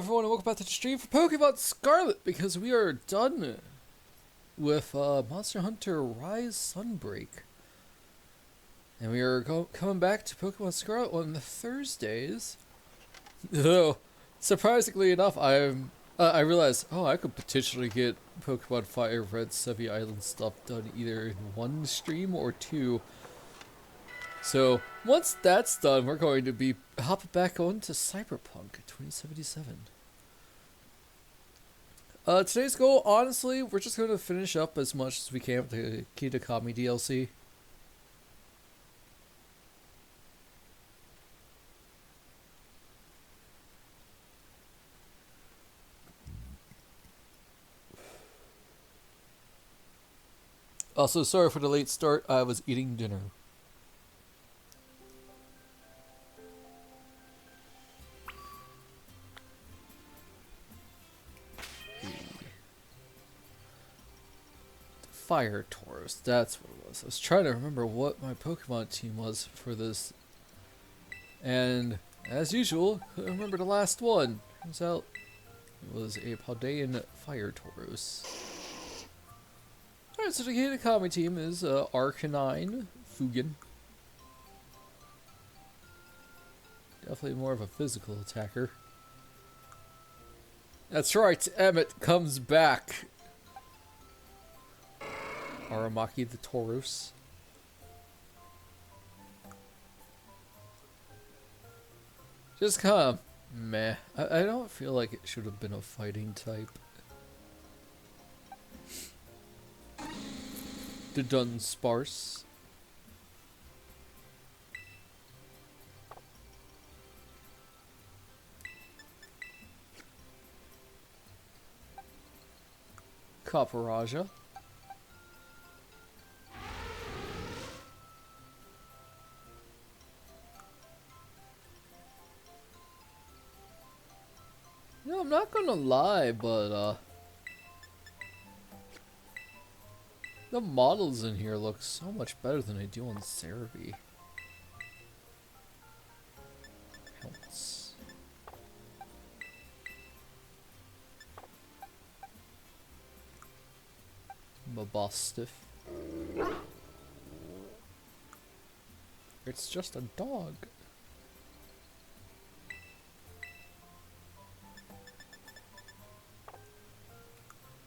everyone, and welcome back to the stream for Pokemon Scarlet, because we are done with Monster Hunter Rise Sunbreak. And we are coming back to Pokemon Scarlet on the Thursdays. Though, surprisingly enough, I realized, I could potentially get Pokemon Fire Red Sevi Island stuff done either in one stream or two. So, once that's done, we're going to be hopping back on to Cyberpunk 2077. Today's goal, honestly, we're just going to finish up as much as we can with the Kitakami DLC. Also, sorry for the late start, I was eating dinner. Fire Taurus, that's what it was. I was trying to remember what my Pokemon team was for this. And, as usual, couldn't remember the last one. Turns out, it was a Paldean Fire Taurus. Alright, so the Kitakami team is Arcanine, Fugan. Definitely more of a physical attacker. That's right, Emmett comes back. Aramaki the Taurus. Just kind of meh. I don't feel like it should have been a fighting type. The Dunsparce. Copperajah. No, I'm not gonna lie, but the models in here look so much better than they do on Cerebi. Pounce. Mabostiff. It's just a dog.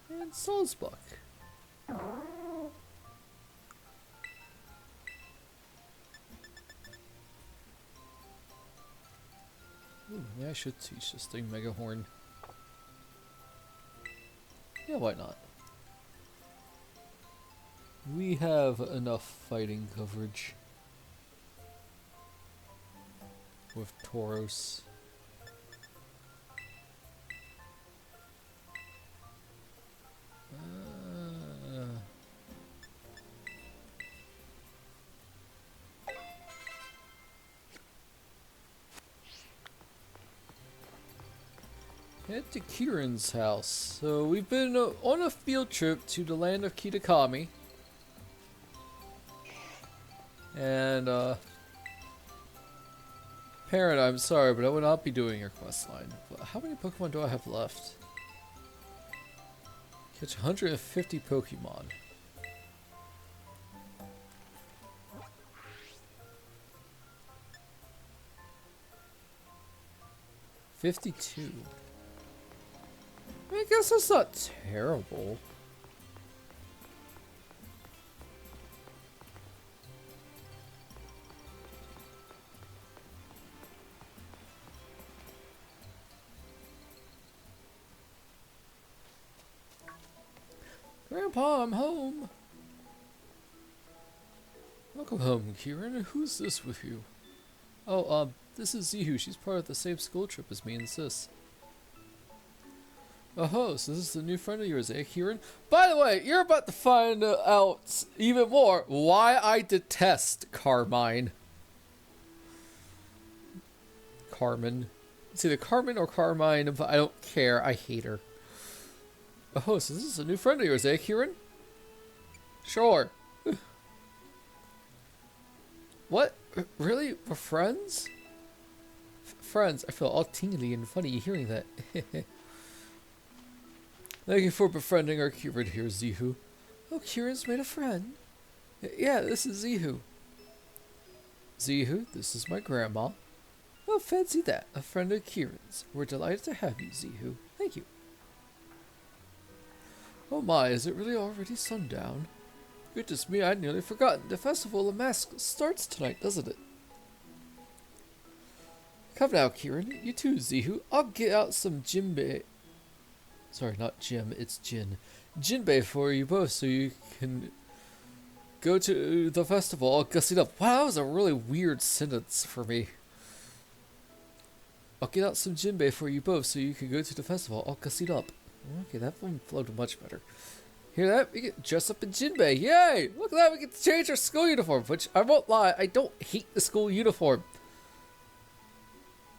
And Salzbuck. Ooh, yeah, I should teach this thing Megahorn. Yeah, why not? We have enough fighting coverage with Tauros. Head to Kieran's house. So we've been on a field trip to the land of Kitakami. And Parent, I'm sorry, but I will not be doing your quest line. How many Pokemon do I have left? Catch 150 Pokemon. $52. I guess that's not terrible. Grandpa, I'm home. Welcome home, Kieran. Who's this with you? Oh, this is Zihu. She's part of the same school trip as me and Sis. Oh, so this is the new friend of yours, eh, Kieran? By the way, you're about to find out even more why I detest Carmine. Carmen. It's either Carmen or Carmine, but I don't care. I hate her. Oh, so this is a new friend of yours, eh, Kieran? Sure. What? Really? We're friends? friends. I feel all tingly and funny hearing that. Thank you for befriending our Kieran here, Zihu. Oh, Kieran's made a friend. Yeah, this is Zihu. Zihu, this is my grandma. Oh, fancy that. A friend of Kieran's. We're delighted to have you, Zihu. Thank you. Oh my, is it really already sundown? Goodness me, I'd nearly forgotten. The Festival of Masks starts tonight, doesn't it? Come now, Kieran. You too, Zihu. I'll get out some Jinbei. Sorry, not Jim, it's Jin. Jinbei for you both so you can go to the festival all gussied up. Wow, that was a really weird sentence for me. I'll get out some Jinbei for you both so you can go to the festival all gussied up. Okay, that one flowed much better. Hear that? We get dressed up in Jinbei. Yay! Look at that, we get to change our school uniform, which I won't lie, I don't hate the school uniform.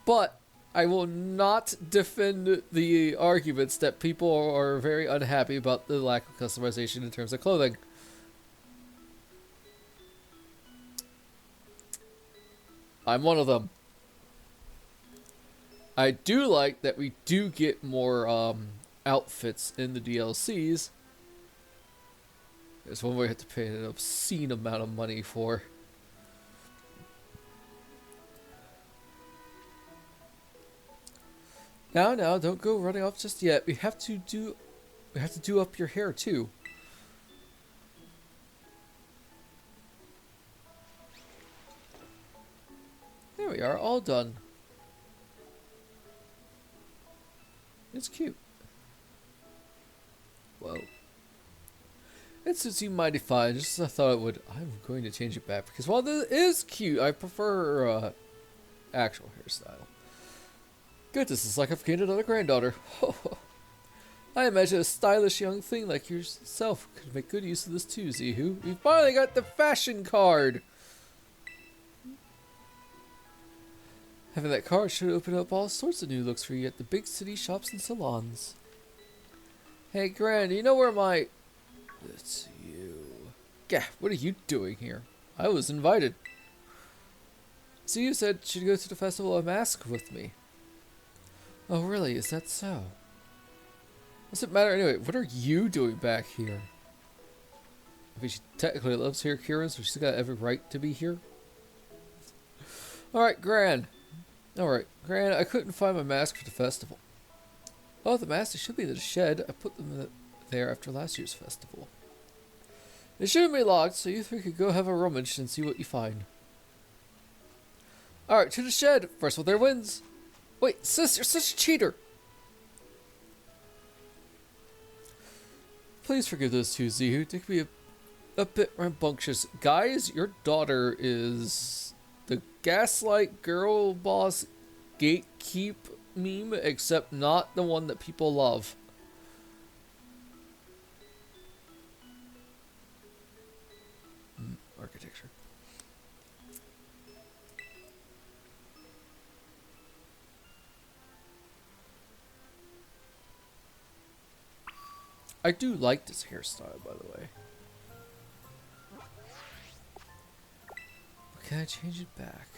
But I will not defend the arguments that people are very unhappy about the lack of customization in terms of clothing. I'm one of them. I do like that we do get more outfits in the DLCs. There's one we have to pay an obscene amount of money for. Now, don't go running off just yet. We have to do up your hair too. There we are, all done. It's cute. Whoa. It suits you mighty fine, just as I thought it would. I'm going to change it back because while this is cute, I prefer actual hairstyle. Goodness, it's like I've gained another granddaughter. I imagine a stylish young thing like yourself could make good use of this too, Zihu. We finally got the fashion card! Having that card should open up all sorts of new looks for you at the big city shops and salons. Hey, Gran, do you know where my... It's you. Gah, what are you doing here? I was invited. Zihu said she'd go to the Festival of Masks with me. Oh, really? Is that so? What's it matter anyway? What are you doing back here? I mean, she technically lives here, Kieran, so she's got every right to be here. Alright, Gran. Alright, Gran, I couldn't find my mask for the festival. Oh, the mask, they should be in the shed. I put them there after last year's festival. It shouldn't be locked, so you three could go have a rummage and see what you find. Alright, to the shed. First one there wins. Wait, sis, you're such a cheater! Please forgive those two, Zihu. They could be a bit rambunctious. Guys, your daughter is the gaslight girl boss gatekeep meme, except not the one that people love. Architecture. I do like this hairstyle, by the way. Can I change it back?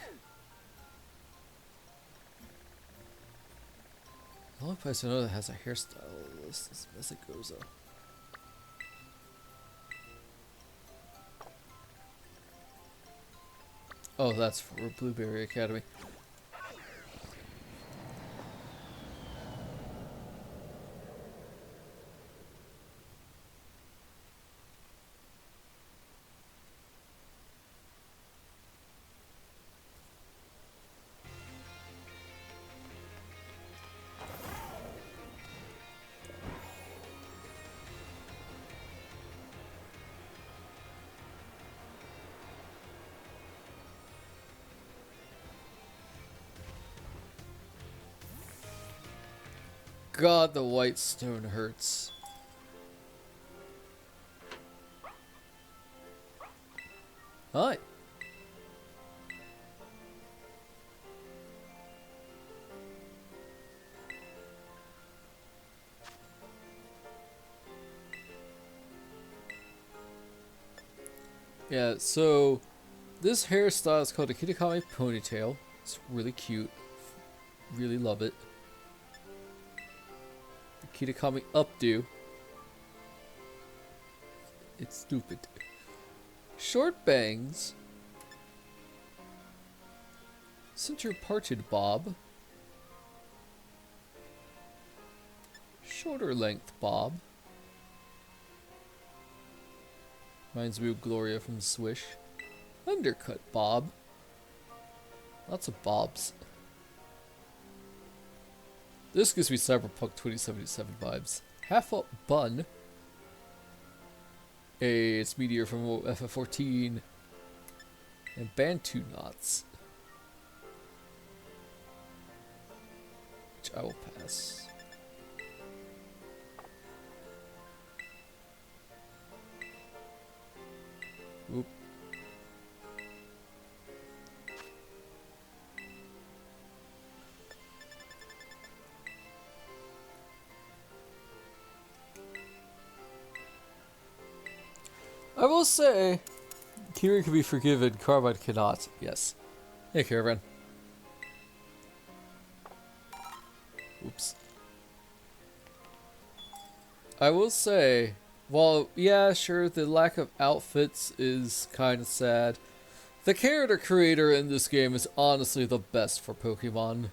The only place I know that has a hairstyle list is Messagoza. Oh, that's for Blueberry Academy. God, the white stone hurts. Hi. Yeah, so this hairstyle is called a Kitakami ponytail. It's really cute. really love it. The Kitakami updo. It's stupid. Short bangs. Center parted bob. Shorter length bob. Reminds me of Gloria from Swish. Undercut bob. Lots of bobs. This gives me Cyberpunk 2077 vibes. Half up bun. It's Meteor from FF14. And Bantu knots. Which I will pass. Oop. I will say, Kiri can be forgiven, Carbide cannot. Yes. Hey, Caravan. Oops. I will say, well, yeah, sure, the lack of outfits is kind of sad. The character creator in this game is honestly the best for Pokemon.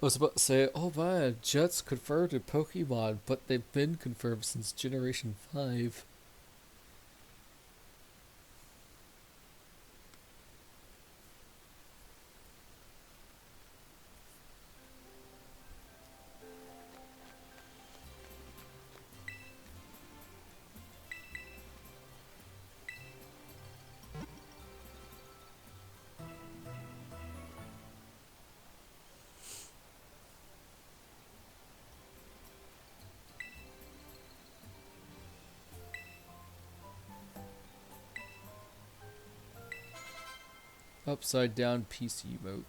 I was about to say, oh man, Jets confirmed in Pokemon, but they've been confirmed since Generation 5. Upside down PC emote.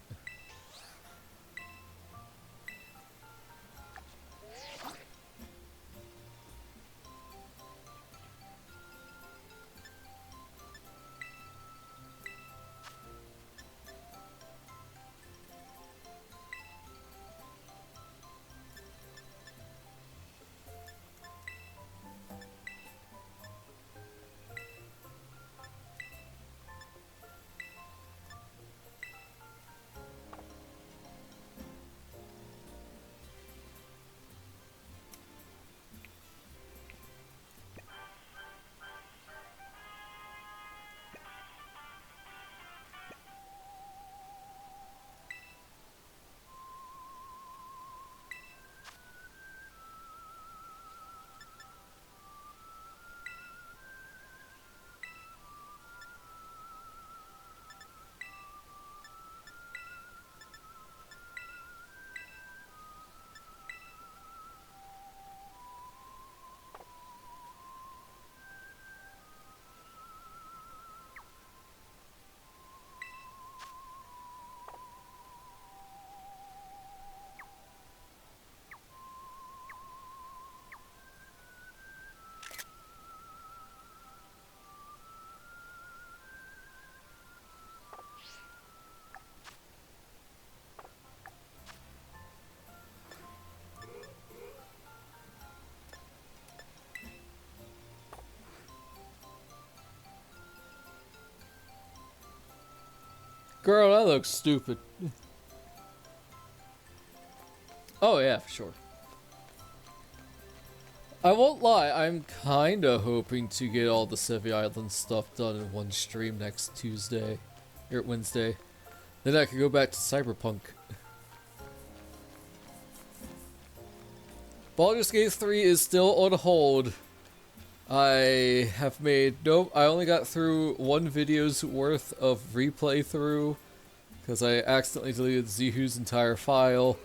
Girl, that looks stupid. Oh yeah, for sure. I won't lie, I'm kinda hoping to get all the Sevi Island stuff done in one stream next Tuesday. Or Wednesday. Then I can go back to Cyberpunk. Baldur's Gate 3 is still on hold. I have made I only got through one video's worth of replay through Because I accidentally deleted Zihu's entire file.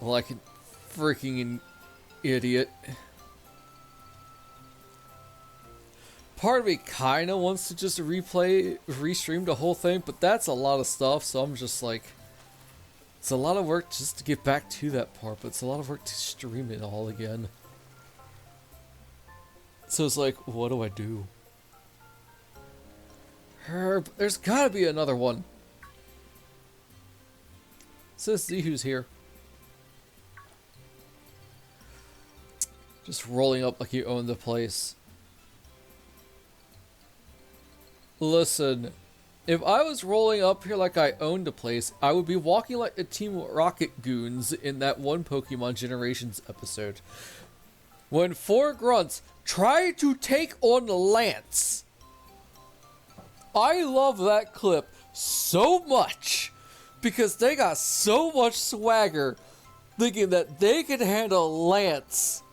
Like a freaking idiot. Part of me kinda wants to just restream the whole thing, but that's a lot of stuff, so I'm just like, it's a lot of work just to get back to that part, but it's a lot of work to stream it all again. So it's like, what do I do? Herb, there's gotta be another one. It says Zihu's here. Just rolling up like you own the place. Listen, if I was rolling up here like I owned the place, I would be walking like the Team Rocket goons in that one Pokemon Generations episode. When 4 grunts try to take on Lance. I love that clip so much because they got so much swagger thinking that they could handle Lance.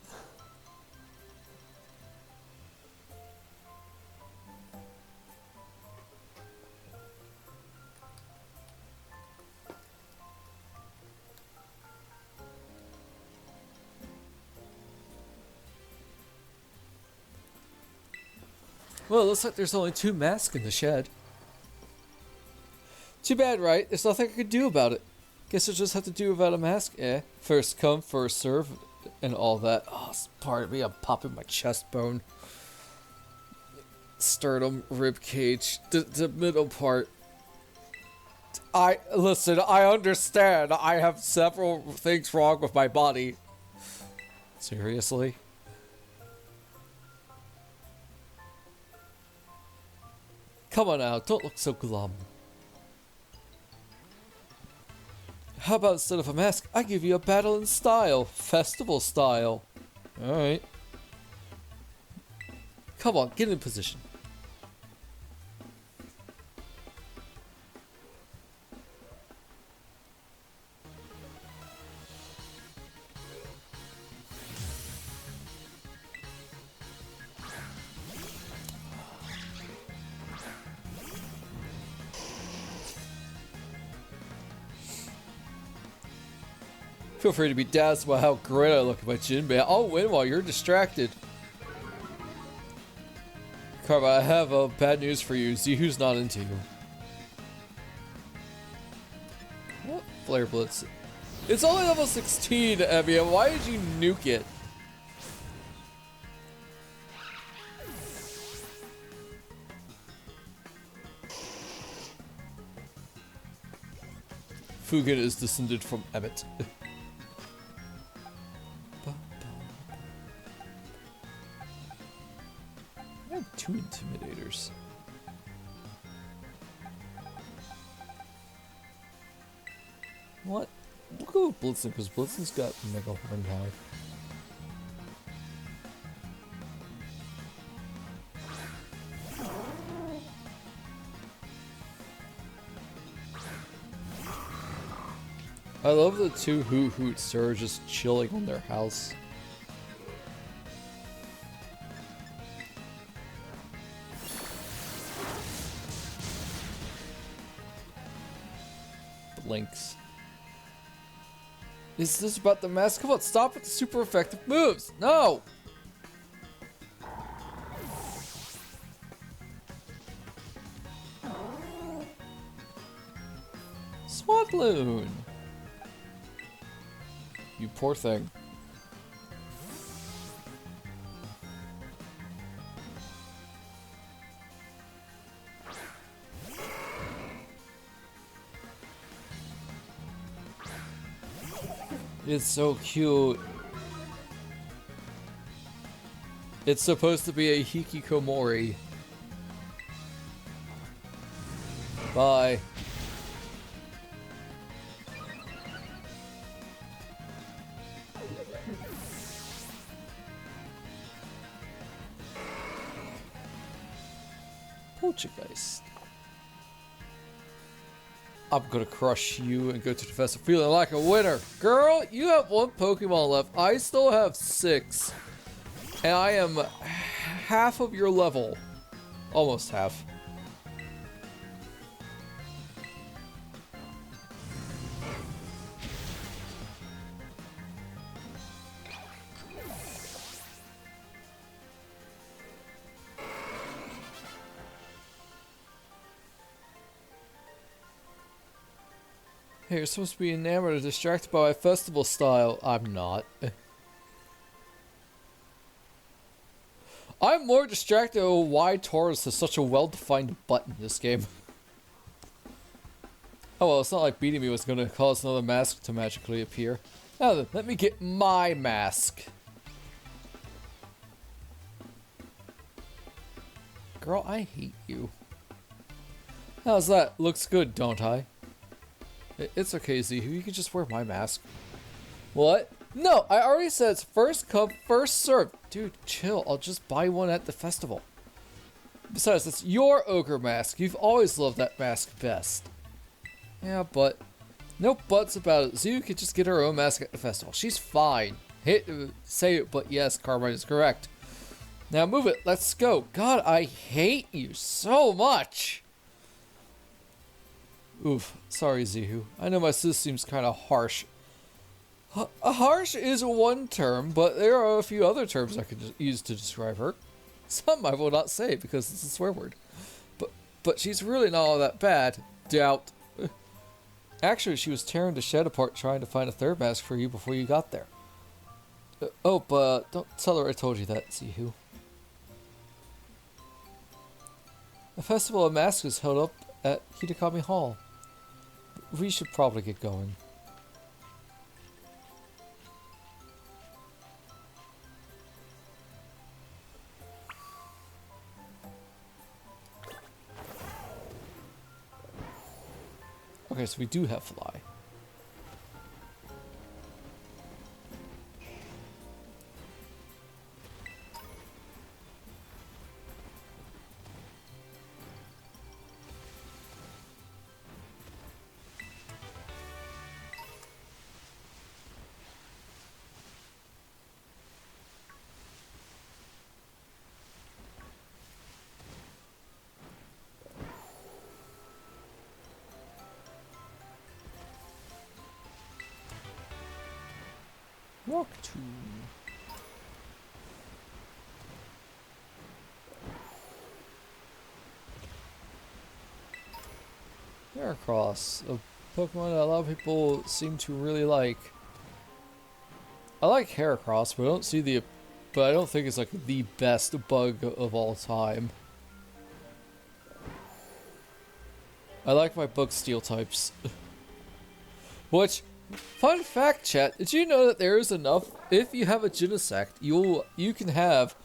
Well, it looks like there's only 2 masks in the shed. Too bad, right? There's nothing I could do about it. Guess I'll just have to do without a mask. First come, first serve, and all that. Oh, pardon me, I'm popping my chest bone. Sternum, rib cage, the middle part. Listen, I understand. I have several things wrong with my body. Seriously? Come on now, don't look so glum. How about instead of a mask, I give you a battle in style. Festival style. Alright. Come on, get in position. Feel free to be dazzled by how great I look at my Jinbei. I'll win while you're distracted. Karma, I have bad news for you. Zihu's not into you. What? Flare Blitz. It's only level 16, Evia. Why did you nuke it? Fugen is descended from Emmet. I have 2 Intimidators. What? We'll go with Blitzen, because Blitzen's got Mega Horn Hive. I love the 2 Hoots are just chilling on their house. Blinks. Is this about the mask? Come on, stop with the super effective moves! No! Swadloon! You poor thing. It's so cute. It's supposed to be a hikikomori. Bye. Poltergeist. I'm gonna crush you and go to the festival feeling like a winner. Girl, you have 1 Pokemon left. I still have 6. And I am half of your level. Almost half. Hey, you're supposed to be enamored or distracted by my festival style. I'm not. I'm more distracted by why Taurus has such a well-defined butt in this game. Oh well, it's not like beating me was gonna cause another mask to magically appear. Now then, let me get my mask. Girl, I hate you. How's that? Looks good, don't I? It's okay, Zihu. You can just wear my mask. What? No, I already said it's first come, first served. Dude, chill. I'll just buy one at the festival. Besides, it's your ogre mask. You've always loved that mask best. Yeah, but no buts about it. Zihu could just get her own mask at the festival. She's fine. Say it, but yes, Carmine is correct. Now move it. Let's go. God, I hate you so much. Oof. Sorry, Zihu. I know my sis seems kind of harsh. Harsh is one term, but there are a few other terms I could use to describe her. Some I will not say because it's a swear word. But she's really not all that bad. Doubt. Actually, she was tearing the shed apart trying to find a third mask for you before you got there. Oh, but don't tell her I told you that, Zihu. A festival of masks is held up at Hitakami Hall. We should probably get going. Okay, so we do have fly. Walk to. Heracross, a Pokemon that a lot of people seem to really like. I like Heracross, but I don't think it's like the best bug of all time. I like my bug steel types. Which, fun fact, chat, did you know that there is enough, if you have a Genesect, you can have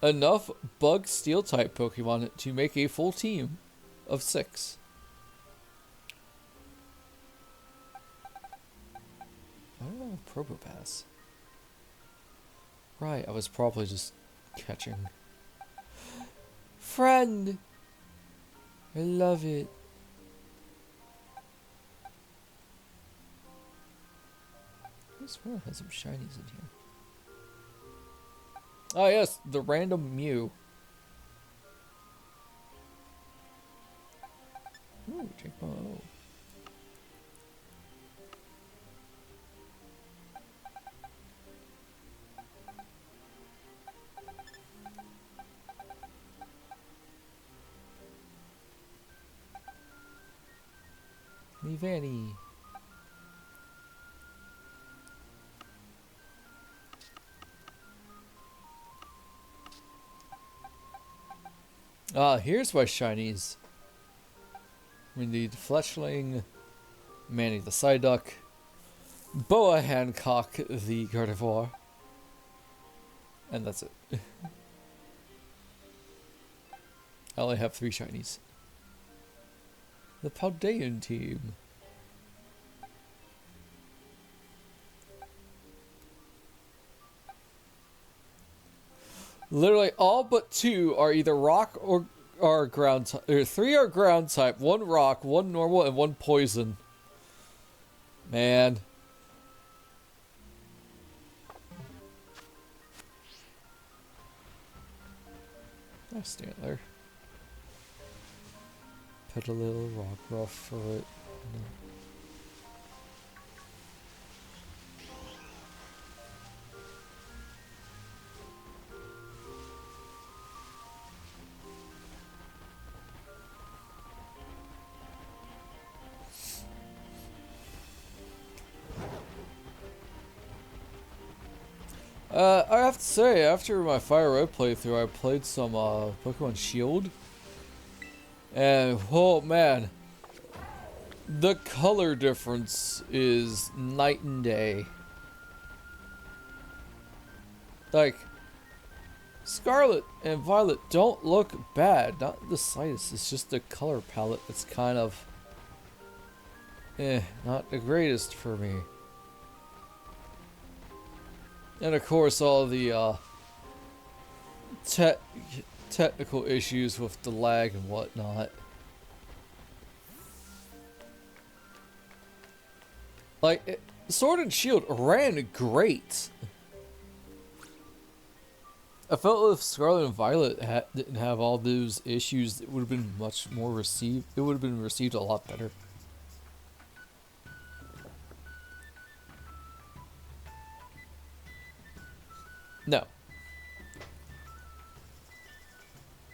enough bug steel type Pokemon to make a full team of 6. Oh, Probopass. Right, I was probably just catching. Friend! I love it. This one has some shinies in here. Oh yes, the random Mew. Ooh, Jake-Mo. Vanny. Ah, here's my shinies. We need Fletchling, Manny the Psyduck, Boa Hancock the Gardevoir, and that's it. I only have 3 shinies. The Paldean team. Literally all but 2 are either rock or ground type. 3 are ground type, 1 rock, 1 normal, and 1 poison. Man. Nice Stantler. Petalil, Rockruff for it. I have to say, after my Fire Red playthrough, I played some Pokemon Shield, and oh man, the color difference is night and day. Like, Scarlet and Violet don't look bad, not the slightest. It's just the color palette that's kind of, not the greatest for me. And of course, all the technical issues with the lag and whatnot. Like, Sword and Shield ran great. I felt if Scarlet and Violet didn't have all those issues, it would have been much more received. It would have been received a lot better. No.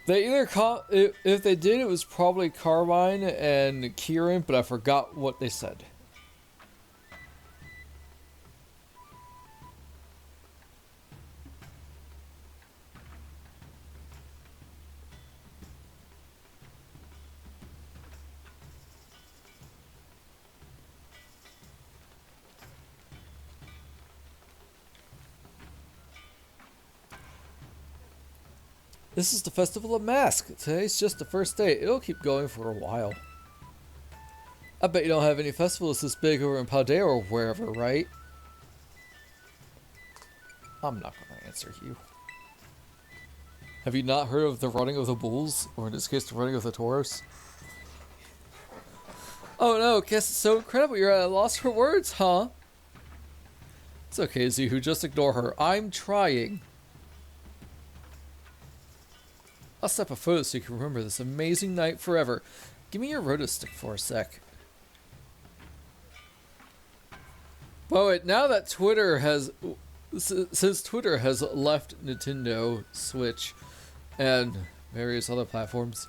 They either if they did, it was probably Carmine and Kieran, but I forgot what they said. This is the Festival of Mask. Today's just the first day. It'll keep going for a while. I bet you don't have any festivals this big over in Paldea or wherever, right? I'm not going to answer you. Have you not heard of the running of the bulls? Or in this case, the running of the Tauros? Oh no, guess it's so incredible you're at a loss for words, huh? It's okay, Zihu, just ignore her. I'm trying. I'll snap a photo so you can remember this amazing night forever. Give me your rotostick for a sec. Well, wait, now that Twitter has... Since Twitter has left Nintendo, Switch, and various other platforms,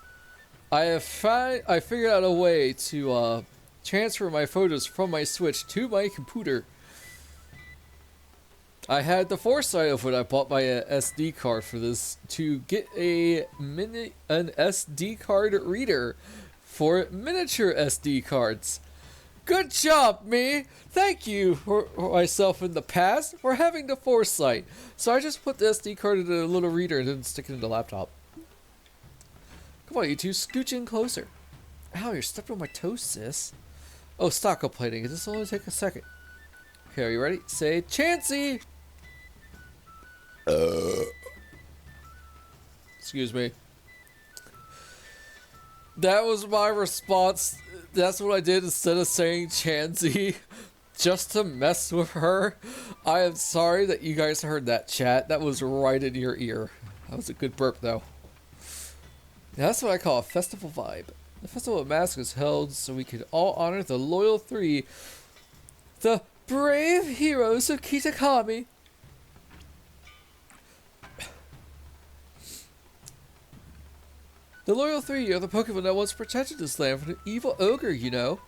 I figured out a way to transfer my photos from my Switch to my computer. I had the foresight of when I bought my SD card for this to get an SD card reader for miniature SD cards. Good job, me! Thank you for myself in the past for having the foresight. So I just put the SD card in a little reader and then stick it in the laptop. Come on, you two, scooch in closer. Ow, you're stepping on my toes, sis. Oh, stop complaining. This will only take a second. Okay, are you ready? Say, Chansey! Excuse me. That was my response. That's what I did instead of saying Chansey, just to mess with her. I am sorry that you guys heard that, chat. That was right in your ear. That was a good burp, though. Now, that's what I call a festival vibe. The Festival of Mask is held so we can all honor the loyal three, the brave heroes of Kitakami. The loyal three are the Pokemon that once protected this land from an evil ogre, you know.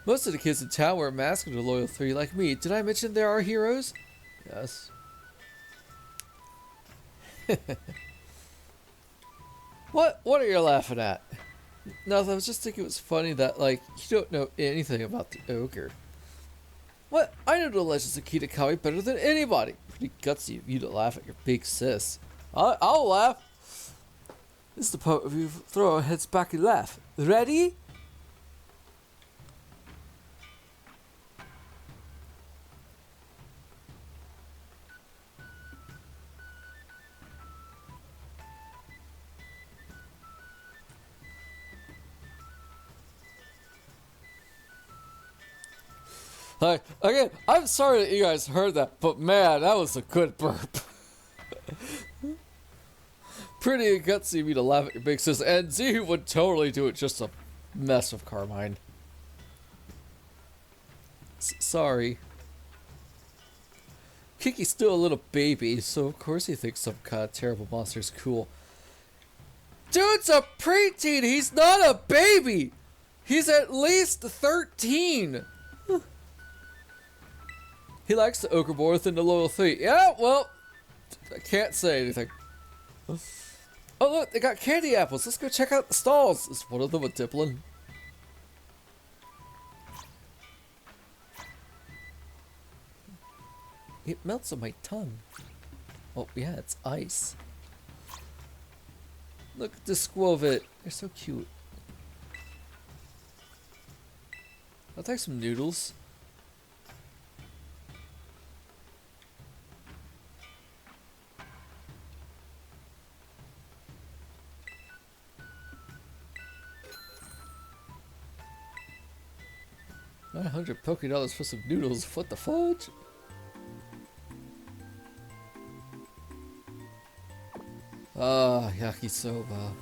Most of the kids in town wear masks of the loyal three like me. Did I mention there are heroes? Yes. What are you laughing at? No, I was just thinking it was funny that, like, you don't know anything about the ogre. What? I know the legends of Kitakami better than anybody. Pretty gutsy of you to laugh at your big sis. I'll laugh. This is the part where we throw our heads back and laugh. Ready? Like, again, I'm sorry that you guys heard that, but man, that was a good burp. Pretty gutsy of me to laugh at your big sis, and Z would totally do it just to mess with Carmine. Sorry. Kiki's still a little baby, so of course he thinks some kind of terrible monster is cool. Dude's a preteen! He's not a baby! He's at least 13! He likes the ochre boar within the loyal three. Yeah, well, I can't say anything. Oh look, they got candy apples. Let's go check out the stalls. Is one of them a Diplin? It melts on my tongue. Oh yeah, it's ice. Look at the squovit. They're so cute. I'll take some noodles. $900 for some noodles. What the fudge? Ah, yakisoba.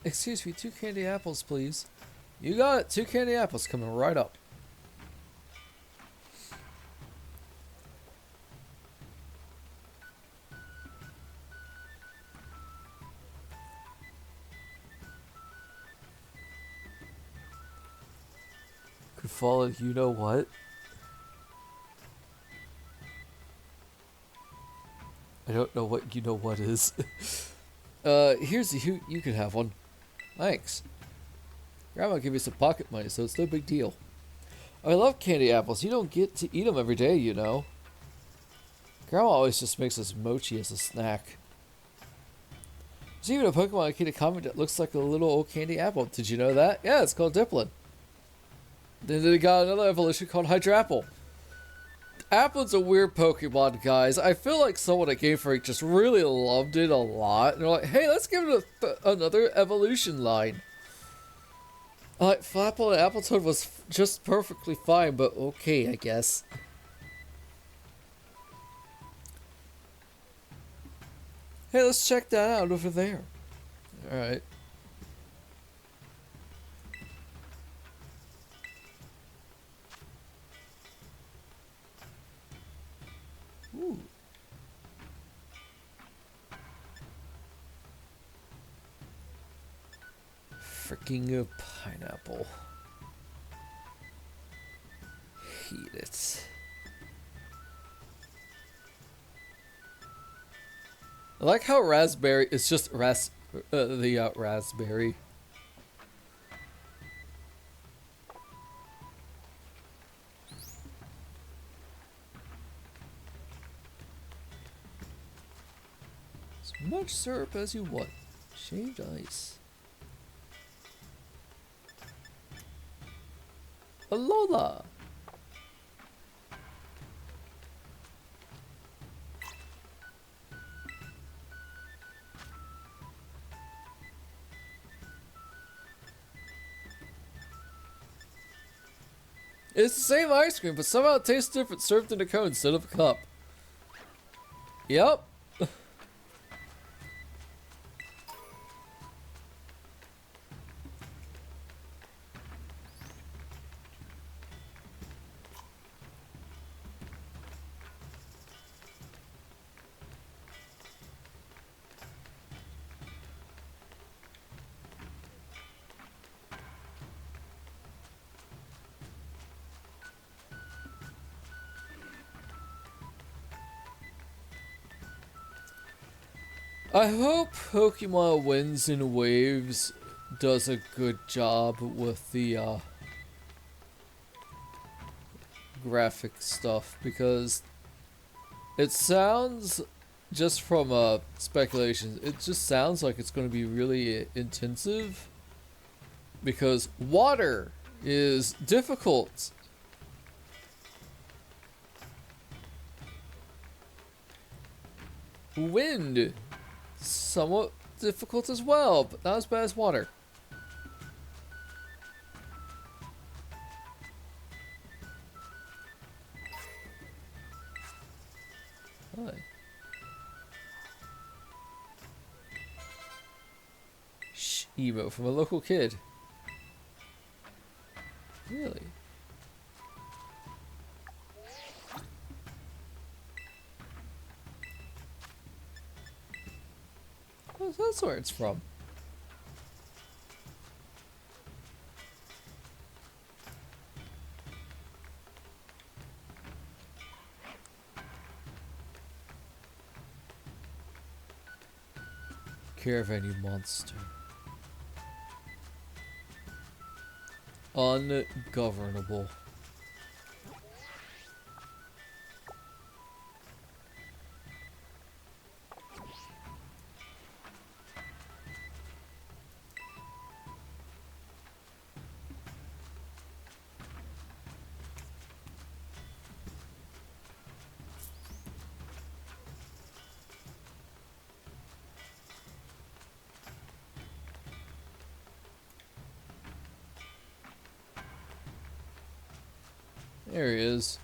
Excuse me, 2 candy apples, please. You got it. 2 candy apples coming right up. Could follow you know what? I don't know what you know what is. Here's the you can have one. Thanks. Grandma gave me some pocket money, so it's no big deal. I love candy apples. You don't get to eat them every day, you know. Grandma always just makes us mochi as a snack. There's even a Pokemon Akita comic that looks like a little old candy apple. Did you know that? Yeah, it's called Diplin. Then they got another evolution called Hydrapple. Applin's a weird Pokemon, guys. I feel like someone at Game Freak just really loved it a lot. And they're like, hey, let's give it another evolution line. Like, Flapple and Appletoad was just perfectly fine, but okay, I guess. Hey, let's check that out over there. Alright. Ooh. Freaking pineapple. Eat it. I like how raspberry is just raspberry. As much syrup as you want. Shaved ice. Alola! It's the same ice cream, but somehow it tastes different served in a cone instead of a cup. Yep. I hope Pokemon Winds and Waves does a good job with the graphic stuff, because it sounds, just from speculation, it just sounds like it's going to be really intensive, because water is difficult. Wind, somewhat difficult as well, but not as bad as water. Hi. Shh, emo from a local kid. Really? Oh, that's where it's from. Caravan, you monster. Ungovernable. There he is.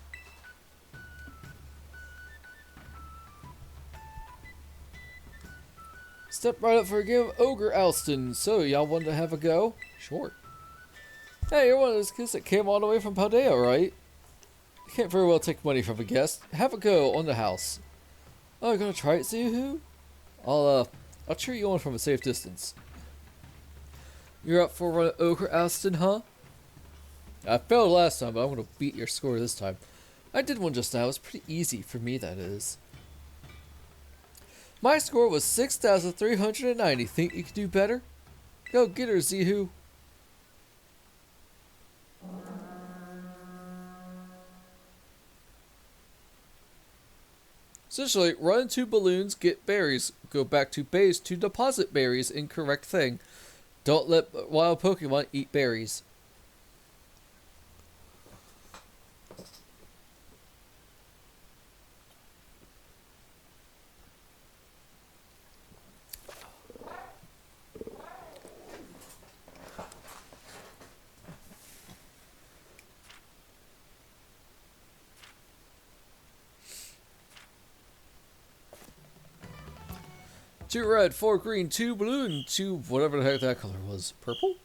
Step right up for a game of Ogre Alston. So, y'all want to have a go? Sure. Hey, you're one of those kids that came all the way from Paldea, right? You can't very well take money from a guest. Have a go on the house. Oh, you're gonna try it, Zuhu? I'll cheer you on from a safe distance. You're up for one of Ogre Alston, huh? I failed last time, but I'm gonna beat your score this time. I did one just now. It was pretty easy for me, that is. My score was 6,390. Think you could do better? Go get her, Zihu. Essentially, run to balloons, get berries. Go back to base to deposit berries. Incorrect thing. Don't let wild Pokemon eat berries. Two red, 4 green, 2 blue, and 2 whatever the heck that color was. Purple?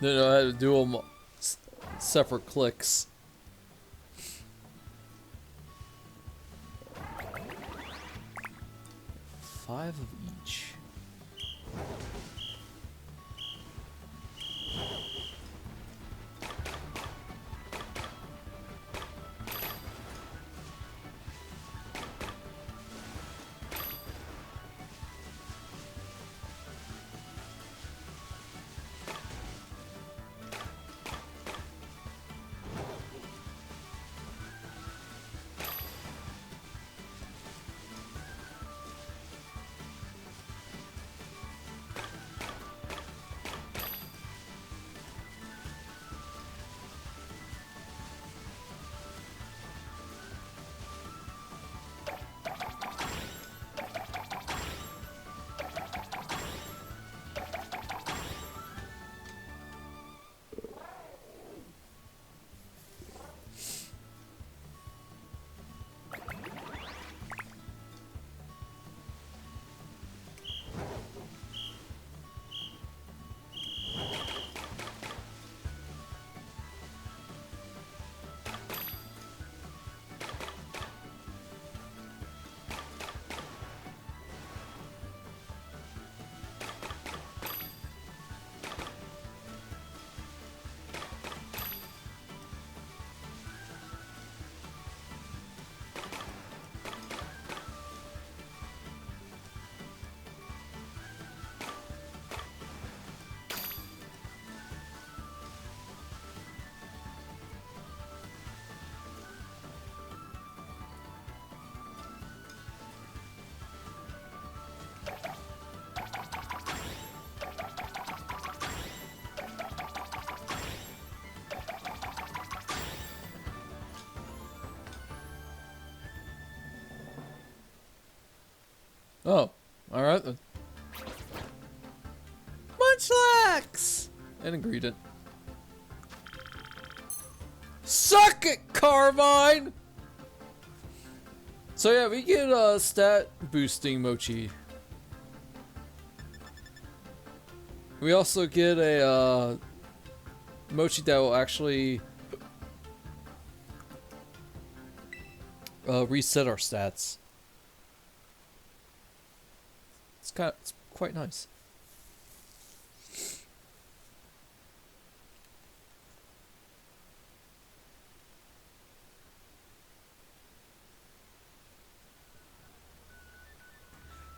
No, I had to do them separate clicks. Five of each. Oh, alright then. Munchlax! An ingredient. Suck it, Carmine! So yeah, we get a stat boosting mochi. We also get a mochi that will actually reset our stats. It's quite nice.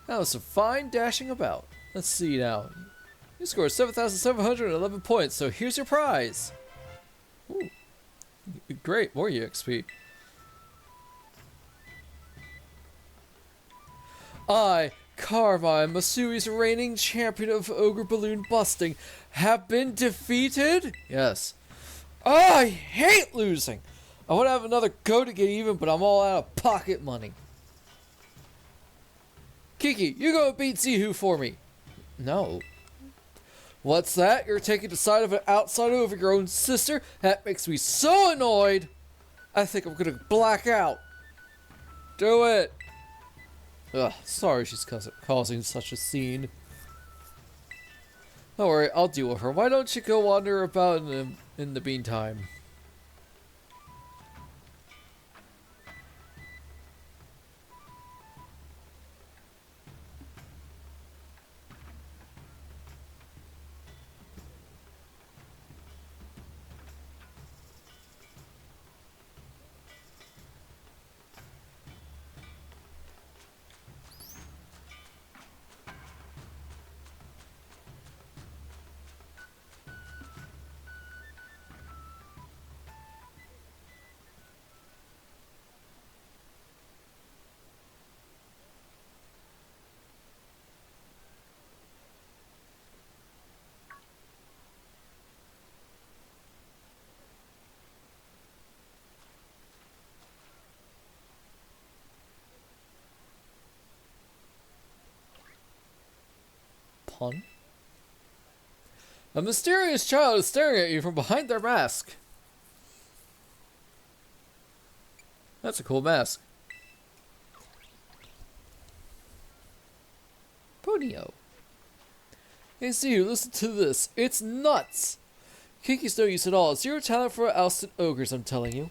That was some fine dashing about. Let's see now. You scored 7,711 points, so here's your prize. Ooh. Great, more EXP. I, Carmine, Masui's reigning champion of ogre balloon busting, have been defeated? Yes. Oh, I hate losing. I want to have another go to get even, but I'm all out of pocket money. Kiki, you go beat Zihu for me. No. What's that? You're taking the side of an outsider over your own sister? That makes me so annoyed. I think I'm gonna black out. Do it. Ugh, sorry she's causing such a scene. Don't worry, I'll deal with her. Why don't you go wander about in the meantime? Pun? A mysterious child is staring at you from behind their mask. That's a cool mask. Ponyo. Hey, Zihu, listen to this. It's nuts. Kiki's no use at all. Zero talent for ousted ogres, I'm telling you.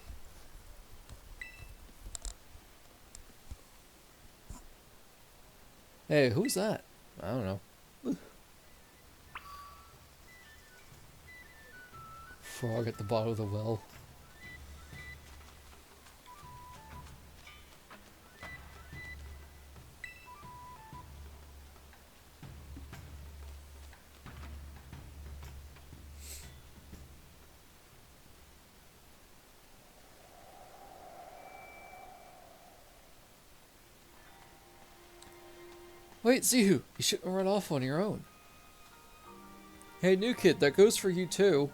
Hey, who's that? I don't know. Frog at the bottom of the well. Wait, Zihu, you shouldn't run off on your own. Hey, new kid, that goes for you too.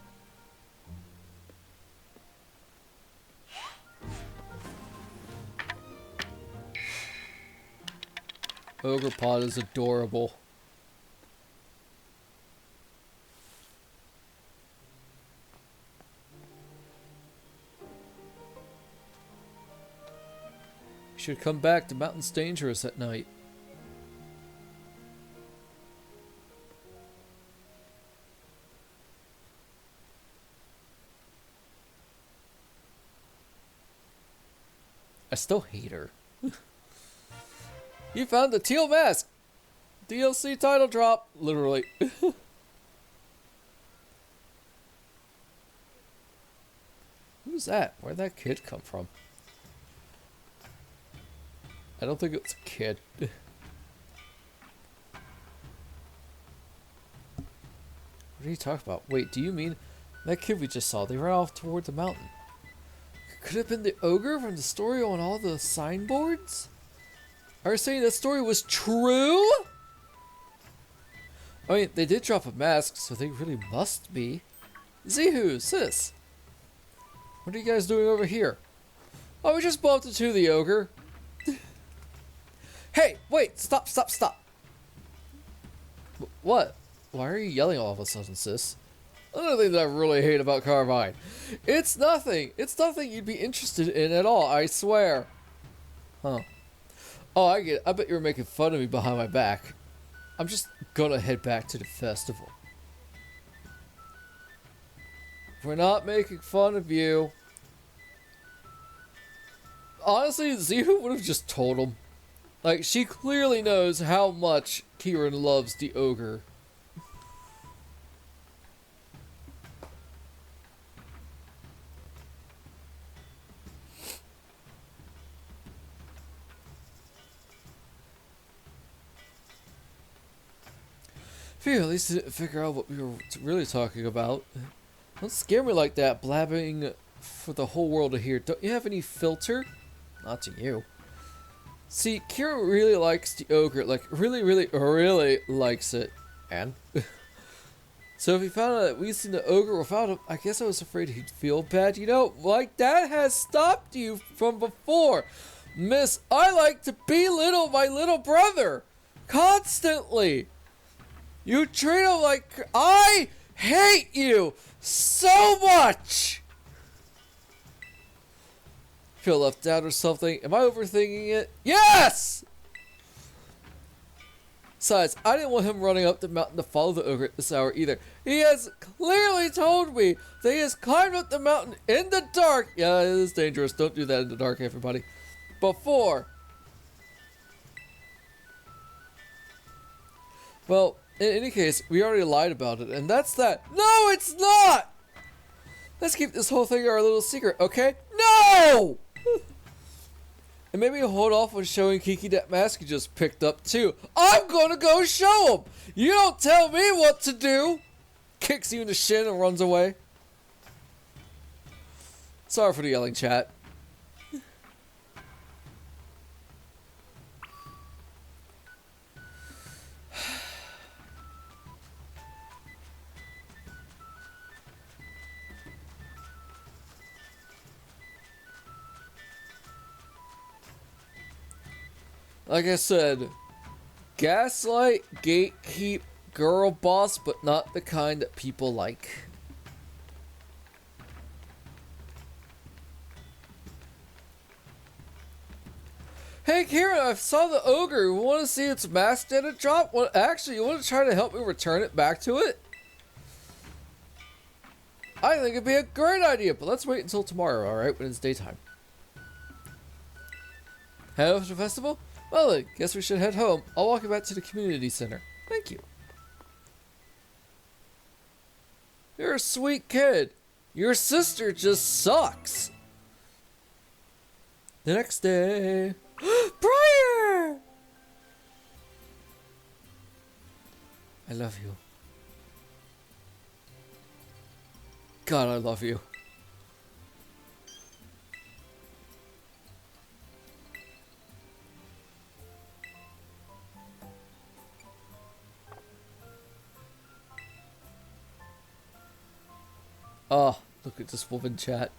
Ogre Pod is adorable. You should come back. The mountain's dangerous at night. I still hate her. You found the teal mask! DLC title drop! Literally. Who's that? Where'd that kid come from? I don't think it's a kid. What are you talking about? Wait, do you mean that kid we just saw? They ran off toward the mountain. Could it have been the ogre from the story on all the signboards? Are you saying that story was true? I mean, they did drop a mask, so they really must be. Zihu, sis. What are you guys doing over here? Oh, we just bumped into the ogre. Hey, wait, stop, stop, stop. What? Why are you yelling all of a sudden, sis? Another thing that I really hate about Carmine. It's nothing. It's nothing you'd be interested in at all, I swear. Huh. Oh, I get it. I bet you were making fun of me behind my back. I'm just gonna head back to the festival. We're not making fun of you. Honestly, Zihu would have just told him. Like, she clearly knows how much Kieran loves the ogre. Phew, at least I didn't figure out what we were really talking about. Don't scare me like that, blabbing for the whole world to hear. Don't you have any filter? Not to you. See, Kira really likes the ogre, like really, really, really likes it. And? So if he found out that we'd seen the ogre without him, I guess I was afraid he'd feel bad. You know, like that has stopped you from before. Miss, I like to belittle my little brother. Constantly. You treat him like I hate you so much. Feel left out or something? Am I overthinking it? Yes! Besides, I didn't want him running up the mountain to follow the ogre at this hour either. He has clearly told me that he has climbed up the mountain in the dark. Yeah, it is dangerous. Don't do that in the dark, everybody. Before. Well, in any case, we already lied about it, and that's that. No, it's not! Let's keep this whole thing our little secret, okay? No! And maybe hold off on showing Kiki that mask you just picked up, too. I'm gonna go show him! You don't tell me what to do! Kicks you in the shin and runs away. Sorry for the yelling, chat. Like I said, gaslight, gatekeep, girl boss, but not the kind that people like. Hey Kieran, I saw the ogre. You want to see its mask data drop? Well, actually, you want to try to help me return it back to it? I think it'd be a great idea, but let's wait until tomorrow, alright, when it's daytime. Head over to the festival? Well, I guess we should head home. I'll walk you back to the community center. Thank you. You're a sweet kid. Your sister just sucks. The next day... Briar! I love you. God, I love you. Oh, look at this woman chat.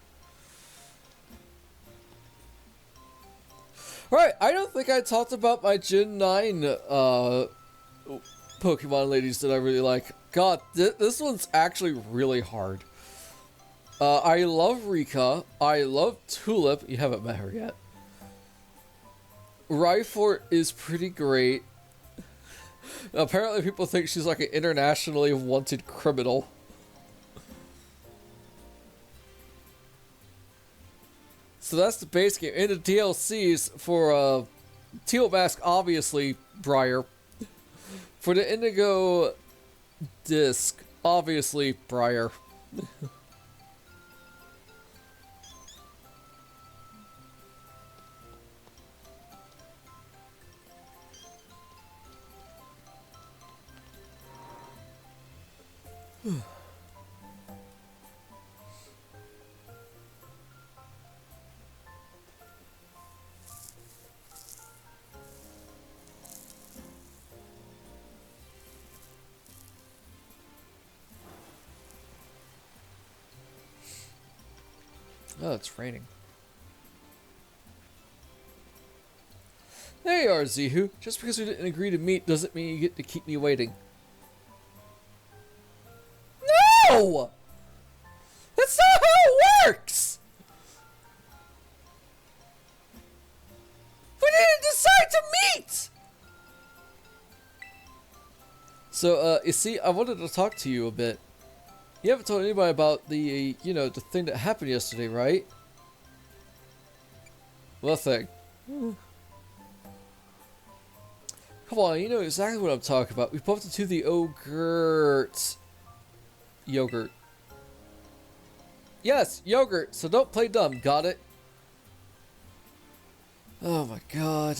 Right, I don't think I talked about my Gen 9 Pokemon ladies that I really like. God, this one's actually really hard. I love Rika. I love Tulip. You haven't met her yet. Rhyfort is pretty great. Apparently people think she's like an internationally wanted criminal. So that's the base game. In the DLCs for Teal Mask, obviously Briar. For the Indigo Disc, obviously Briar. Oh, it's raining. There you are, Zihu. Just because we didn't agree to meet doesn't mean you get to keep me waiting. No! That's not how it works! We didn't decide to meet! So, you see, I wanted to talk to you a bit. You haven't told anybody about the, the thing that happened yesterday, right? What thing? Come on, you know exactly what I'm talking about. We bumped into the yogurt. Yes, yogurt, so don't play dumb, got it? Oh my god.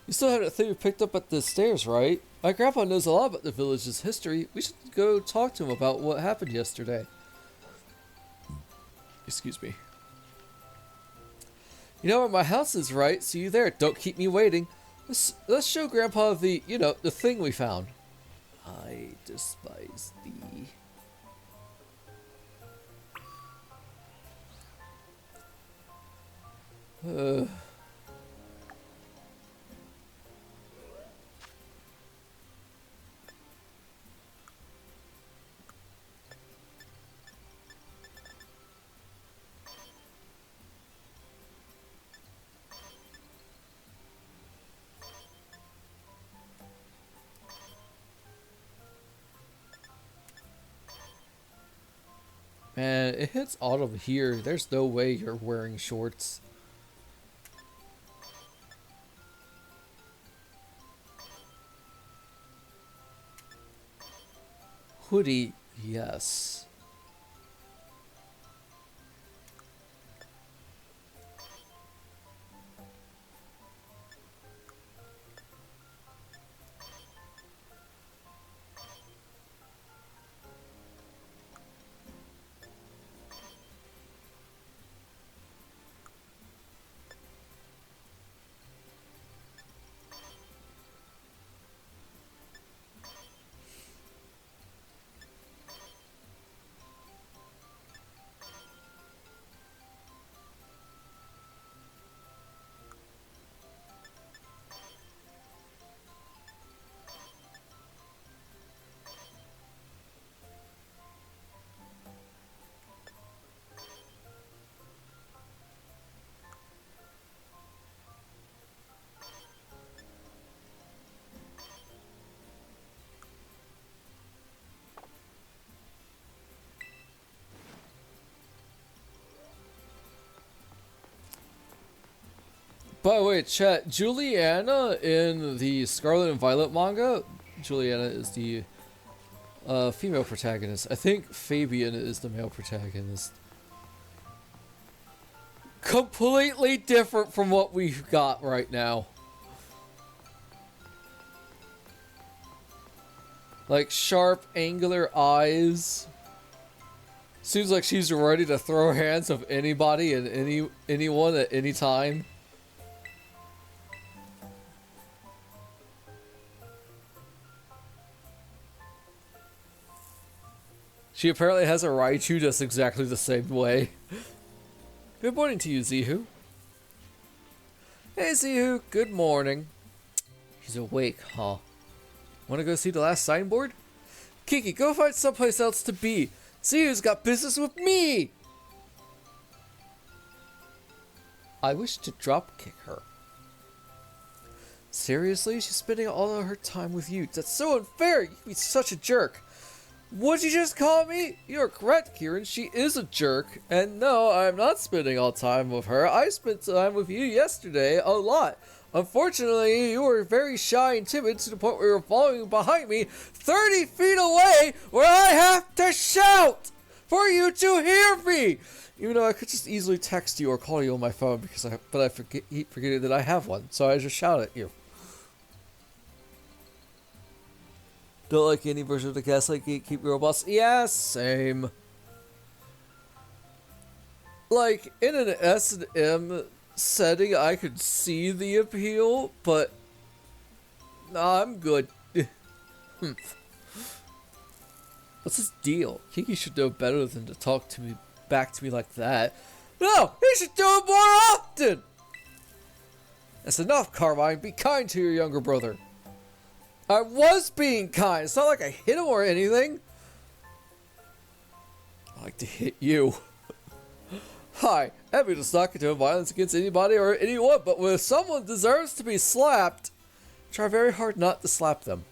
You still have that thing we picked up at the stairs, right? My grandpa knows a lot about the village's history. We should go talk to him about what happened yesterday. Excuse me. You know where my house is, right? See you there. Don't keep me waiting. Let's show Grandpa the, the thing we found. I despise thee. Man, it hits autumn here. There's no way you're wearing shorts. Hoodie, yes. By the way, chat, Juliana in the Scarlet and Violet manga, Juliana is the female protagonist. I think Fabian is the male protagonist. Completely different from what we've got right now. Like sharp, angular eyes. Seems like she's ready to throw hands of anybody and anyone at any time. She apparently has a Raichu just exactly the same way. Good morning to you, Zihu. Hey, Zihu. Good morning. He's awake, huh? Wanna go see the last signboard? Kiki, go find someplace else to be. Zihu's got business with me! I wish to dropkick her. Seriously? She's spending all of her time with you. That's so unfair! You'd be such a jerk. What'd you just call me? You're correct, Kieran. She is a jerk. And no, I'm not spending all time with her. I spent time with you yesterday a lot. Unfortunately, you were very shy and timid to the point where you were following behind me 30 feet away where I have to shout for you to hear me. Even though I could just easily text you or call you on my phone because I keep forgetting that I have one. So I just shout at you. Don't like any version of the Gaslight Gatekeeper robots? Yeah, same. Like, in an S&M setting, I could see the appeal, but nah, I'm good. What's his deal? Kiki should know better than to talk to me back to me like that. No, you should do it more often! That's enough, Carmine. Be kind to your younger brother. I was being kind. It's not like I hit him or anything. I like to hit you. Hi, Abby does not condone violence against anybody or anyone, but when someone deserves to be slapped, try very hard not to slap them.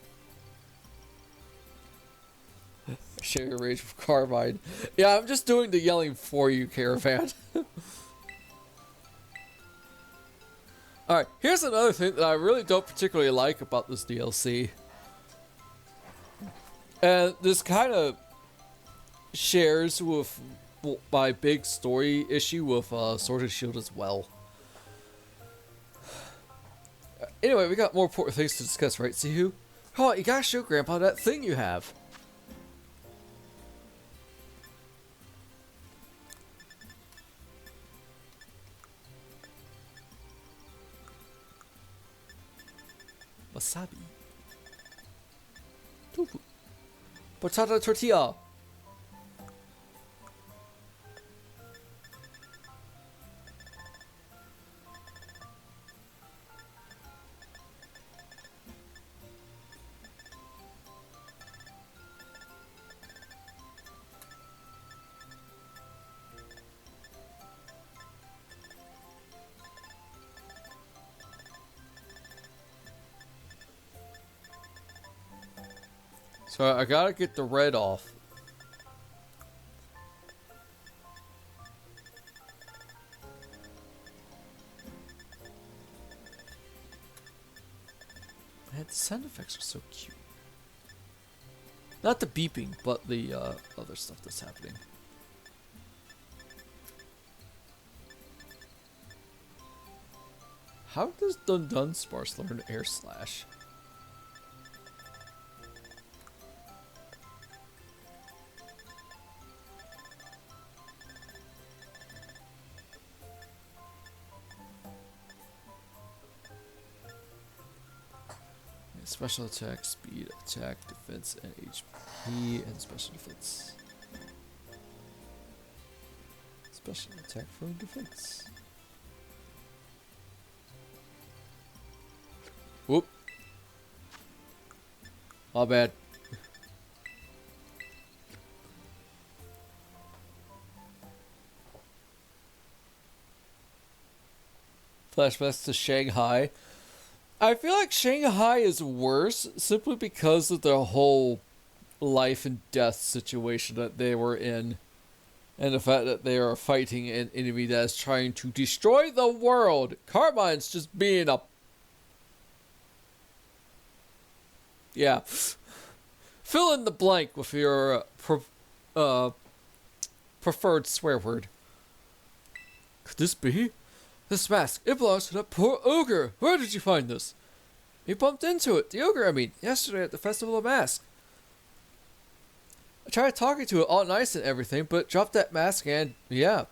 Share your rage with Carmine. Yeah, I'm just doing the yelling for you, Caravan. Alright, here's another thing that I really don't particularly like about this DLC. And this kind of shares with my big story issue with Sword and Shield as well. Anyway, we got more important things to discuss, right, Sihu? Oh, you gotta show Grandpa that thing you have. Wasabi. Tofu. Potato tortilla. So I gotta get the red off. Man, the sound effects are so cute. Not the beeping, but the other stuff that's happening. How does Dun Dun Sparse learn Air Slash? Special attack, speed, attack, defense, and HP, and special defense. Special attack for defense. Whoop. My bad. Flashbacks to Shanghai. I feel like Shanghai is worse simply because of the whole life and death situation that they were in. And the fact that they are fighting an enemy that is trying to destroy the world. Carmine's just being a... Yeah. Fill in the blank with your preferred swear word. Could this be? This mask, it belongs to that poor ogre. Where did you find this? We bumped into it. The ogre, I mean, yesterday at the Festival of Masks. I tried talking to it all nice and everything, but dropped that mask and, yeah.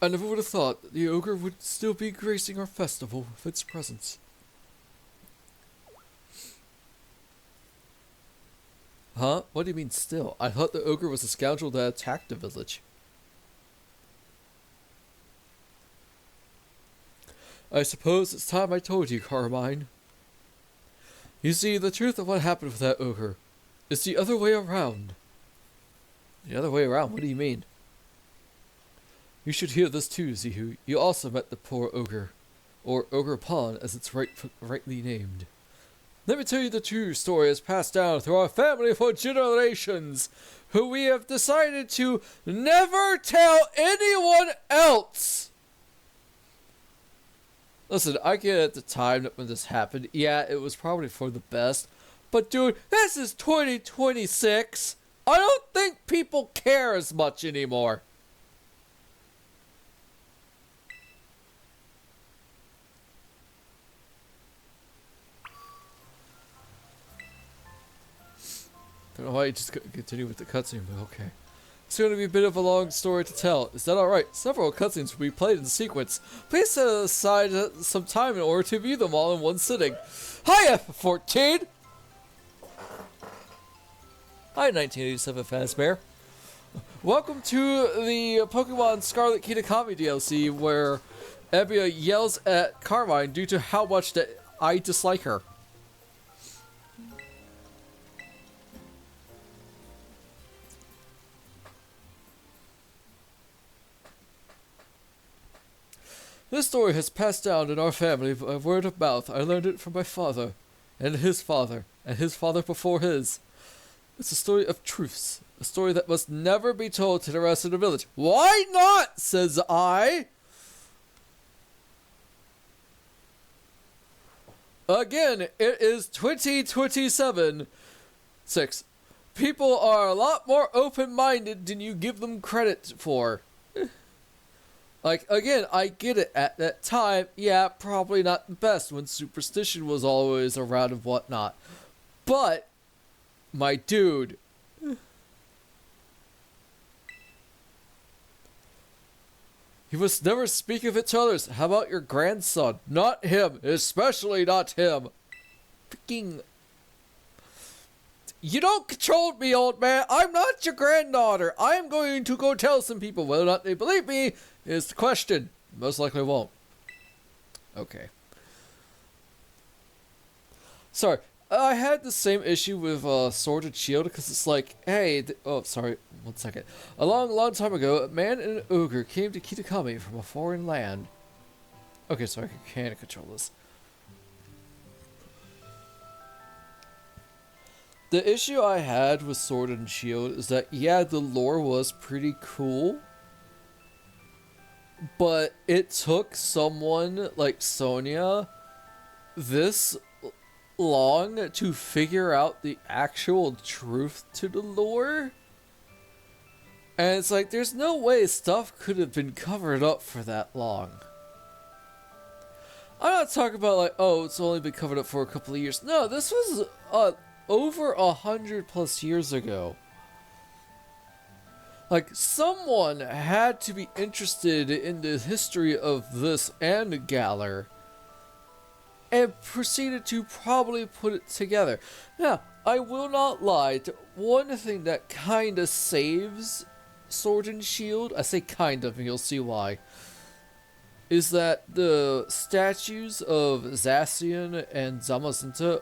I never would have thought that the ogre would still be gracing our festival with its presence. Huh? What do you mean still? I thought the ogre was a scoundrel that attacked the village. I suppose it's time I told you, Carmine. You see, the truth of what happened with that ogre is the other way around. The other way around? What do you mean? You should hear this too, Zihu. You also met the poor ogre, or Ogre Pawn as it's rightly named. Let me tell you the true story as passed down through our family for generations, who we have decided to never tell anyone else. Listen, I get at the time that when this happened, yeah, it was probably for the best, but dude, this is 2026. I don't think people care as much anymore. I don't know why you just continue with the cutscene, but okay. It's going to be a bit of a long story to tell. Is that alright? Several cutscenes will be played in sequence. Please set aside some time in order to view them all in one sitting. Hi, F14! Hi, 1987 Fazbear. Welcome to the Pokemon Scarlet Kitakami DLC, where Ebbia yells at Carmine due to how much that I dislike her. This story has passed down in our family by word of mouth. I learned it from my father, and his father before his. It's a story of truths, a story that must never be told to the rest of the village. Why not, says I? Again, it is 2027. 6. People are a lot more open-minded than you give them credit for. Like, again, I get it. At that time, yeah, probably not the best when superstition was always around and whatnot. But, my dude, you must never speak of it to others. How about your grandson? Not him. Especially not him. Freaking... You don't control me, old man. I'm not your granddaughter. I'm going to go tell some people. Whether or not they believe me is the question. Most likely won't. Okay. Sorry. I had the same issue with Sword and Shield, because it's like, hey... oh, sorry. 1 second. A long time ago, a man and an ogre came to Kitakami from a foreign land. Okay, so I can control this. The issue I had with Sword and Shield is that, yeah, the lore was pretty cool, but it took someone like Sonia this long to figure out the actual truth to the lore. And it's like, there's no way stuff could have been covered up for that long. I'm not talking about like, oh, it's only been covered up for a couple of years. No, this was over 100+ years ago. Like, someone had to be interested in the history of this and Galar and proceeded to probably put it together. Now, I will not lie, one thing that kinda saves Sword and Shield, I say kind of, and you'll see why, is that the statues of Zacian and Zamazenta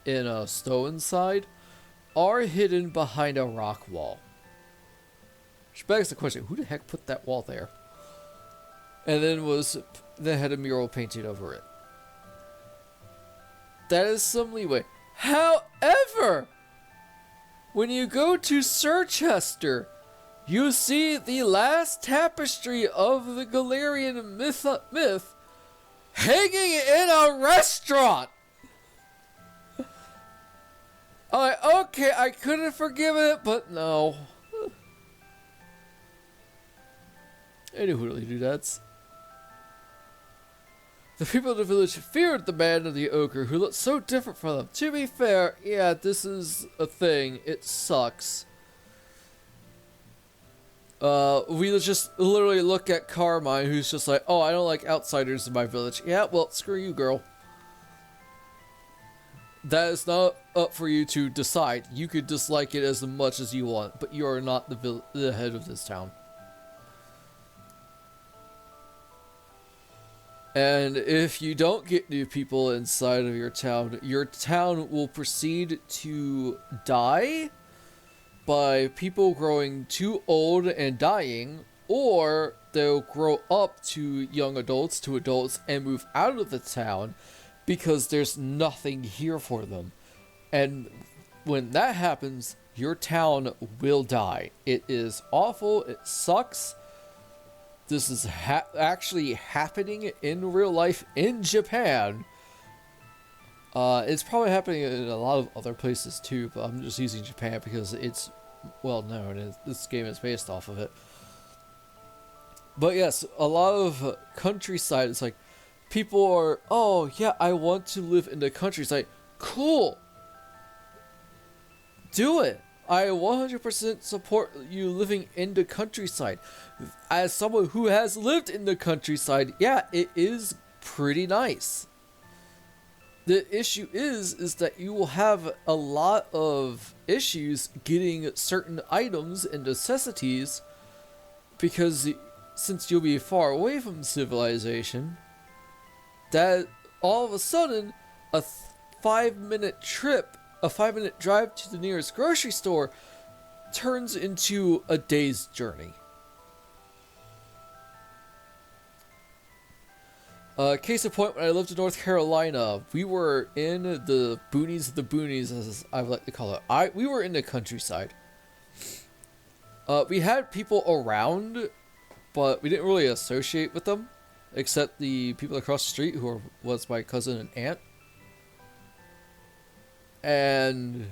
in a stone side are hidden behind a rock wall. Which begs the question, who the heck put that wall there? And then had a mural painted over it. That is some leeway. However, when you go to Circhester, you see the last tapestry of the Galarian myth hanging in a restaurant! I'm like, okay, I could have forgiven it, but no. Any hoodly doodads. The people of the village feared the man and the ogre who looked so different from them. To be fair, yeah, this is a thing. It sucks. We just literally look at Carmine, who's just like, oh, I don't like outsiders in my village. Yeah, well, screw you, girl. That is not up for you to decide. You could dislike it as much as you want, but you are not the head of this town. And if you don't get new people inside of your town will proceed to die by people growing too old and dying, or they'll grow up to young adults, to adults, and move out of the town because there's nothing here for them. And when that happens, your town will die. It is awful. It sucks. This is actually happening in real life in Japan. It's probably happening in a lot of other places too, but I'm just using Japan because it's well known and this game is based off of it. But yes, a lot of countryside, it's like, people are, oh yeah, I want to live in the countryside. Cool! Do it! I 100% support you living in the countryside. As someone who has lived in the countryside, yeah, it is pretty nice. The issue is that you will have a lot of issues getting certain items and necessities because since you'll be far away from civilization, that all of a sudden a 5-minute trip, a 5-minute drive to the nearest grocery store turns into a day's journey. Case in point, when I lived in North Carolina, we were in the boonies of the boonies, as I like to call it. We were in the countryside. We had people around, but we didn't really associate with them, except the people across the street who was my cousin and aunt. And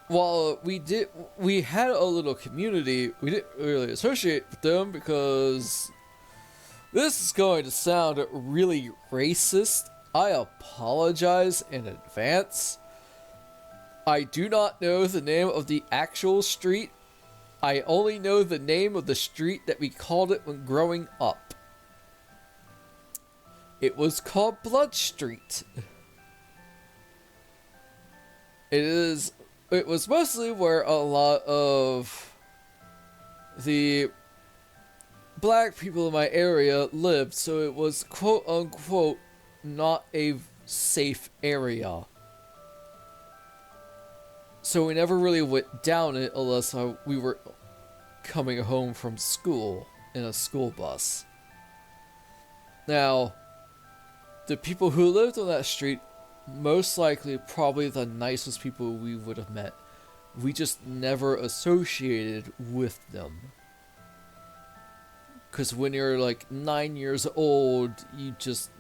while we had a little community, we didn't really associate with them because this is going to sound really racist. I apologize in advance. I do not know the name of the actual street. I only know the name of the street that we called it when growing up. It was called Blood Street. It was mostly where a lot of the black people in my area lived, so it was quote unquote not a safe area. So we never really went down it unless we were coming home from school in a school bus. Now, the people who lived on that street, most likely probably the nicest people we would have met. We just never associated with them. Because when you're like 9 years old, you just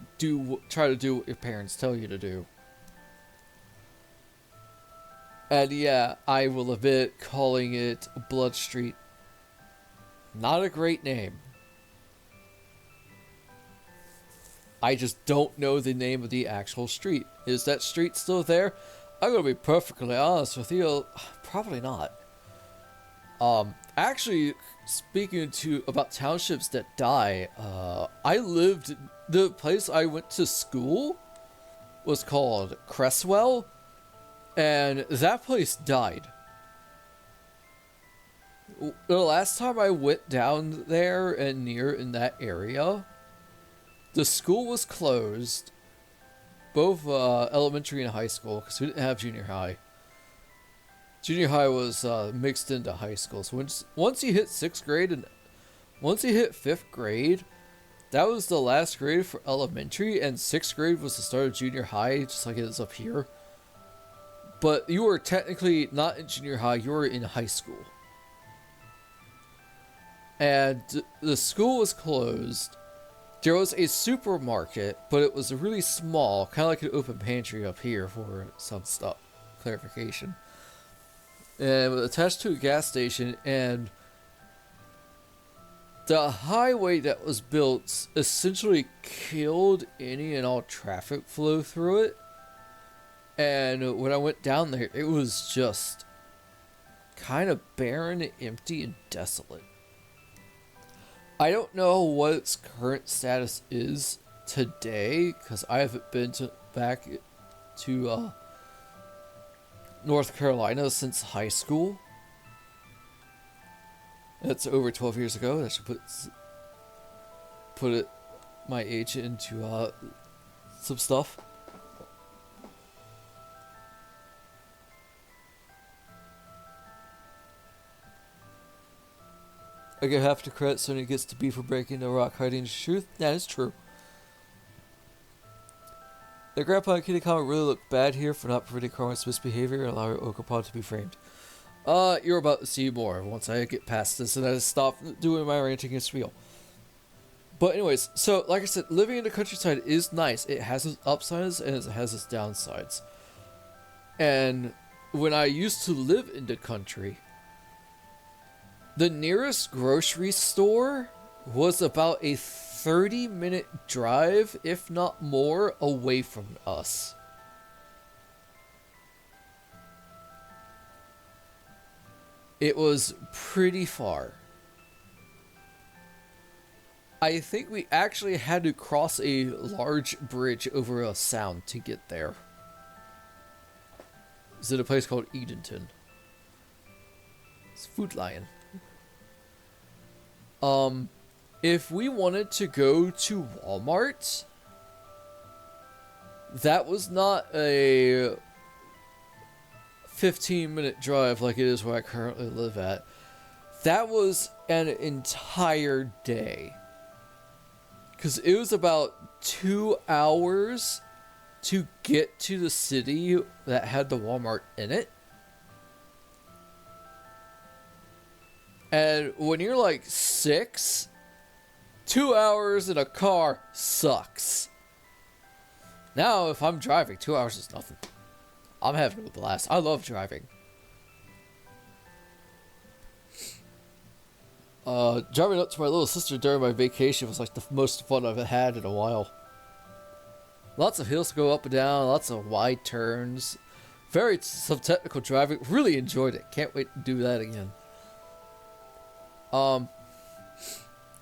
try to do what your parents tell you to do. And yeah, I will admit calling it Blood Street. Not a great name. I just don't know the name of the actual street. Is that street still there? I'm gonna be perfectly honest with you, probably not. Actually, speaking about townships that die, the place I went to school was called Cresswell, and that place died. The last time I went down there and near in that area, the school was closed, both elementary and high school, because we didn't have junior high. Junior high was mixed into high school. So once you hit 6th grade and once you hit 5th grade, that was the last grade for elementary, and 6th grade was the start of junior high, just like it is up here. But you were technically not in junior high, you were in high school. And the school was closed. There was a supermarket, but it was really small, kind of like an open pantry up here for some stuff, clarification. And it was attached to a gas station, and the highway that was built essentially killed any and all traffic flow through it. And when I went down there, it was just kind of barren, empty, and desolate. I don't know what its current status is today, because I haven't been back to North Carolina since high school. That's over 12 years ago. That should put my age into some stuff. I give half the credit Sony gets to be for breaking the rock hiding the truth. That is true. The Grandpa and Kitty comic really looked bad here for not preventing Carmen's misbehavior and allowing Okapod to be framed. You're about to see more once I get past this and I stop doing my ranting and spiel. But anyways, so like I said, living in the countryside is nice. It has its upsides and it has its downsides. And when I used to live in the country, the nearest grocery store was about a 30-minute drive, if not more, away from us. It was pretty far. I think we actually had to cross a large bridge over a sound to get there. It's at a place called Edenton. It's Food Lion. If we wanted to go to Walmart, that was not a 15-minute drive like it is where I currently live at. That was an entire day. Because it was about 2 hours to get to the city that had the Walmart in it. And when you're like 6, 2 hours in a car sucks. Now, if I'm driving, 2 hours is nothing. I'm having a blast. I love driving. Driving up to my little sister during my vacation was like the most fun I've had in a while. Lots of hills to go up and down, lots of wide turns. Some technical driving. Really enjoyed it. Can't wait to do that again.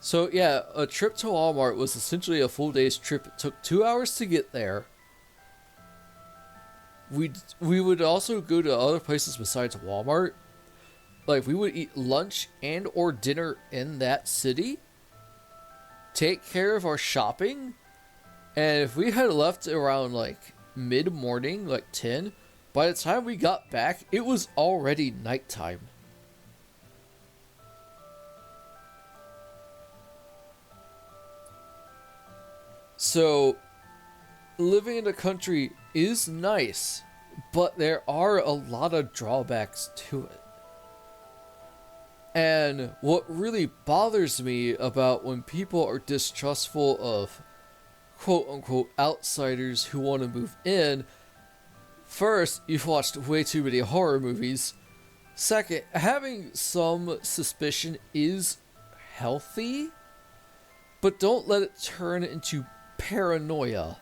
So yeah, a trip to Walmart was essentially a full day's trip. It took 2 hours to get there. We would also go to other places besides Walmart. Like, we would eat lunch and or dinner in that city, take care of our shopping, and if we had left around like mid-morning, like 10, by the time we got back, it was already nighttime. So, living in the country is nice, but there are a lot of drawbacks to it. And what really bothers me about when people are distrustful of quote-unquote outsiders who want to move in, first, you've watched way too many horror movies. Second, having some suspicion is healthy, but don't let it turn into paranoia.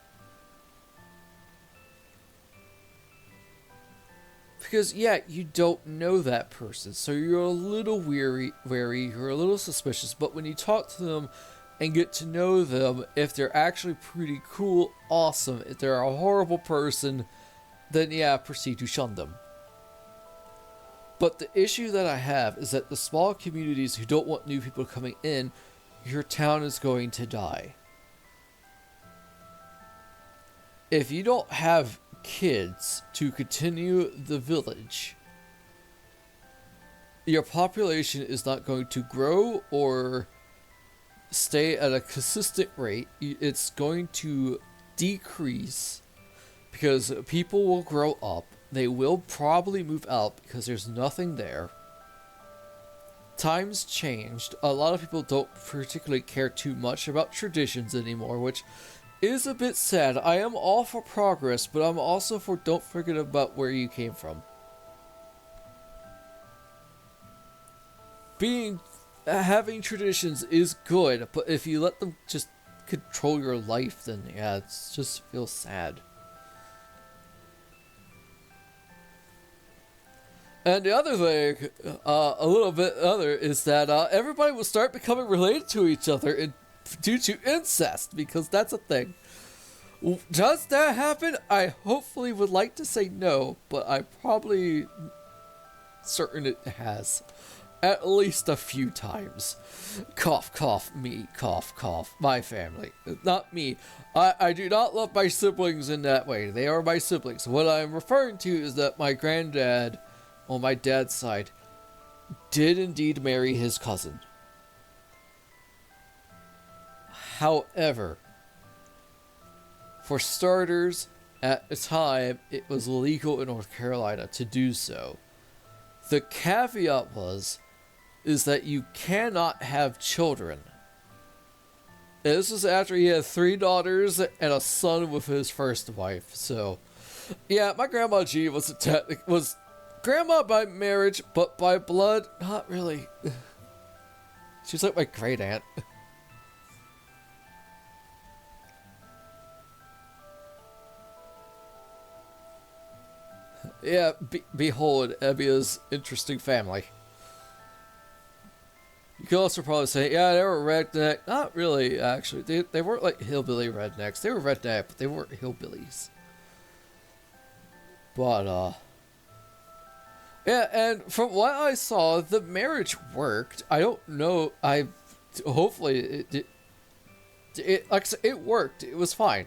Because, yeah, you don't know that person, so you're a little wary, you're a little suspicious, but when you talk to them and get to know them, if they're actually pretty cool, awesome. If they're a horrible person, then yeah, proceed to shun them. But the issue that I have is that the small communities who don't want new people coming in, your town is going to die. If you don't have kids to continue the village, your population is not going to grow or stay at a consistent rate. It's going to decrease because people will grow up. They will probably move out because there's nothing there. Times changed. A lot of people don't particularly care too much about traditions anymore, which is a bit sad. I am all for progress, but I'm also for don't forget about where you came from. Having traditions is good, but if you let them just control your life, then yeah, it just feels sad. And the other thing, a little bit other, is that everybody will start becoming related to each other due to incest, because that's a thing. Does that happen? I hopefully would like to say no, but I'm probably certain it has. At least a few times. Cough, cough, me, cough, cough. My family. Not me. I do not love my siblings in that way. They are my siblings. What I'm referring to is that my granddad, on my dad's side, did indeed marry his cousin. However, for starters, at the time, it was legal in North Carolina to do so. The caveat is that you cannot have children. And this was after he had 3 daughters and a son with his first wife. So, yeah, my grandma G was grandma by marriage, but by blood, not really. She was like my great aunt. Yeah, behold Ebbia's interesting family. You could also probably say, yeah, they were redneck. Not really, actually. They weren't like hillbilly rednecks. They were redneck, but they weren't hillbillies. But, yeah, and from what I saw, the marriage worked. I don't know. Hopefully like I said, it worked. It was fine.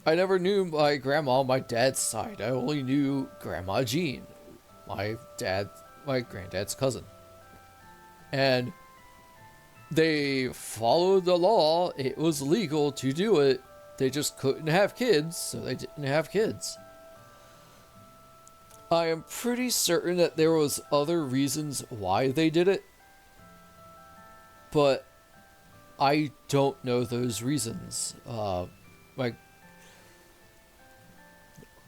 I never knew my grandma on my dad's side. I only knew Grandma Jean, my granddad's cousin. And they followed the law. It was legal to do it. They just couldn't have kids, so they didn't have kids. I am pretty certain that there was other reasons why they did it, but I don't know those reasons.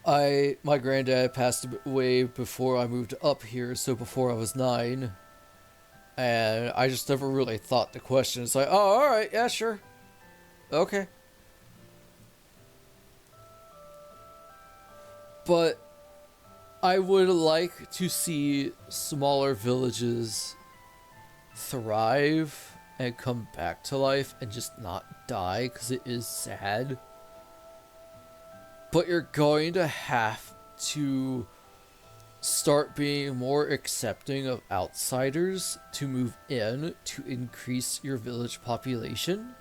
My granddad passed away before I moved up here, so before I was 9, and I just never really thought the question. It's like, oh, all right, yeah, sure, okay, but I would like to see smaller villages thrive and come back to life and just not die, because it is sad. But you're going to have to start being more accepting of outsiders to move in to increase your village population.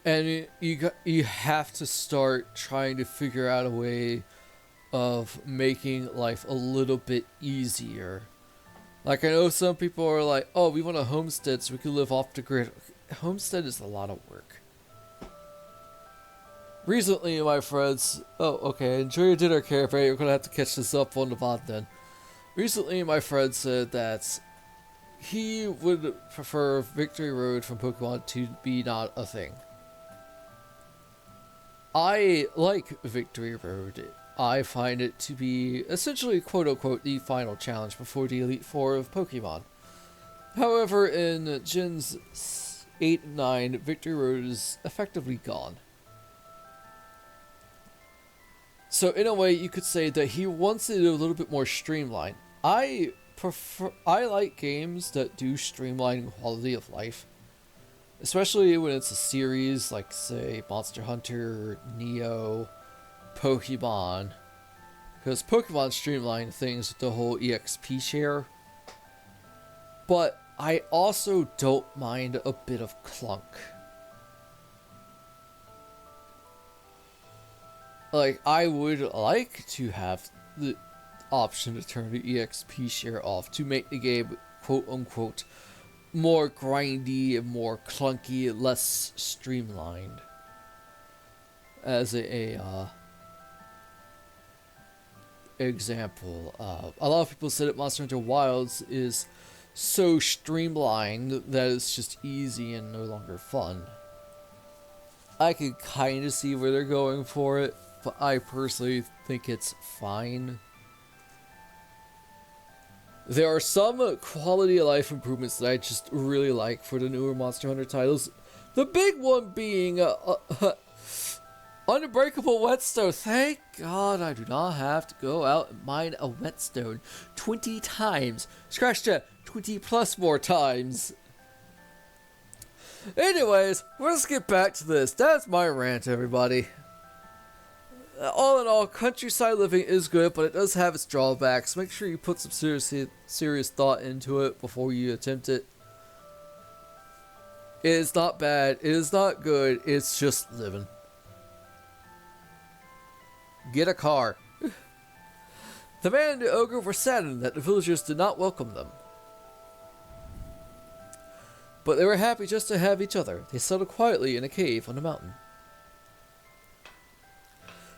And you have to start trying to figure out a way of making life a little bit easier. Like, I know some people are like, oh, we want a homestead so we can live off the grid. Homestead is a lot of work. Recently, my friends... Oh, okay, enjoy your dinner, Caravan. You're gonna have to catch this up on the VOD then. Recently, my friend said that he would prefer Victory Road from Pokemon to be not a thing. I like Victory Road. I find it to be essentially, quote-unquote, the final challenge before the Elite Four of Pokemon. However, in Gens 8 and 9, Victory Road is effectively gone. So in a way, you could say that he wants it a little bit more streamlined. I like games that do streamline quality of life. Especially when it's a series like, say, Monster Hunter, Neo, Pokemon. Because Pokemon streamline things with the whole EXP share. But I also don't mind a bit of clunk. Like, I would like to have the option to turn the EXP share off to make the game, quote-unquote, more grindy and more clunky, less streamlined. As a example, a lot of people say that Monster Hunter Wilds is so streamlined that it's just easy and no longer fun. I can kind of see where they're going for it, but I personally think it's fine. There are some quality of life improvements that I just really like for the newer Monster Hunter titles. The big one being Unbreakable Whetstone. Thank God I do not have to go out and mine a whetstone 20 times. Scratch that, 20 plus more times. Anyways, let's get back to this. That's my rant, everybody. All in all, countryside living is good, but it does have its drawbacks. Make sure you put some serious thought into it before you attempt it. It is not bad. It is not good. It's just living. Get a car. The man and the ogre were saddened that the villagers did not welcome them. But they were happy just to have each other. They settled quietly in a cave on the mountain.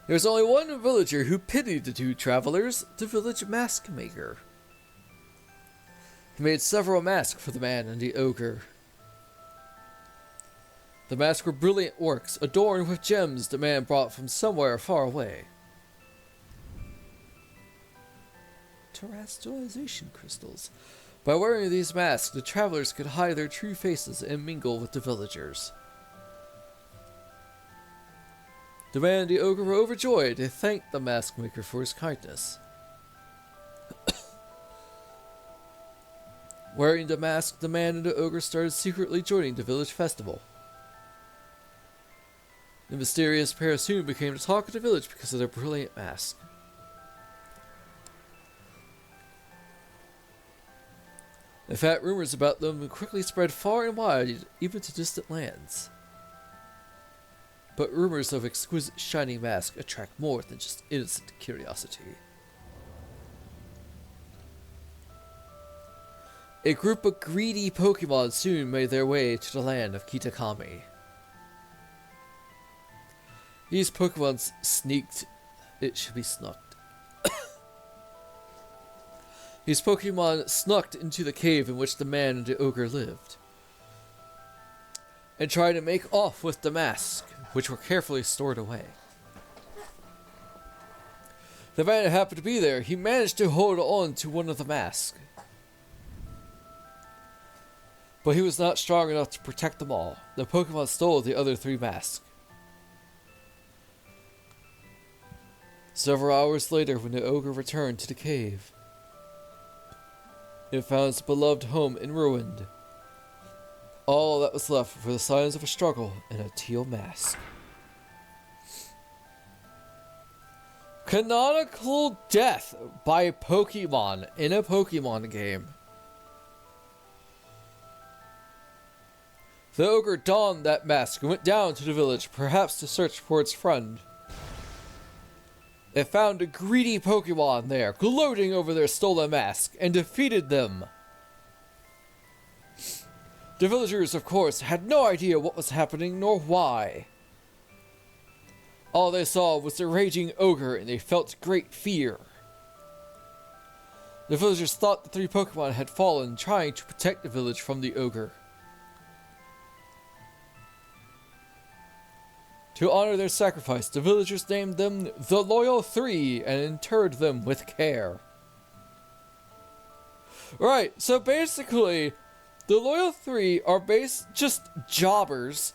There was only one villager who pitied the two travelers, the village mask maker. He made several masks for the man and the ogre. The masks were brilliant works, adorned with gems the man brought from somewhere far away. Terastallization crystals. By wearing these masks, the travelers could hide their true faces and mingle with the villagers. The man and the ogre were overjoyed. They thanked the mask maker for his kindness. Wearing the mask, the man and the ogre started secretly joining the village festival. The mysterious pair soon became the talk of the village because of their brilliant mask. In fact, rumors about them quickly spread far and wide, even to distant lands. But rumors of exquisite shining masks attract more than just innocent curiosity. A group of greedy Pokemon soon made their way to the land of Kitakami. These Pokemon sneaked. It should be snucked. These Pokemon snuck into the cave in which the man and the ogre lived, and tried to make off with the mask, which were carefully stored away. The man happened to be there. He managed to hold on to one of the masks, but he was not strong enough to protect them all. The Pokemon stole the other 3 masks. Several hours later, when the ogre returned to the cave, it found its beloved home in ruin. All that was left were the signs of a struggle and a teal mask. Canonical death by Pokemon in a Pokemon game. The ogre donned that mask and went down to the village, perhaps to search for its friend. It found a greedy Pokemon there, gloating over their stolen mask, and defeated them. The villagers, of course, had no idea what was happening nor why. All they saw was the raging ogre, and they felt great fear. The villagers thought the 3 Pokemon had fallen, trying to protect the village from the ogre. To honor their sacrifice, the villagers named them the Loyal 3 and interred them with care. Right, so basically, the Loyal 3 are just jobbers.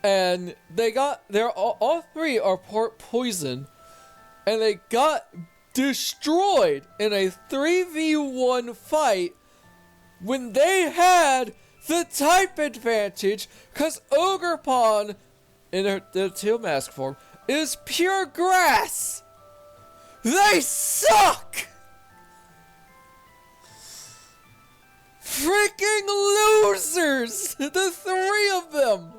And all 3 are poison, and they got destroyed in a 3v1 fight when they had the type advantage, because Ogerpon, in the teal mask form, is pure grass! They suck! Freaking losers! The 3 of them!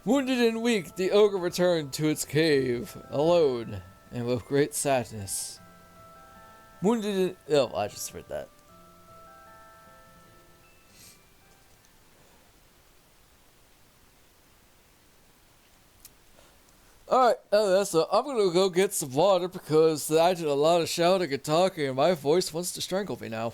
Wounded and weak, the ogre returned to its cave, alone, and with great sadness. Wounded and... Oh, I just read that. Alright, so I'm gonna go get some water because I did a lot of shouting and talking and my voice wants to strangle me now.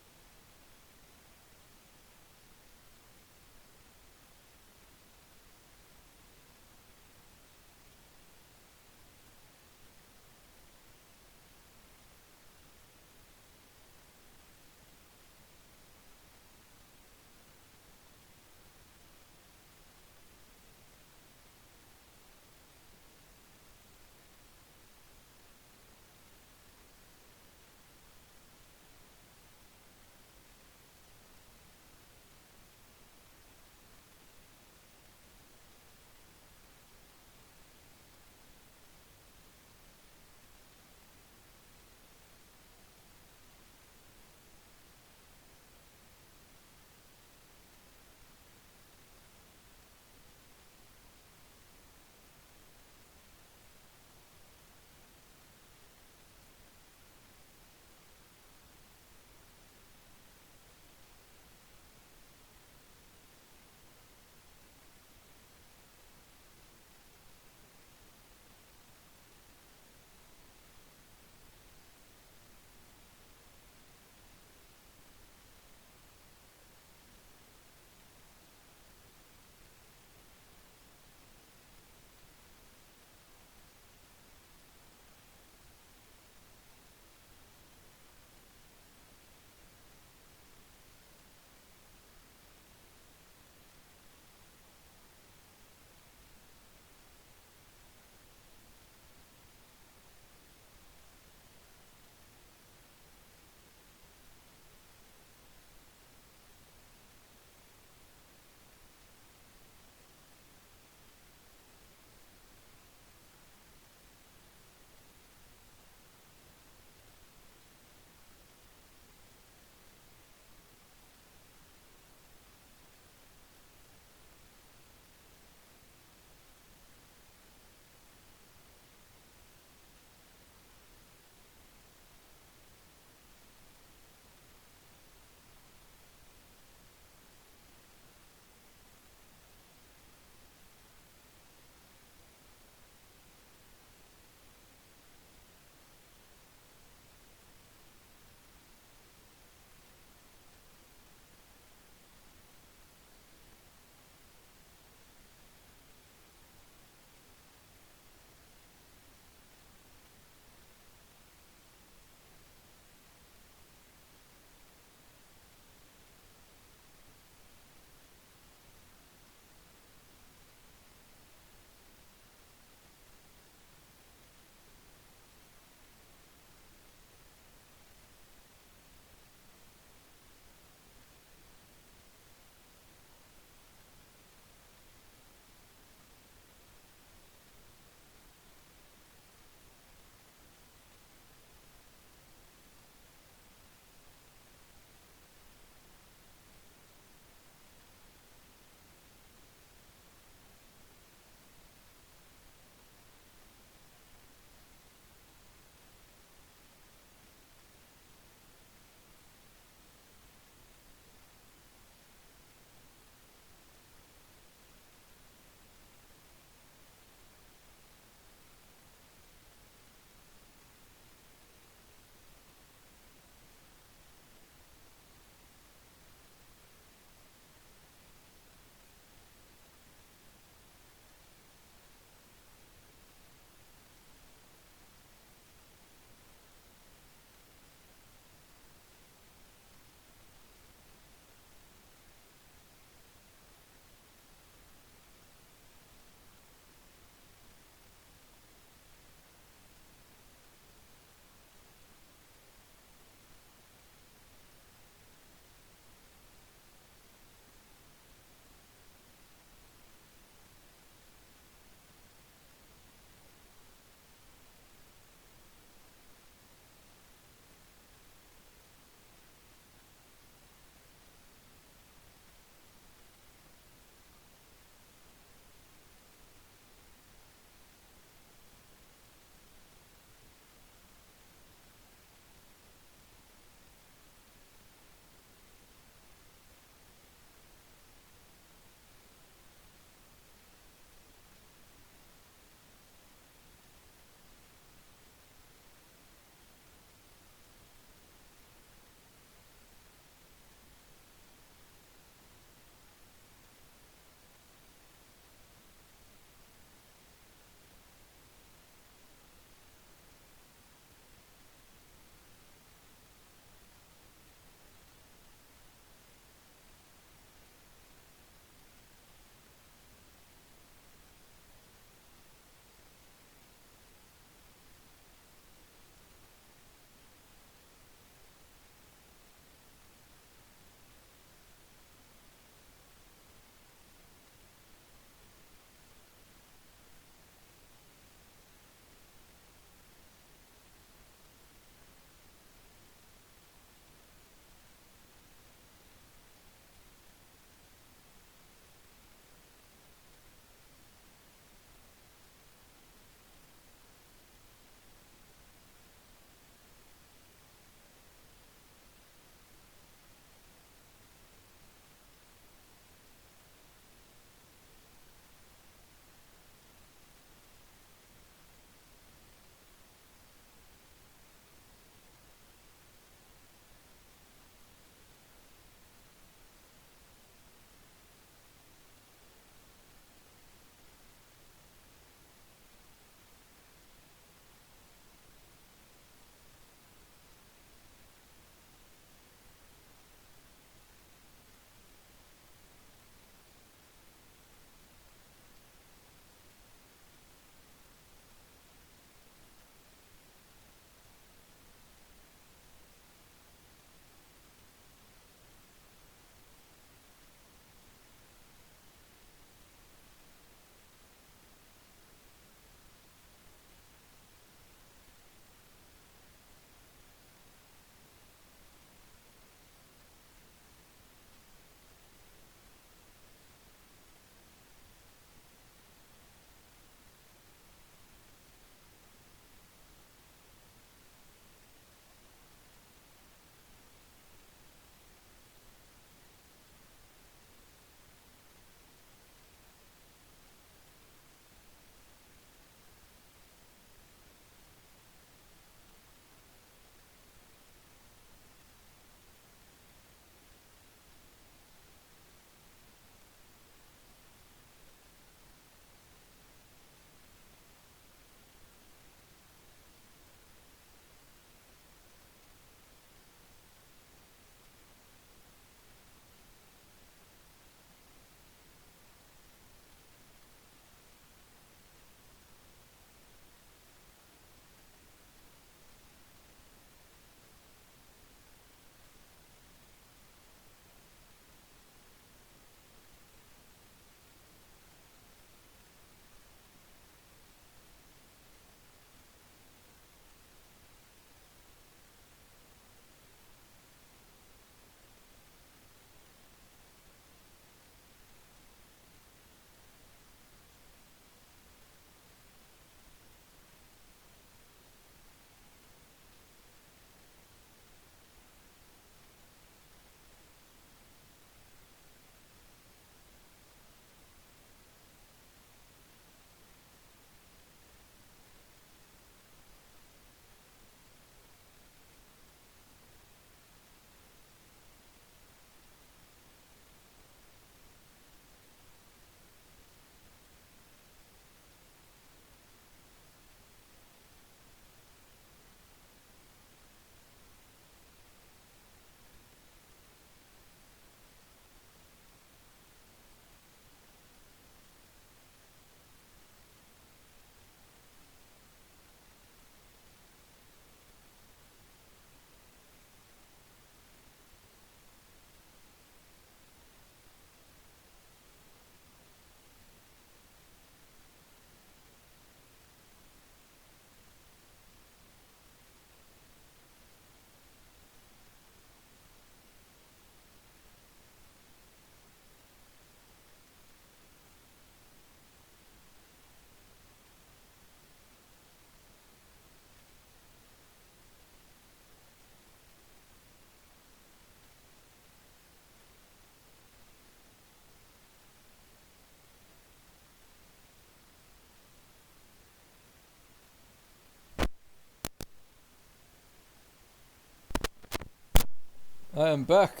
I am back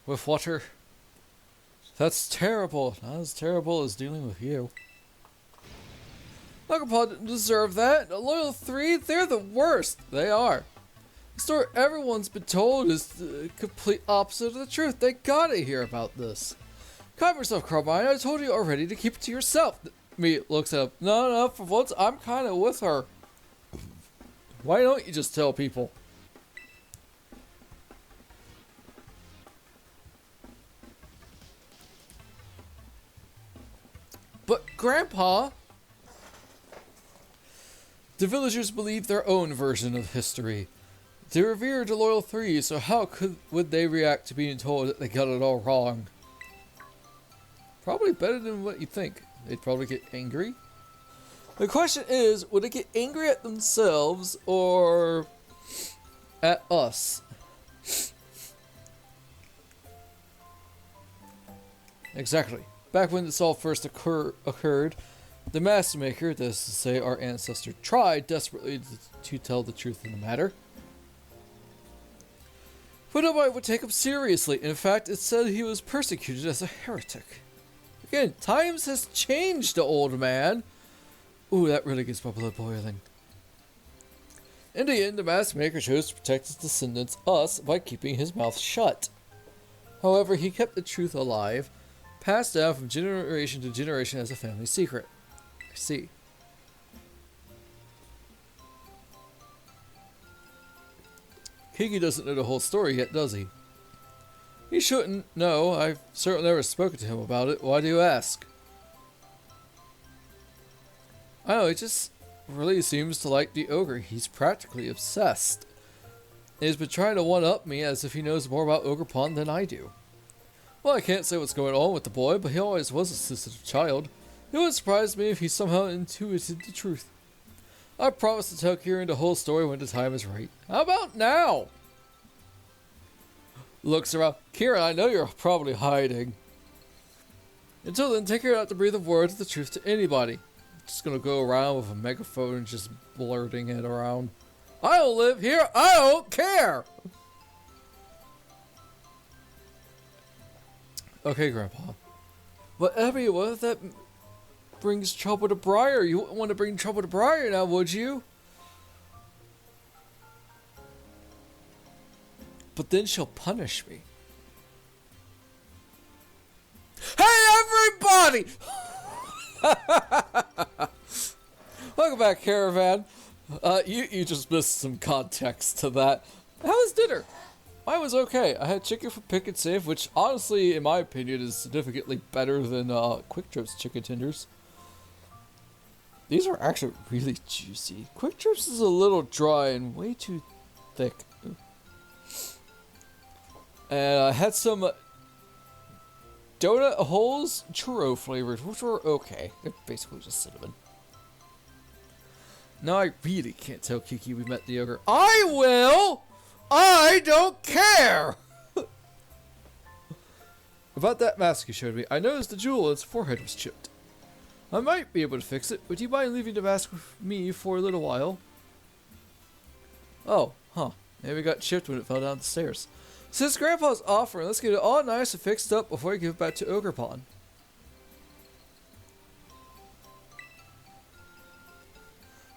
with water. That's terrible. Not as terrible as dealing with you. Pokemon didn't deserve that. A loyal 3, they're the worst. They are. The story everyone's been told is the complete opposite of the truth. They gotta hear about this. Calm yourself, Carmine. I told you already to keep it to yourself. Me looks up. No, for once I'm kind of with her. Why don't you just tell people? But Grandpa, the villagers believe their own version of history. They revered the loyal 3, so how would they react to being told that they got it all wrong? Probably better than what you think. They'd probably get angry. The question is, would they get angry at themselves or at us? Exactly. Back when this all first occurred, the Master Maker, that is to say our ancestor, tried desperately to tell the truth in the matter. But nobody would take him seriously. In fact, it said he was persecuted as a heretic. Again, times has changed, old man. Ooh, that really gets my blood boiling. In the end, the Master Maker chose to protect his descendants, us, by keeping his mouth shut. However, he kept the truth alive, passed down from generation to generation as a family secret. I see. Kiki doesn't know the whole story yet, does he? He shouldn't. No, I've certainly never spoken to him about it. Why do you ask? I know, he just really seems to like the ogre. He's practically obsessed. He's been trying to one-up me as if he knows more about Ogre Pond than I do. Well, I can't say what's going on with the boy, but he always was a sensitive child. It would surprise me if he somehow intuited the truth. I promise to tell Kieran the whole story when the time is right. How about now? Looks around. Kieran, I know you're probably hiding. Until then, take care not to breathe a word of the truth to anybody. Just gonna go around with a megaphone and just blurting it around. I don't live here. I don't care. Okay, Grandpa. But Abby, what if that brings trouble to Briar? You wouldn't want to bring trouble to Briar now, would you? But then she'll punish me. Hey, everybody! Welcome back, Caravan. You just missed some context to that. How was dinner? Mine was okay. I had chicken from Pick and Save, which honestly, in my opinion, is significantly better than Quick Trip's chicken tenders. These are actually really juicy. Quick Trip's is a little dry and way too thick. And I had some donut holes, churro flavored, which were okay. They're basically just cinnamon. Now I really can't tell Kiki we met the ogre. I will! I don't care! About that mask you showed me, I noticed the jewel in its forehead was chipped. I might be able to fix it. Would you mind leaving the mask with me for a little while? Oh, huh. Maybe it got chipped when it fell down the stairs. Since Grandpa's offering, let's get it all nice and fixed up before we give it back to Ogre Pond.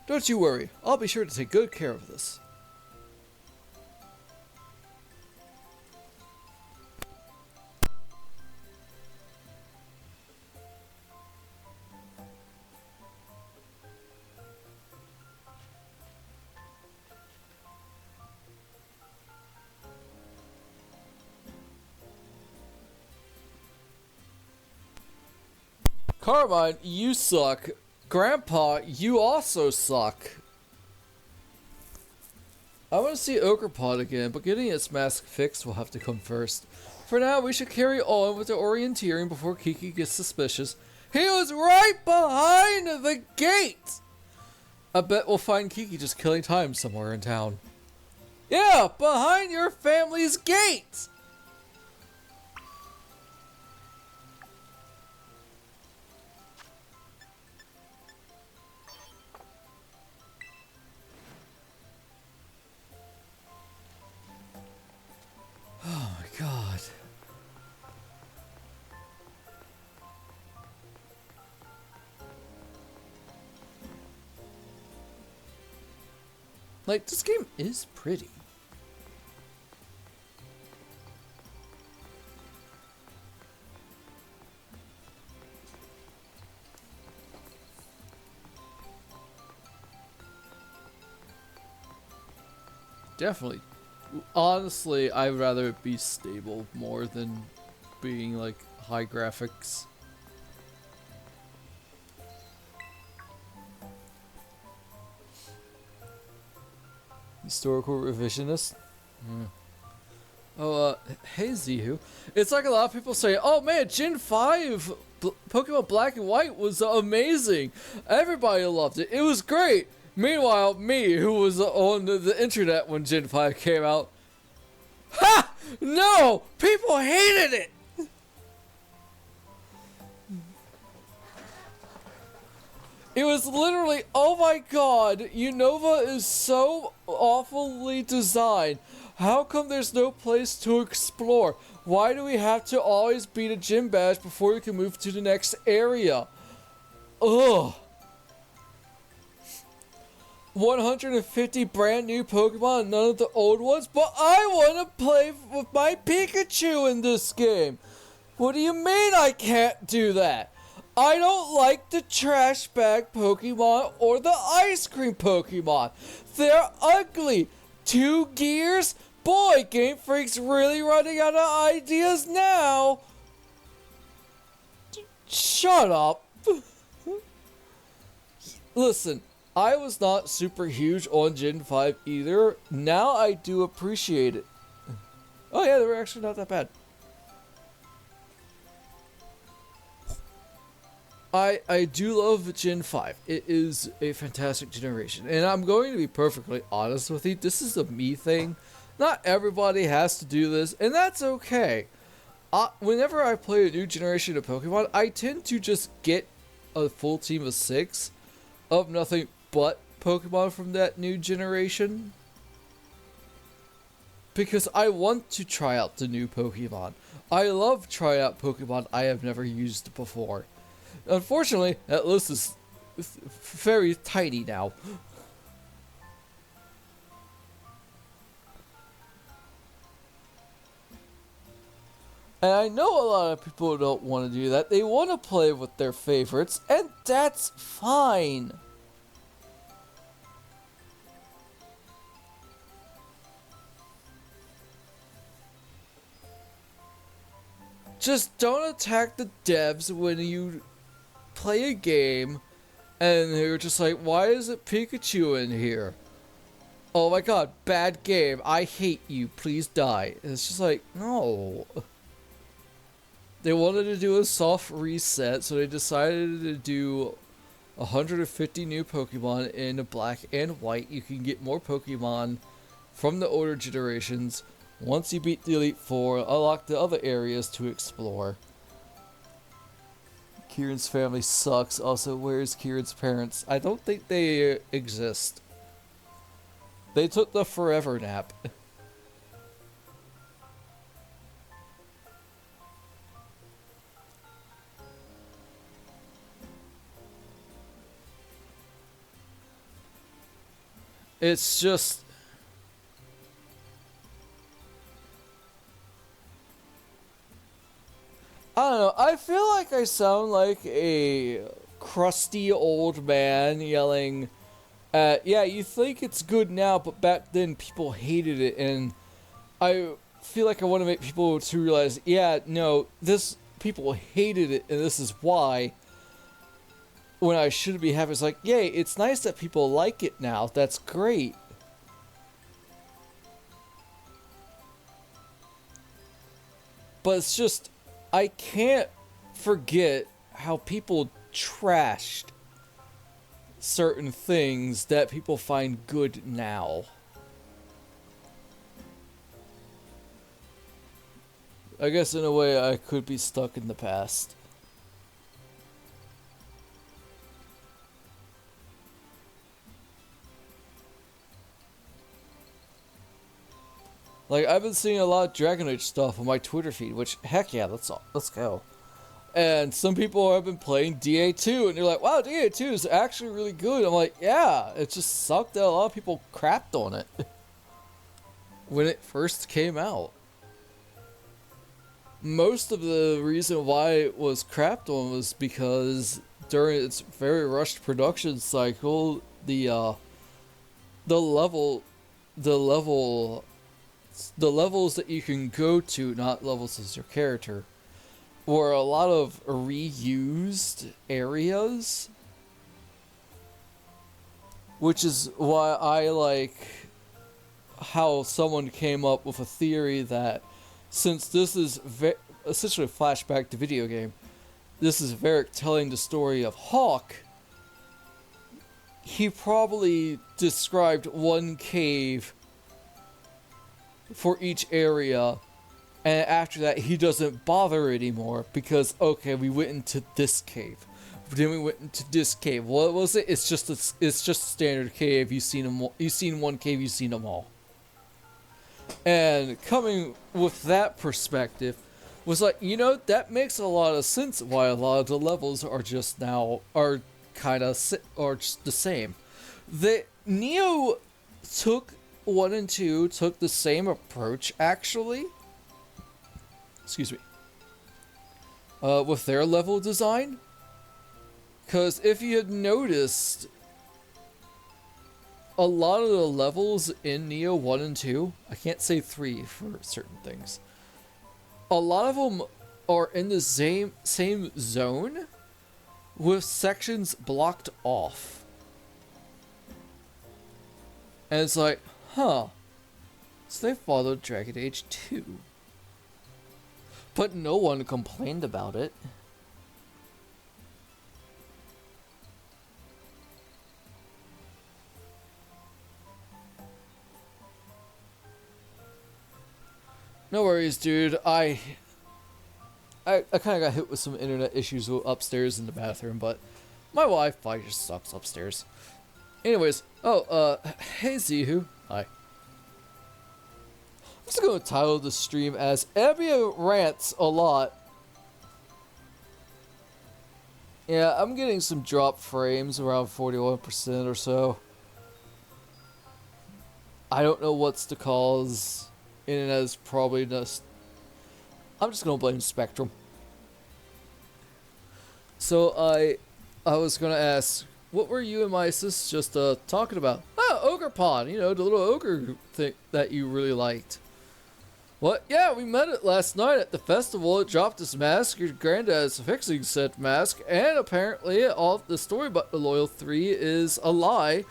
Don't you worry. I'll be sure to take good care of this. Carmine, you suck. Grandpa, you also suck. I want to see Ogre Pond again, but getting its mask fixed will have to come first. For now, we should carry on with the orienteering before Kiki gets suspicious. He was right behind the gate! I bet we'll find Kiki just killing time somewhere in town. Yeah, behind your family's gate! Like, this game is pretty. Definitely. Honestly, I'd rather it be stable more than being like high graphics. Historical revisionist. Oh, hey Zihu. It's like a lot of people say, oh man, Gen 5 Pokemon Black and White was amazing. Everybody loved it. It was great. Meanwhile, me, who was on the internet when Gen 5 came out, ha! No! People hated it! It was literally, oh my god, Unova is so awfully designed. How come there's no place to explore? Why do we have to always beat a gym badge before we can move to the next area? Ugh. 150 brand new Pokemon, none of the old ones, but I want to play with my Pikachu in this game. What do you mean I can't do that? I don't like the trash bag Pokemon or the ice cream Pokemon. They're ugly. 2 gears? Boy, Game Freak's really running out of ideas now. Shut up. Listen, I was not super huge on Gen 5 either. Now I do appreciate it. Oh yeah, they were actually not that bad. I do love Gen 5. It is a fantastic generation. And I'm going to be perfectly honest with you. This is a me thing. Not everybody has to do this, and that's okay. Whenever I play a new generation of Pokemon, I tend to just get a full team of 6 of nothing but Pokemon from that new generation. Because I want to try out the new Pokemon. I love trying out Pokemon I have never used before. Unfortunately, that list is very tiny now. And I know a lot of people don't want to do that. They want to play with their favorites, and that's fine. Just don't attack the devs when you play a game and they're just like, why is it Pikachu in here? Oh my god, bad game. I hate you. Please die. And it's just like, no. They wanted to do a soft reset, so they decided to do 150 new Pokemon in Black and White. You can get more Pokemon from the older generations. Once you beat the Elite Four, unlock the other areas to explore. Kieran's family sucks. Also, where's Kieran's parents? I don't think they exist. They took the forever nap. It's just... I don't know, I feel like I sound like a crusty old man yelling at, yeah, you think it's good now, but back then people hated it, and I feel like I want to make people to realize, yeah, no, people hated it, and this is why, when I should be happy. It's like, yay, it's nice that people like it now, that's great. But it's just, I can't forget how people trashed certain things that people find good now. I guess in a way I could be stuck in the past. Like, I've been seeing a lot of Dragon Age stuff on my Twitter feed, which, heck yeah, let's go. And some people have been playing DA2, and they're like, wow, DA2 is actually really good. I'm like, yeah, it just sucked that a lot of people crapped on it when it first came out. Most of the reason why it was crapped on was because during its very rushed production cycle, the level, the level, the levels that you can go to, not levels as your character, were a lot of reused areas, which is why I like how someone came up with a theory that since this is essentially a flashback to video game, this is Varric telling the story of Hawk. He probably described one cave for each area, and after that he doesn't bother anymore because, okay, we went into this cave, then we went into this cave. What was it? It's just a standard cave. You've seen them. You've seen one cave. You've seen them all. And coming with that perspective was like, you know, that makes a lot of sense why a lot of the levels are just now are kind of just the same. The Neo took 1 and 2 took the same approach actually. Excuse me. With their level design, because if you had noticed, a lot of the levels in Neo 1 and 2, I can't say 3 for certain things, a lot of them are in the same zone with sections blocked off. And it's like, huh, so they followed Dragon Age 2. But no one complained about it. No worries, dude. I kind of got hit with some internet issues upstairs in the bathroom, but my Wi-Fi just sucks upstairs. Anyways, hey Zihu. Hi. I'm just gonna title the stream as Abia Rants a Lot. Yeah, I'm getting some drop frames around 41% or so. I don't know what's the cause. Internet is probably just... I'm just gonna blame Spectrum. So I was gonna ask, what were you and my sis just talking about? Oh, Ogre Pond, you know, the little ogre thing that you really liked. What? Yeah, we met it last night at the festival. It dropped his mask, your granddad's fixing said mask, and apparently all the story about the Loyal 3 is a lie.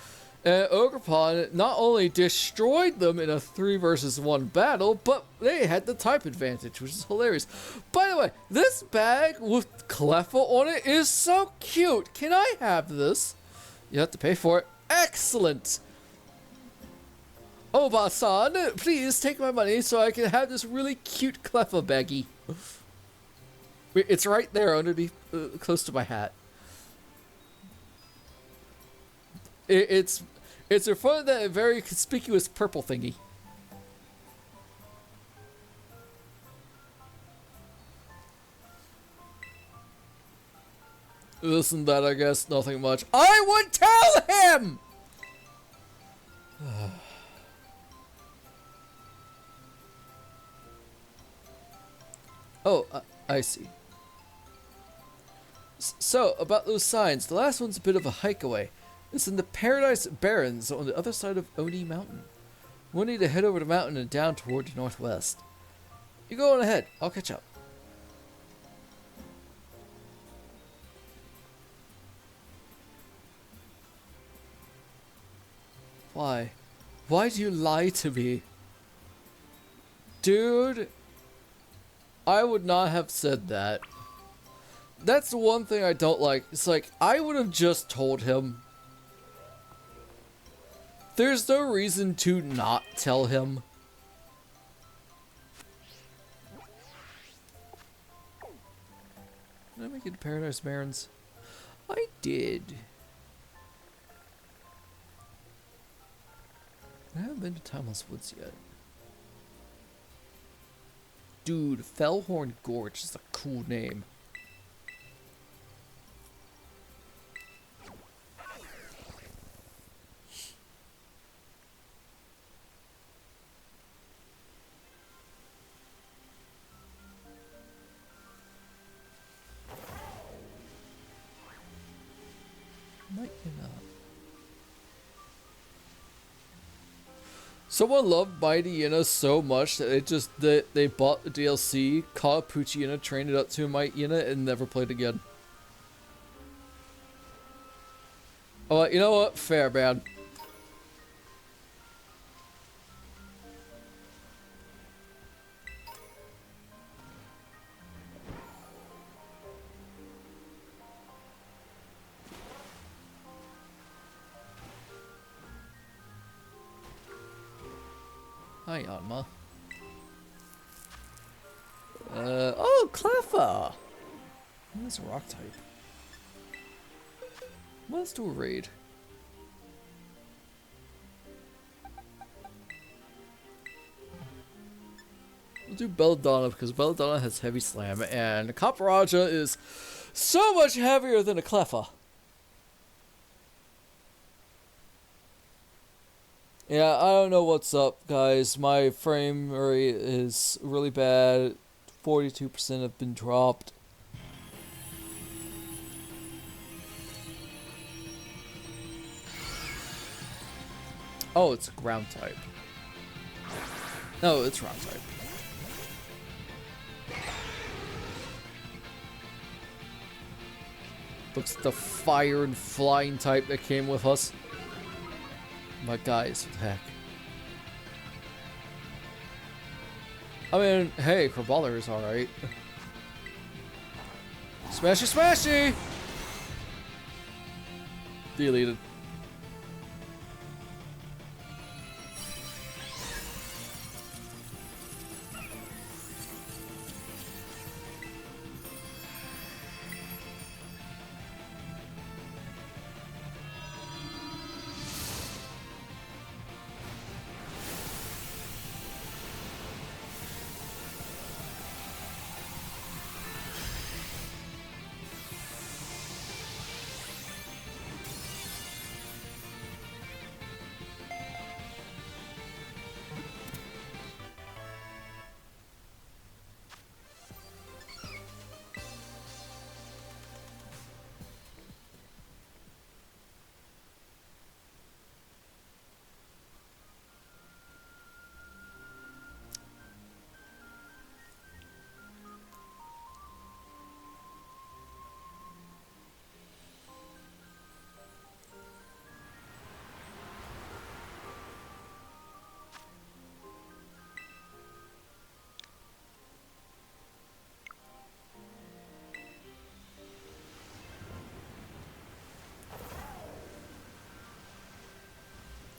And Ogrepon not only destroyed them in a 3 versus 1 battle, but they had the type advantage, which is hilarious. By the way, this bag with Cleffa on it is so cute. Can I have this? You have to pay for it. Excellent! Oba-san, please take my money so I can have this really cute Cleffa baggie. It's right there underneath, close to my hat. It's in front of that very conspicuous purple thingy. Listen, that I guess nothing much. I would tell him! Oh, I see. So, about those signs, the last one's a bit of a hike away. It's in the Paradise Barrens on the other side of Oni Mountain. We'll need to head over the mountain and down toward the northwest. You go on ahead, I'll catch up. Why? Why do you lie to me? Dude, I would not have said that. That's the one thing I don't like. It's like, I would have just told him. There's no reason to not tell him. Did I make it to Paradise Barrens? I did. I haven't been to Timeless Woods yet. Dude, Fellhorn Gorge is a cool name. might you not. Someone loved Mighty Yuna so much that they bought the DLC, caught Poochie Yuna, trained it up to Mighty Yuna, and never played again. Oh, you know what? Fair, man. Hi, Yanma. Oh, Cleffa! That's a rock type. Let's do a raid. We'll do Belladonna because Belladonna has heavy slam, and Caporaja is so much heavier than a Cleffa. Yeah, I don't know what's up, guys. My frame rate is really bad. 42% have been dropped. Oh, it's a ground type. No, it's rock type. Looks like the fire and flying type that came with us. My guys, what the heck? I mean, hey, Kerballer is alright. Smashy, smashy! Deleted.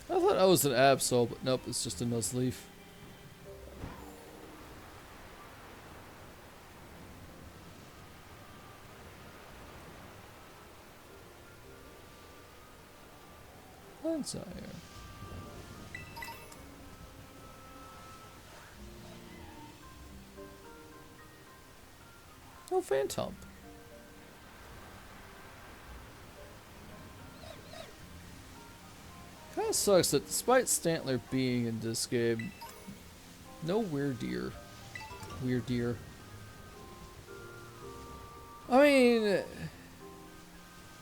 I thought that was an Absol, but nope, it's just a Nuzleaf. Desire. Oh, Phantom. Kinda sucks that despite Stantler being in this game, no Weird Deer. Weird Deer. I mean,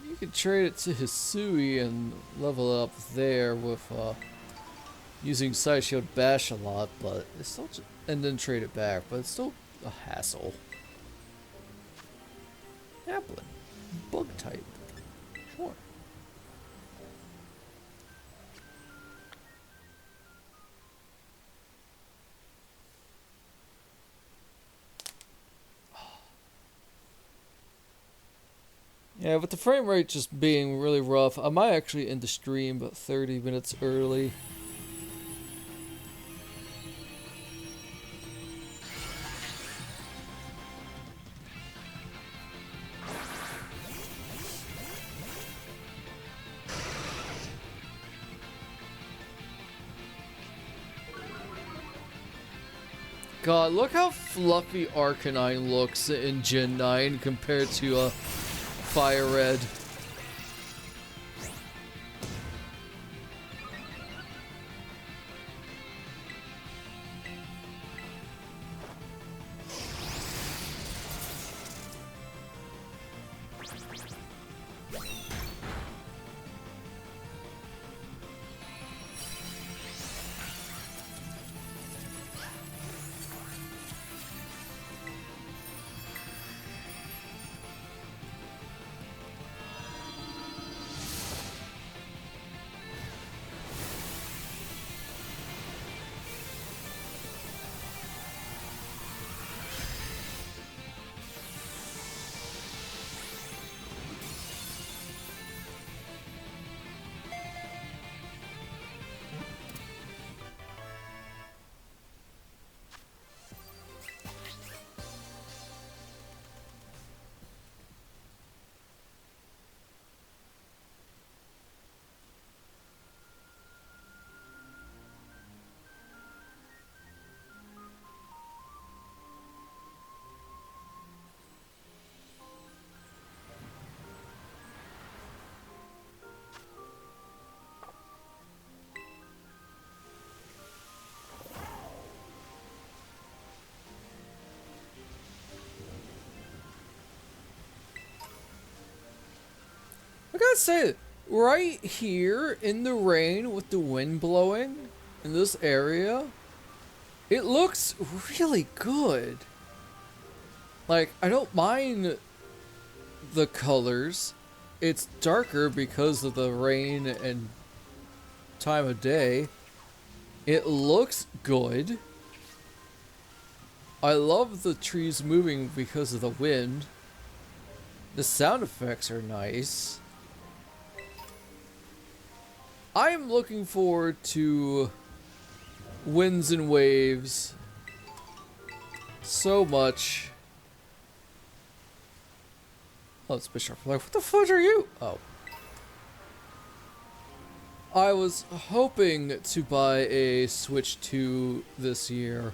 you could trade it to Hisui and level it up there with using Side Shield Bash a lot, but it's still and then trade it back, but it's still a hassle. Applin. Bug type. Sure. Yeah, with the frame rate just being really rough, I might actually end the stream about 30 minutes early. God, look how fluffy Arcanine looks in Gen 9 compared to Fire Red. gotta say, right here in the rain with the wind blowing in this area, it looks really good. Like, I don't mind the colors. It's darker because of the rain and time of day. It looks good. I love the trees moving because of the wind. The sound effects are nice. I'm looking forward to Winds and Waves so much. Oh, it's Bishop. Like, what the fudge are you? Oh. I was hoping to buy a Switch 2 this year,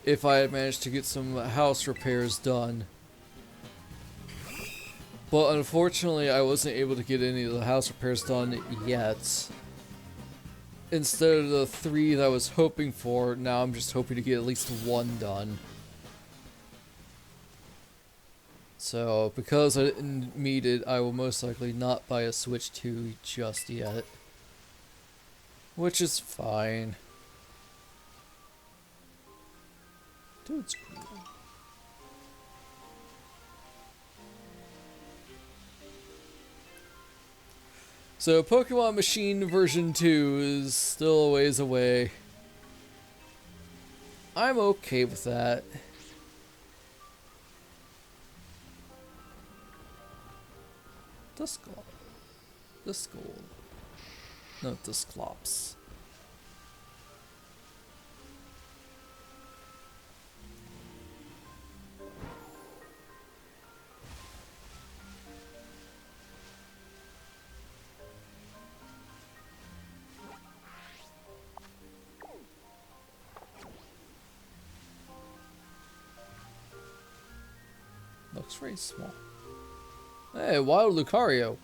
if I had managed to get some house repairs done. But unfortunately, I wasn't able to get any of the house repairs done yet. Instead of the 3 that I was hoping for, now I'm just hoping to get at least 1 done. So, because I didn't meet it, I will most likely not buy a Switch 2 just yet. Which is fine. Dude, it's cool. So, Pokemon Machine version 2 is still a ways away. I'm okay with that. Duskull. No, Dusclops. Looks very small. Hey, Wild Lucario.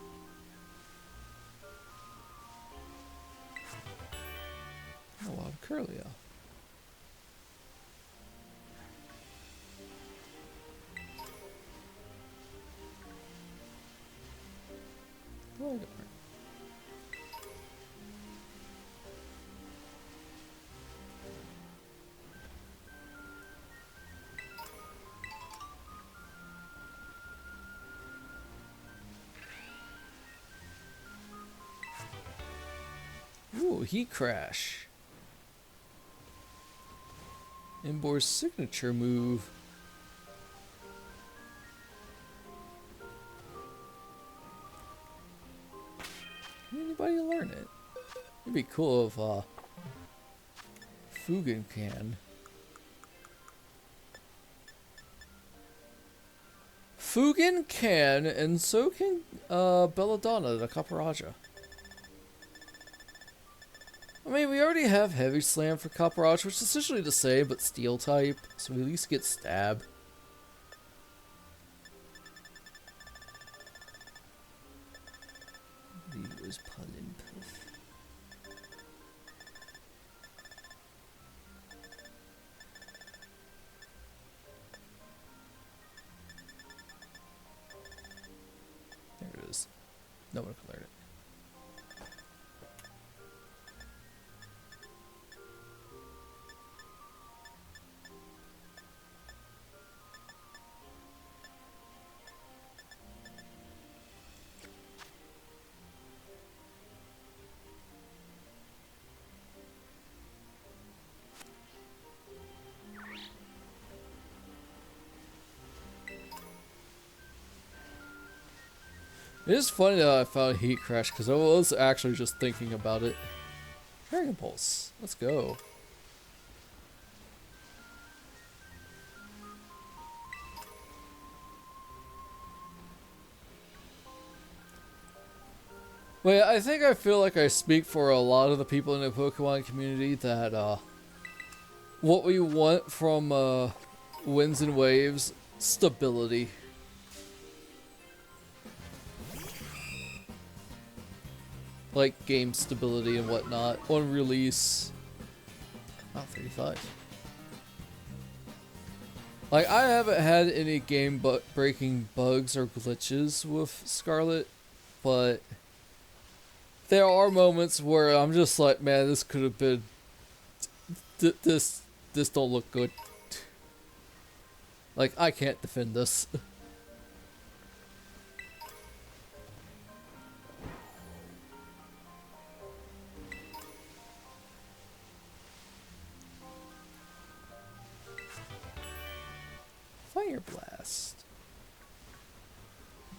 Oh, Wild Curlia. Ooh, Heat Crash. Embor's signature move. Can anybody learn it? It'd be cool if Fugan can. Fugan can, and so can Belladonna, the Caparaja. I mean, we already have Heavy Slam for Caparaja, which is essentially the same, but Steel type, so we at least get Stab. Was Pollen Puff. There it is. No one can learn it. It is funny that I found Heat Crash because I was actually just thinking about it. Dragon Pulse, let's go. Wait, I think I feel like I speak for a lot of the people in the Pokemon community that what we want from Winds and Waves, stability. Like game stability and whatnot on release. Wow, 35. Like, I haven't had any game breaking bugs or glitches with Scarlet, but there are moments where I'm just like, man, this could have been this don't look good. Like, I can't defend this. Fire blast.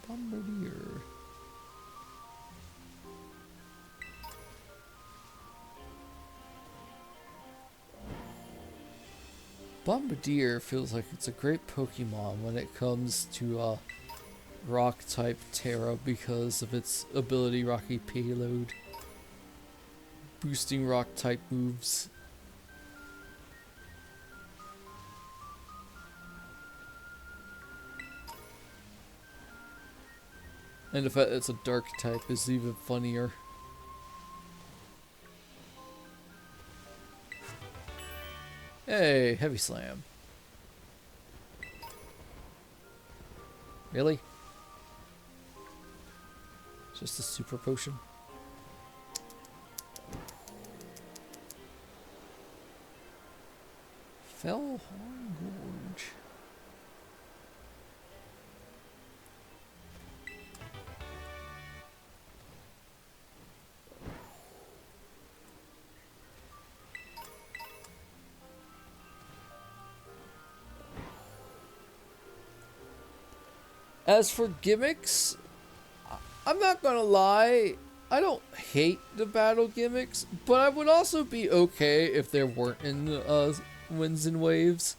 Bombardier. Bombardier feels like it's a great Pokemon when it comes to rock type Terra because of its ability Rocky Payload. Boosting rock type moves. And the fact that it's a dark type is even funnier. Hey, Heavy Slam. Really? Just a super potion? Fellhorn Gorge. As for gimmicks, I'm not gonna lie, I don't hate the battle gimmicks, but I would also be okay if there weren't in Winds and Waves.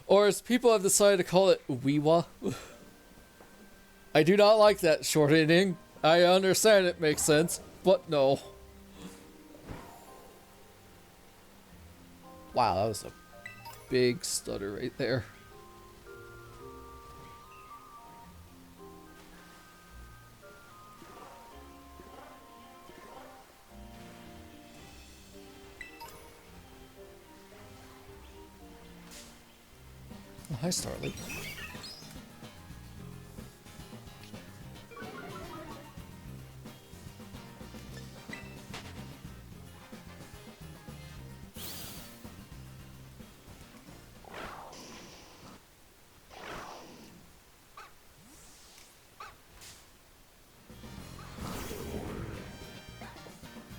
Or as people have decided to call it, Weewa. I do not like that shortening. I understand it makes sense, but no. Wow, that was a big stutter right there. Oh, hi, Starly.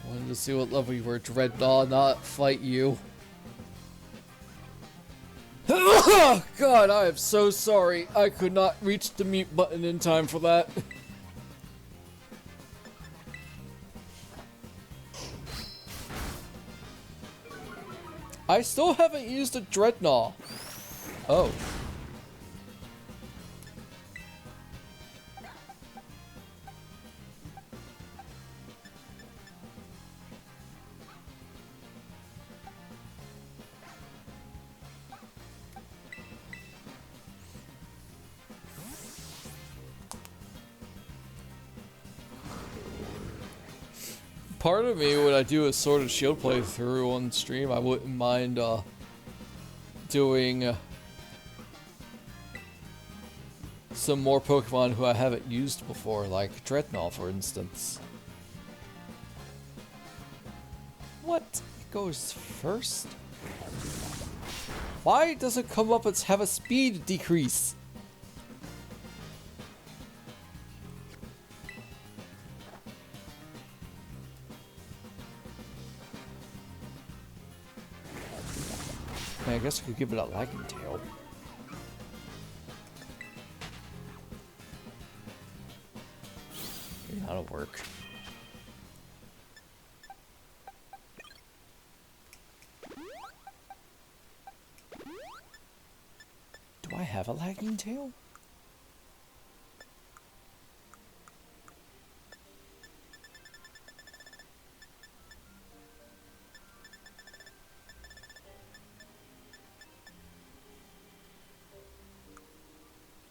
Wanted to see what level you were, Dreadnought, not fight you. Oh, God, I am so sorry. I could not reach the mute button in time for that. I still haven't used a Dreadnought. Oh. Part of me, when I do a Sword and Shield playthrough on stream, I wouldn't mind doing some more Pokemon who I haven't used before, like Dreadnought, for instance. What goes first? Why does it come up as have a speed decrease? I guess I could give it a lagging tail. Maybe that'll work. Do I have a lagging tail?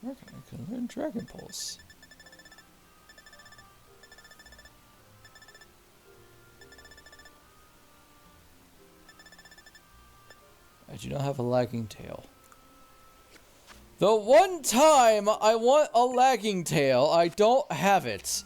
Okay, I can learn Dragon Pulse. I do not have a lagging tail. The one time I want a lagging tail, I don't have it.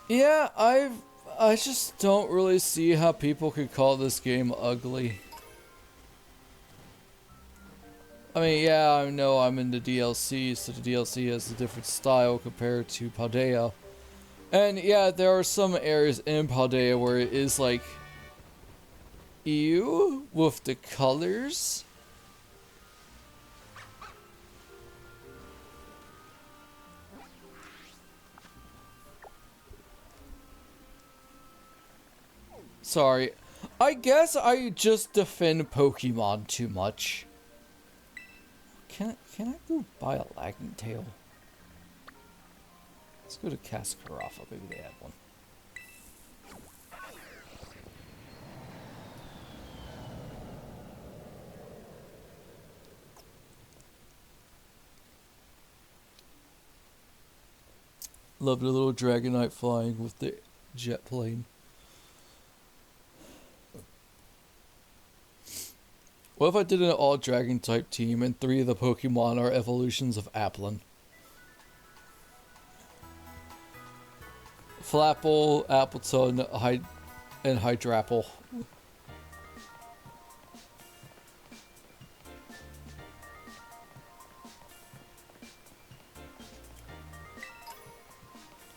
Yeah, I just don't really see how people could call this game ugly. I mean, yeah, I know I'm in the DLC, so the DLC has a different style compared to Paldea. And yeah, there are some areas in Paldea where it is like, ew, with the colors. Sorry. I guess I just defend Pokemon too much. Can I go buy a lagging tail? Let's go to Cascarafa, maybe they have one. Love the little Dragonite flying with the jet plane. What if I did an all dragon type team and 3 of the Pokemon are evolutions of Applin? Flapple, Appleton, and Hydrapple.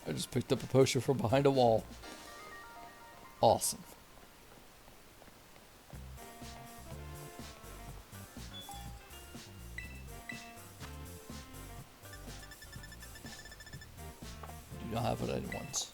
I just picked up a potion from behind a wall. Awesome. Do not have what I want.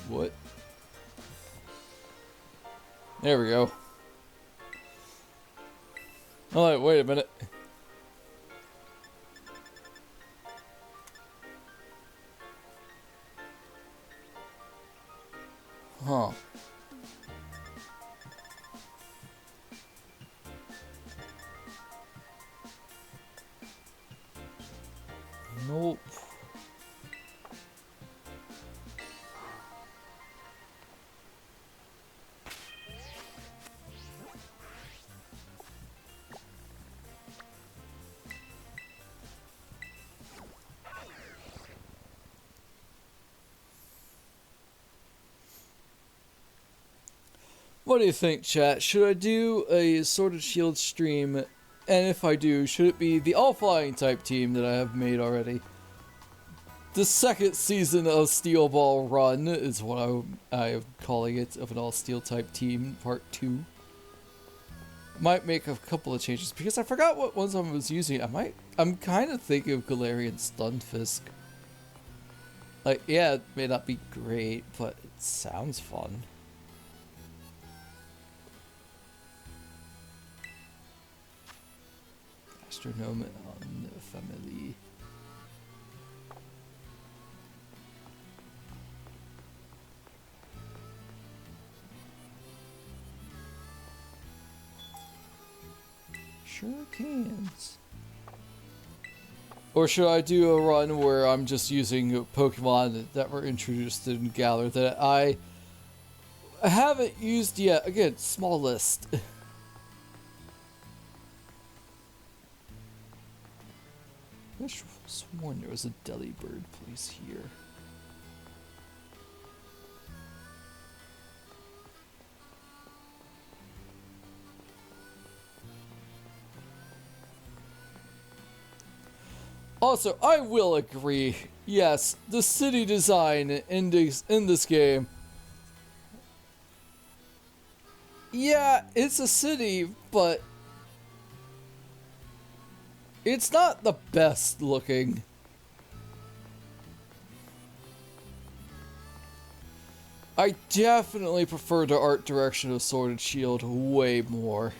What? There we go. Oh, wait a minute. Huh. Nope. What do you think, chat? Should I do a Sword and Shield stream? And if I do, should it be the all-flying type team that I have made already? The second season of Steel Ball Run is what I'm calling it, of an all-steel type team, part 2. Might make a couple of changes, because I forgot what ones I was using. I'm kind of thinking of Galarian Stunfisk. Like, yeah, it may not be great, but it sounds fun. Astronome on the family. Sure can. Or should I do a run where I'm just using Pokemon that were introduced in Galar that I haven't used yet? Again, small list. I should have sworn there was a Delibird place here. Also, I will agree, yes, the city design in this game. Yeah, it's a city, but it's not the best looking. I definitely prefer the art direction of Sword and Shield way more.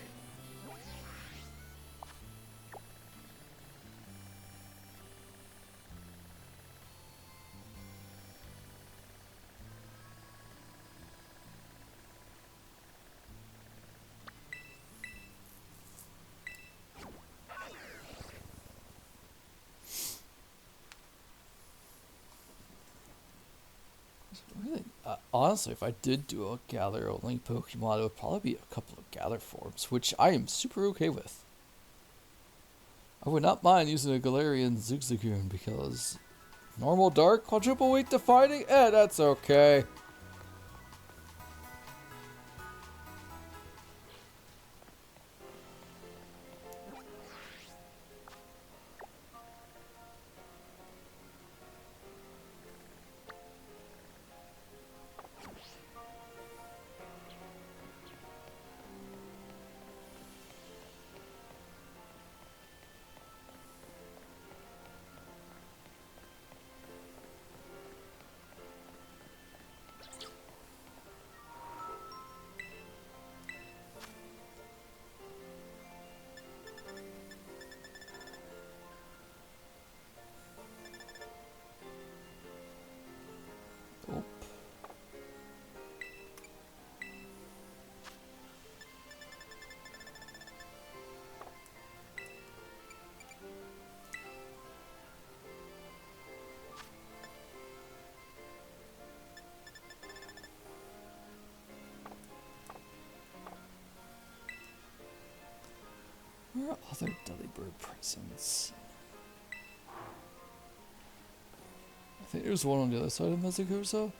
Really, honestly, if I did do a Gather only Pokemon, it would probably be a couple of Gather forms, which I am super okay with. I would not mind using a Galarian Zigzagoon because normal dark, quadruple weight to fighting? That's okay. Oh. Where are other Delibird presents? I think there's one on the other side of Mesagoza.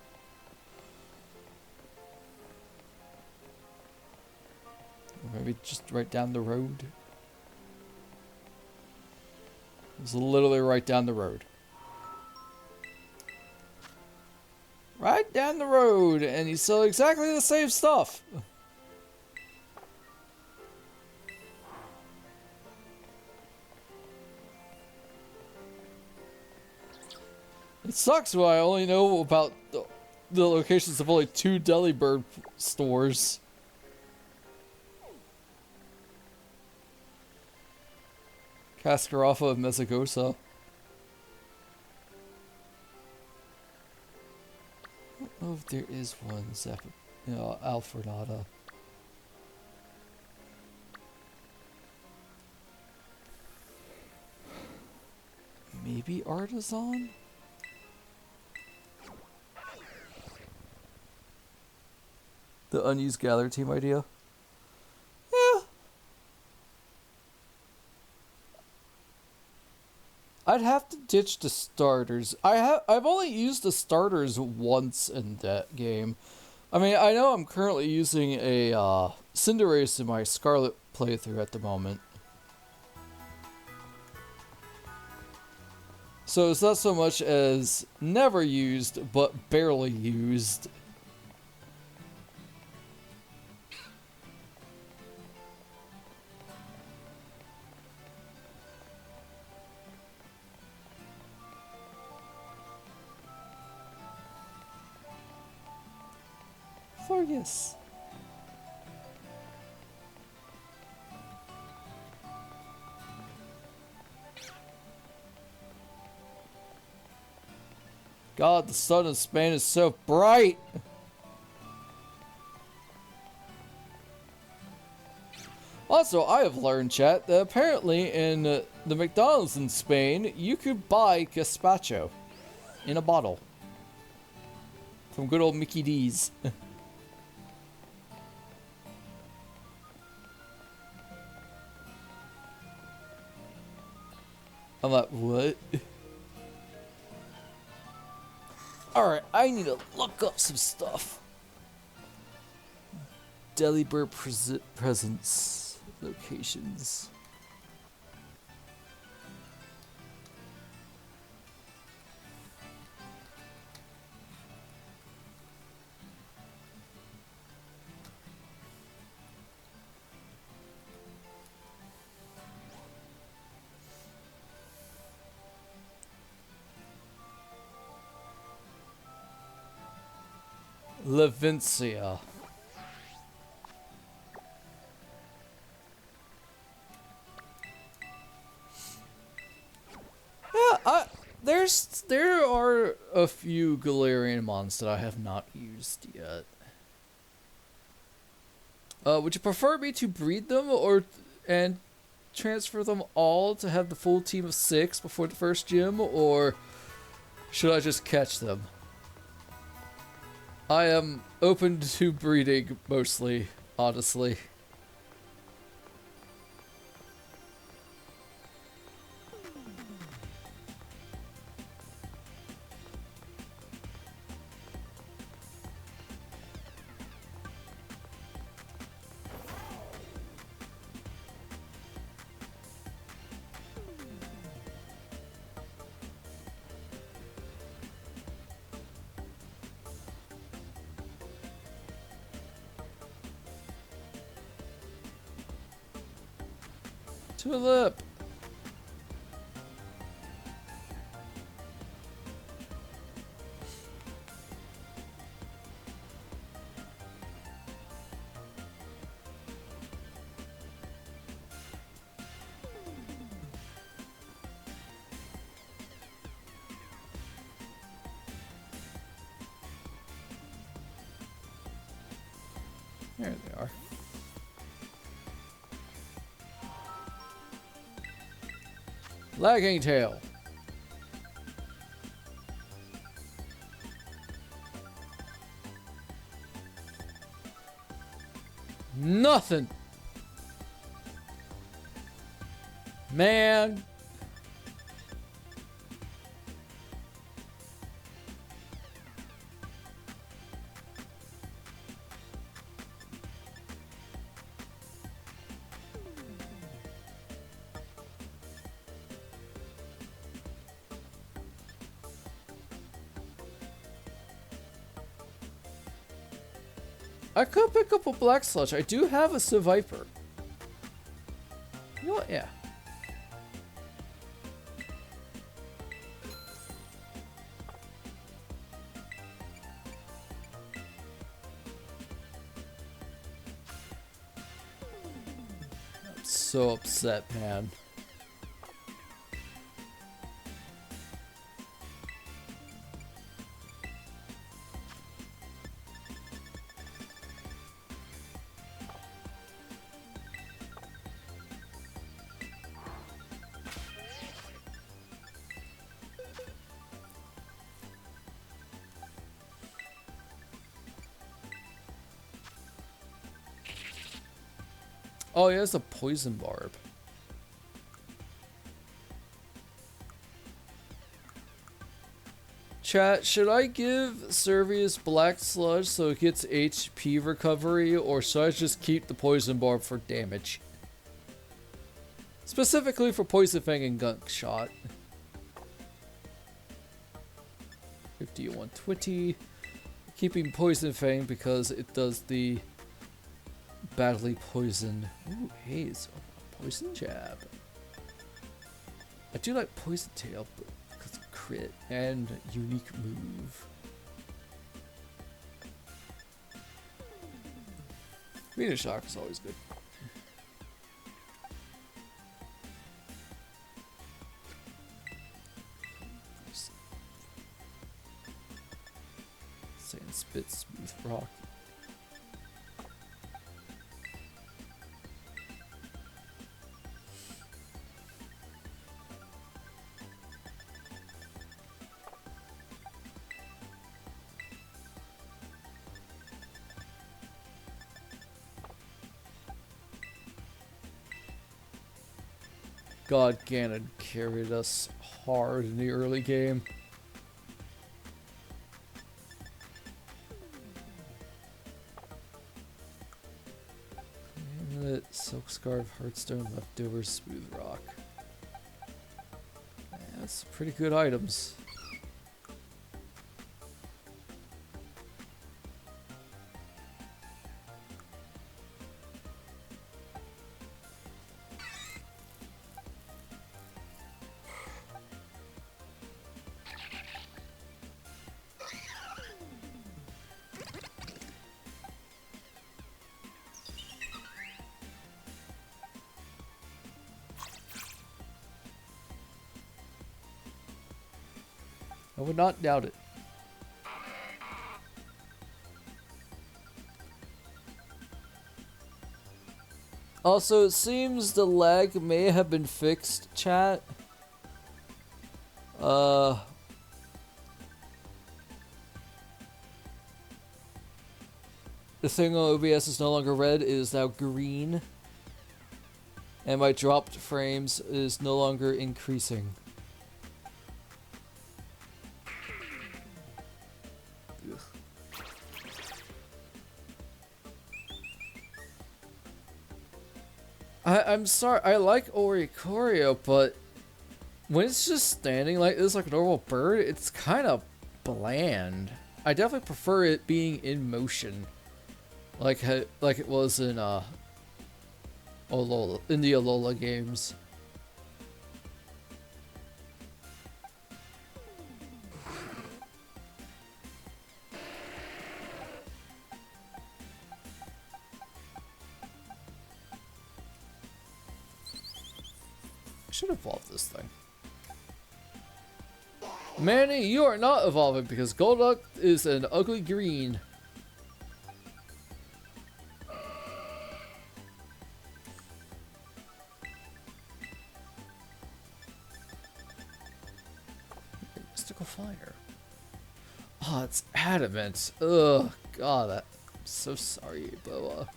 Or maybe just right down the road. It's literally right down the road. Right down the road, and you sell exactly the same stuff. It sucks when I only know about the locations of only 2 Delibird stores. Cascaroffa and Mesagoza. I don't know if there is one Alfredata. Maybe Artisan? The unused Gather team idea? Yeah. I'd have to ditch the starters. I've only used the starters once in that game. I mean, I know I'm currently using a Cinderace in my Scarlet playthrough at the moment. So it's not so much as never used, but barely used. Fargus. God, the sun in Spain is so bright. Also, Also, I have learned, chat, that apparently in the McDonald's in Spain, you could buy gazpacho in a bottle from good old Mickey D's. I'm like, what? Alright, I need to look up some stuff. Delibird presence locations. Levincia. Yeah, there are a few Galarian mons that I have not used yet. Would you prefer me to breed them and transfer them all to have the full team of 6 before the first gym, or should I just catch them? I am open to breeding mostly, honestly. Tulip! There they are. Lagging tail. Nothing. Man. I could pick up a Black Sludge. I do have a Seviper. You know what? Yeah. I'm so upset, man. Oh, he has a poison barb. Chat, should I give Servius Black Sludge so it gets HP recovery, or should I just keep the poison barb for damage? Specifically for Poison Fang and Gunk Shot. 50 to 120. Keeping Poison Fang because it does the badly poison. Ooh, haze. Oh, poison jab. I do like Poison Tail because crit and unique move. Meter Shock is always good. Sand Spit, Smooth Rock. God, Ganon carried us hard in the early game. Amulet, Silk Scarf, Heartstone, Leftover, Smooth Rock. Yeah, that's pretty good items. I would not doubt it. Also, it seems the lag may have been fixed, chat. The thing on OBS is no longer red, it is now green. And my dropped frames is no longer increasing. I'm sorry, I like Oricorio, but when it's just standing like this like a normal bird, it's kind of bland. I definitely prefer it being in motion. Like it was in Alola, in the Alola games. I should evolve this thing. Manny, you are not evolving because Golduck is an ugly green. Mystical Fire. Oh, it's adamant. Ugh, God, I'm so sorry, Boa.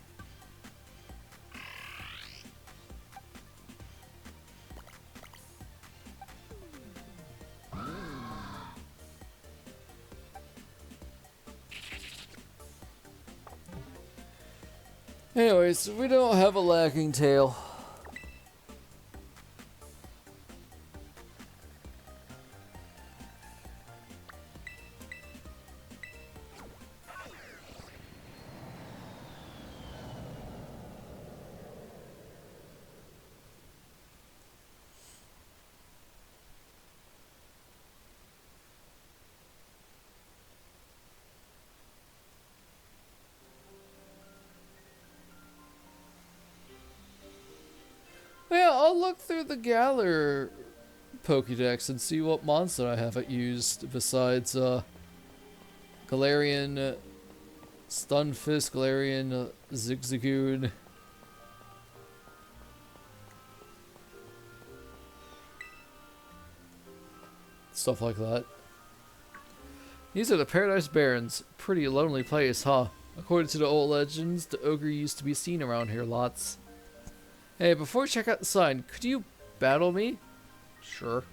Anyways, we don't have a lagging tail. Yeah, I'll look through the Galar Pokédex and see what monster I haven't used besides Galarian Stunfisk, Galarian Zigzagoon. Stuff like that. These are the Paradise Barrens. Pretty lonely place, huh? According to the old legends, the ogre used to be seen around here lots. Hey, before we check out the sign, could you battle me? Sure.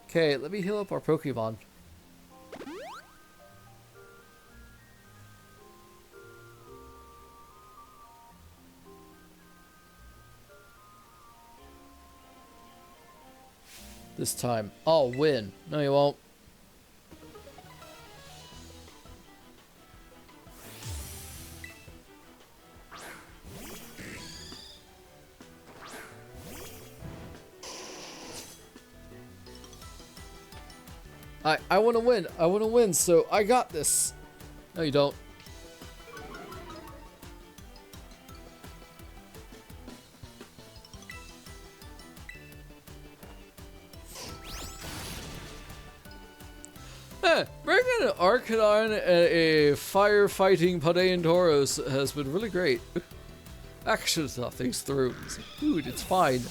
Okay, let me heal up our Pokemon. This time, I'll win. No, you won't. I want to win. I want to win, so I got this. No, you don't. Bringing an Arcanine and a firefighting Paldean Tauros has been really great. Actually, thought things through. It's like, dude, it's fine.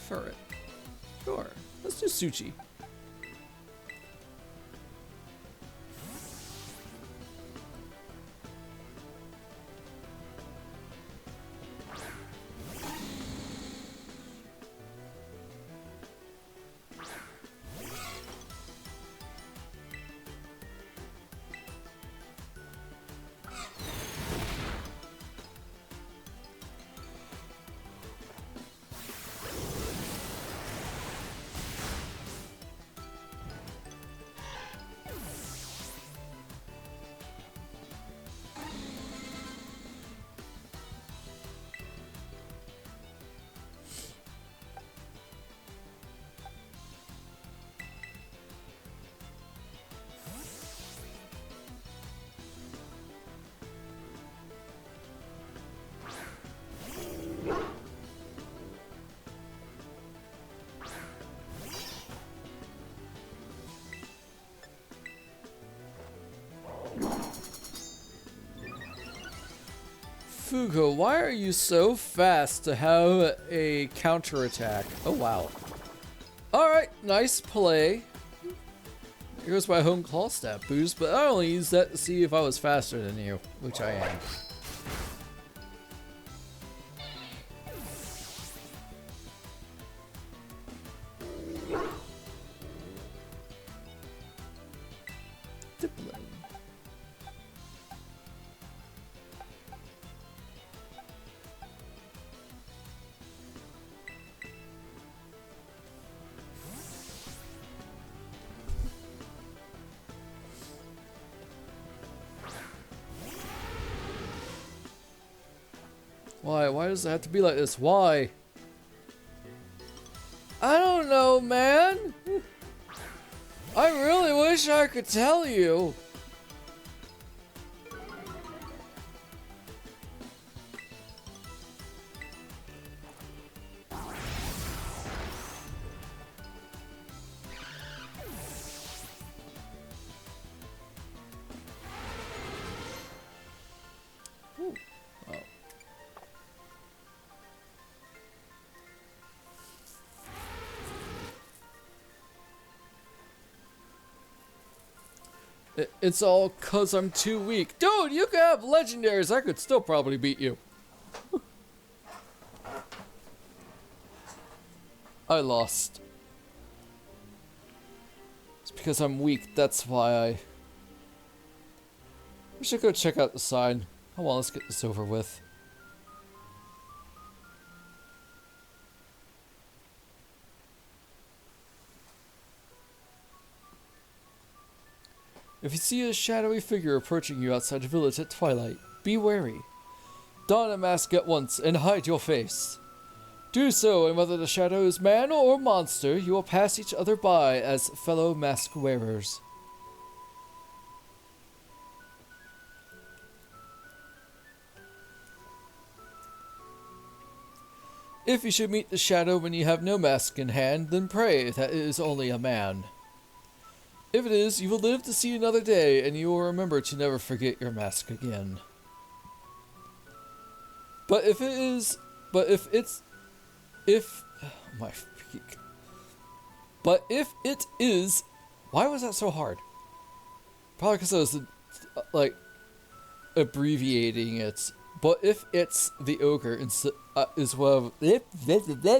Ferret. Sure. Let's do Suchi. Fugo, why are you so fast to have a counterattack? Oh, wow. Alright, nice play. Here's my home claw stat boost, but I only used that to see if I was faster than you, which I am. Why? Why does it have to be like this? Why? I don't know, man. I really wish I could tell you. Ooh. Oh. It's all cause I'm too weak. Dude, you can have legendaries. I could still probably beat you. I lost. It's because I'm weak. That's why we should go check out the sign. Come on, let's get this over with. If you see a shadowy figure approaching you outside the village at twilight, be wary. Don a mask at once and hide your face. Do so, and whether the shadow is man or monster, you will pass each other by as fellow mask wearers. If you should meet the shadow when you have no mask in hand, then pray that it is only a man. If it is, you will live to see another day, and you will remember to never forget your mask again. But if it is, but if it is, why was that so hard? Probably because I was, like, abbreviating it. But if it's the ogre is well, blah blah blah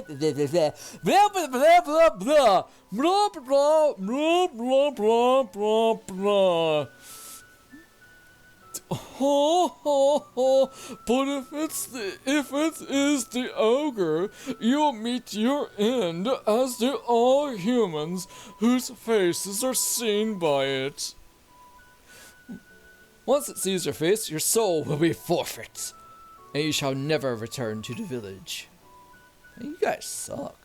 blah blah blah blah blah blah blah blah. But if it is the ogre, you'll meet your end, as do all humans whose faces are seen by it. Once it sees your face, your soul will be forfeit, and you shall never return to the village. And you guys suck.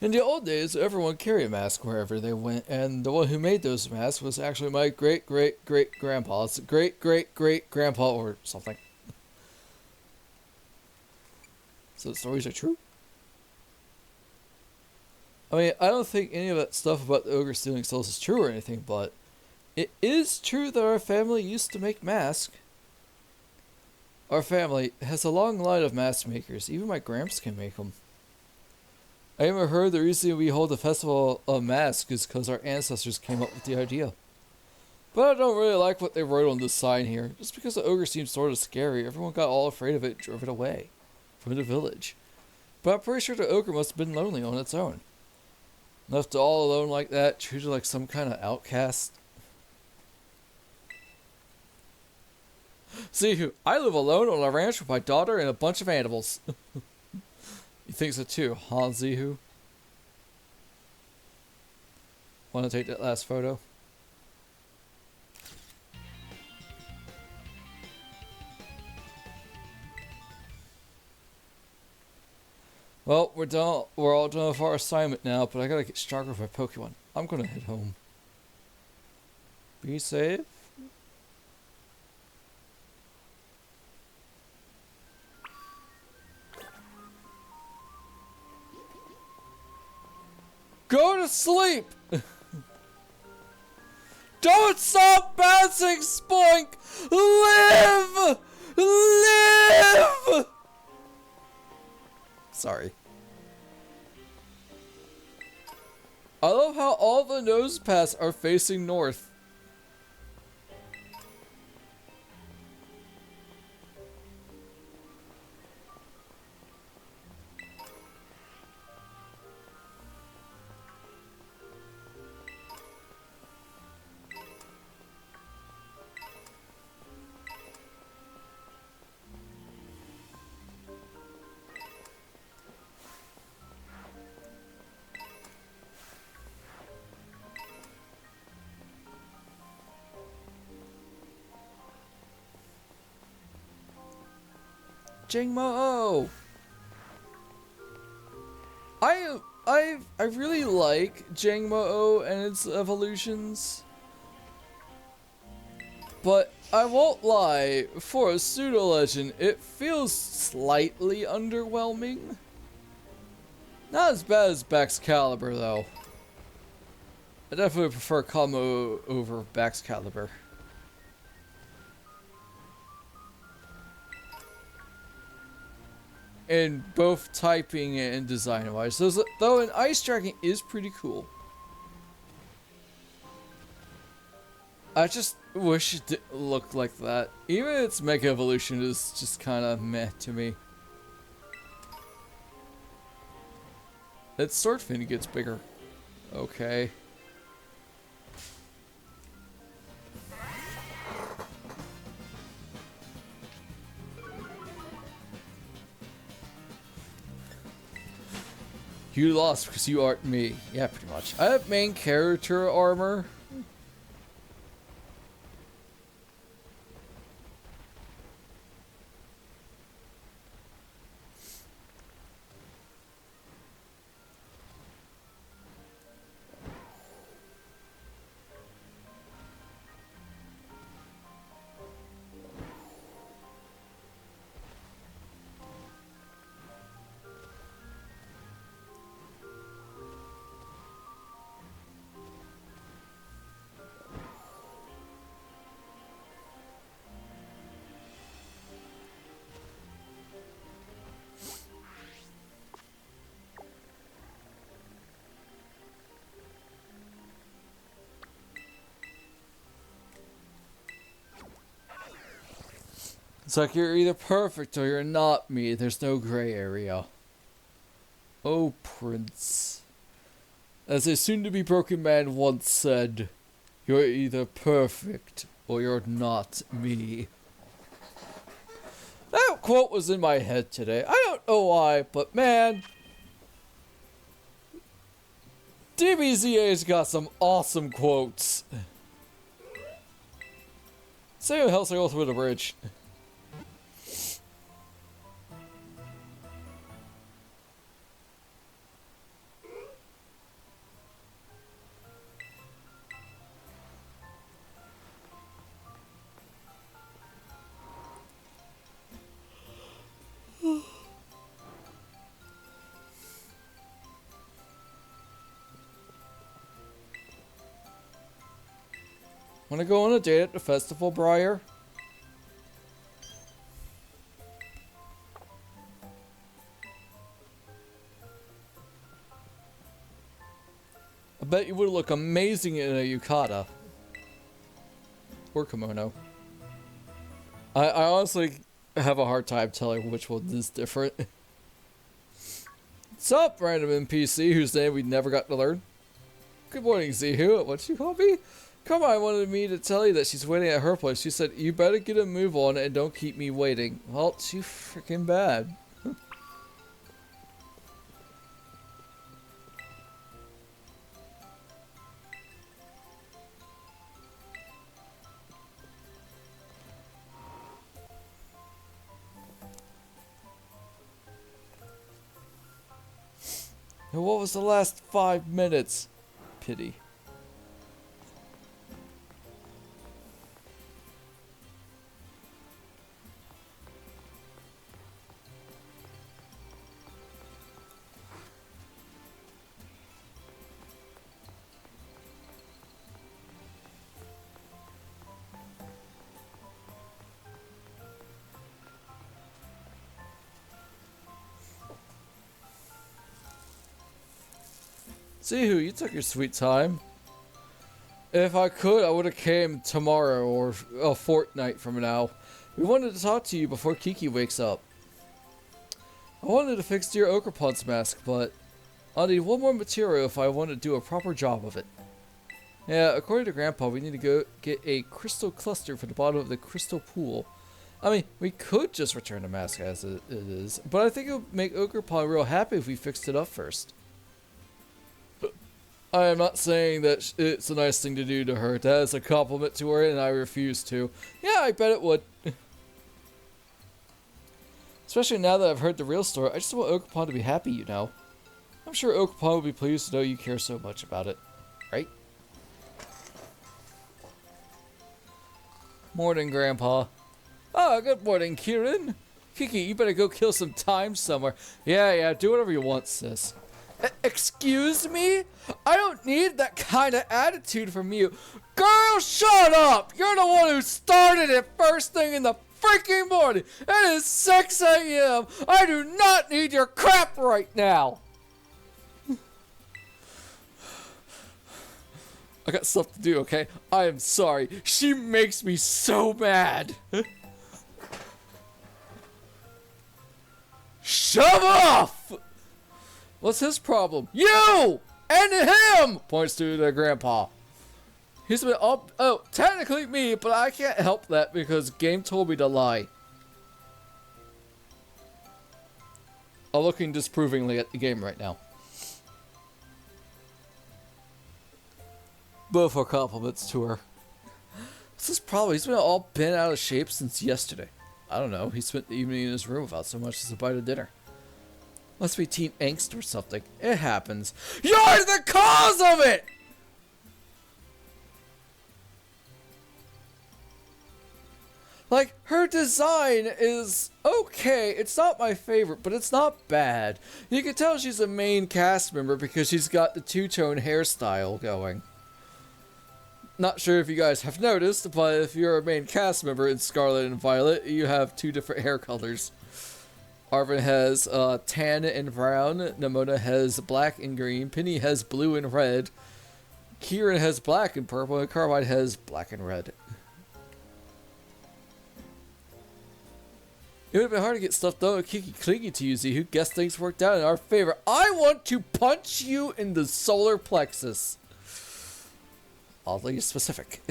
In the old days, everyone carried a mask wherever they went, and the one who made those masks was actually my great-great-great-grandpa's great-great-great-grandpa or something. So the stories are true? I mean, I don't think any of that stuff about the ogre stealing souls is true or anything, but it is true that our family used to make masks. Our family has a long line of mask makers. Even my gramps can make them. I even heard the reason we hold the festival of masks is because our ancestors came up with the idea. But I don't really like what they wrote on this sign here. Just because the ogre seems sort of scary, everyone got all afraid of it and drove it away from the village. But I'm pretty sure the ogre must have been lonely on its own. Left all alone like that, treated like some kind of outcast. See, I live alone on a ranch with my daughter and a bunch of animals. You think so too, huh, Zihu? Want to take that last photo? Well, we're done. We're all done with our assignment now, but I gotta get stronger with my Pokemon. I'm gonna head home. Be safe. Go to sleep! Don't stop bouncing, Spoink! Live! Live! Sorry. I love how all the nose paths are facing north. Jingmo! I really like Jangmo-O and its evolutions. But I won't lie, for a pseudo-legend, it feels slightly underwhelming. Not as bad as Baxcalibur though. I definitely prefer Kamo over Baxcalibur. In both typing and design wise. Though an ice dragon is pretty cool. I just wish it looked like that. Even its Mega Evolution is just kind of meh to me. Its sword fin gets bigger. Okay. You lost because you aren't me. Yeah, pretty much. I have main character armor. It's like you're either perfect or you're not me. There's no gray area. Oh, Prince. As a soon-to-be broken man once said, you're either perfect or you're not me. That quote was in my head today. I don't know why, but man, DBZA's got some awesome quotes. Same with Hellsing Ultimate Abridged. Wanna go on a date at the festival, Briar? I bet you would look amazing in a yukata. Or kimono. I honestly have a hard time telling which one is different. What's up, random NPC whose name we never got to learn? Good morning, Zihu. What'd you call me? Come on, wanted me to tell you that she's waiting at her place. She said, you better get a move on and don't keep me waiting. Well, too freaking bad. And what was the last 5 minutes? Pity. Zihu, you took your sweet time. If I could, I would have came tomorrow or a fortnight from now. We wanted to talk to you before Kiki wakes up. I wanted to fix dear Okerpon's mask, but I'll need one more material if I want to do a proper job of it. Yeah, according to Grandpa, we need to go get a crystal cluster for the bottom of the crystal pool. I mean, we could just return the mask as it is, but I think it would make Okerpon real happy if we fixed it up first. I am not saying that it's a nice thing to do to her. That is a compliment to her, and I refuse to. Yeah, I bet it would. Especially now that I've heard the real story, I just want Okerpon to be happy, you know. I'm sure Okerpon will be pleased to know you care so much about it. Right? Morning, Grandpa. Oh, good morning, Kieran. Kiki, you better go kill some time somewhere. Yeah, do whatever you want, sis. Excuse me? I don't need that kind of attitude from you. Girl, shut up! You're the one who started it first thing in the freaking morning. It is 6 a.m. I do not need your crap right now. I got stuff to do, okay? I am sorry. She makes me so mad. Shove off! What's his problem? You! And him! Points to their grandpa. He's been up. Oh, technically me, but I can't help that because game told me to lie. I'm looking disapprovingly at the game right now. Both are compliments to her. This is probably, he's been all bent out of shape since yesterday. I don't know, he spent the evening in his room without so much as a bite of dinner. Must be teen angst or something. It happens. You're the cause of it! Like, her design is okay. It's not my favorite, but it's not bad. You can tell she's a main cast member because she's got the two-tone hairstyle going. Not sure if you guys have noticed, but if you're a main cast member in Scarlet and Violet, you have two different hair colors. Arvin has tan and brown, Nimona has black and green, Penny has blue and red, Kieran has black and purple, and Carmine has black and red. It would have been hard to get stuff done with Kiki clinging to you, Z, who guess things worked out in our favor. I want to punch you in the solar plexus. Oddly specific.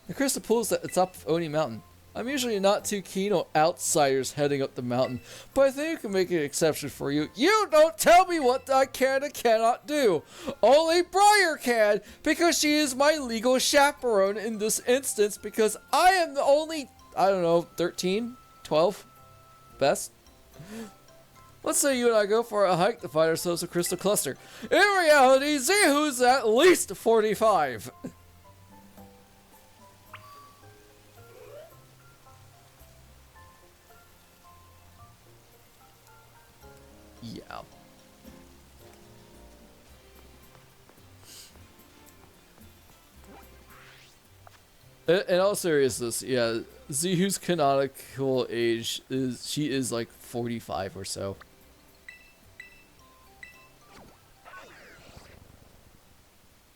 The crystal pool's at the top of Oni Mountain. I'm usually not too keen on outsiders heading up the mountain, but I think I can make an exception for you. You don't tell me what I can and cannot do. Only Briar can, because she is my legal chaperone in this instance, because I am the only, I don't know, 13, 12, best. Let's say you and I go for a hike to find ourselves a crystal cluster. In reality, Zihu's at least 45. Yeah. In all seriousness, yeah, Zihu's canonical age is, she is like 45 or so.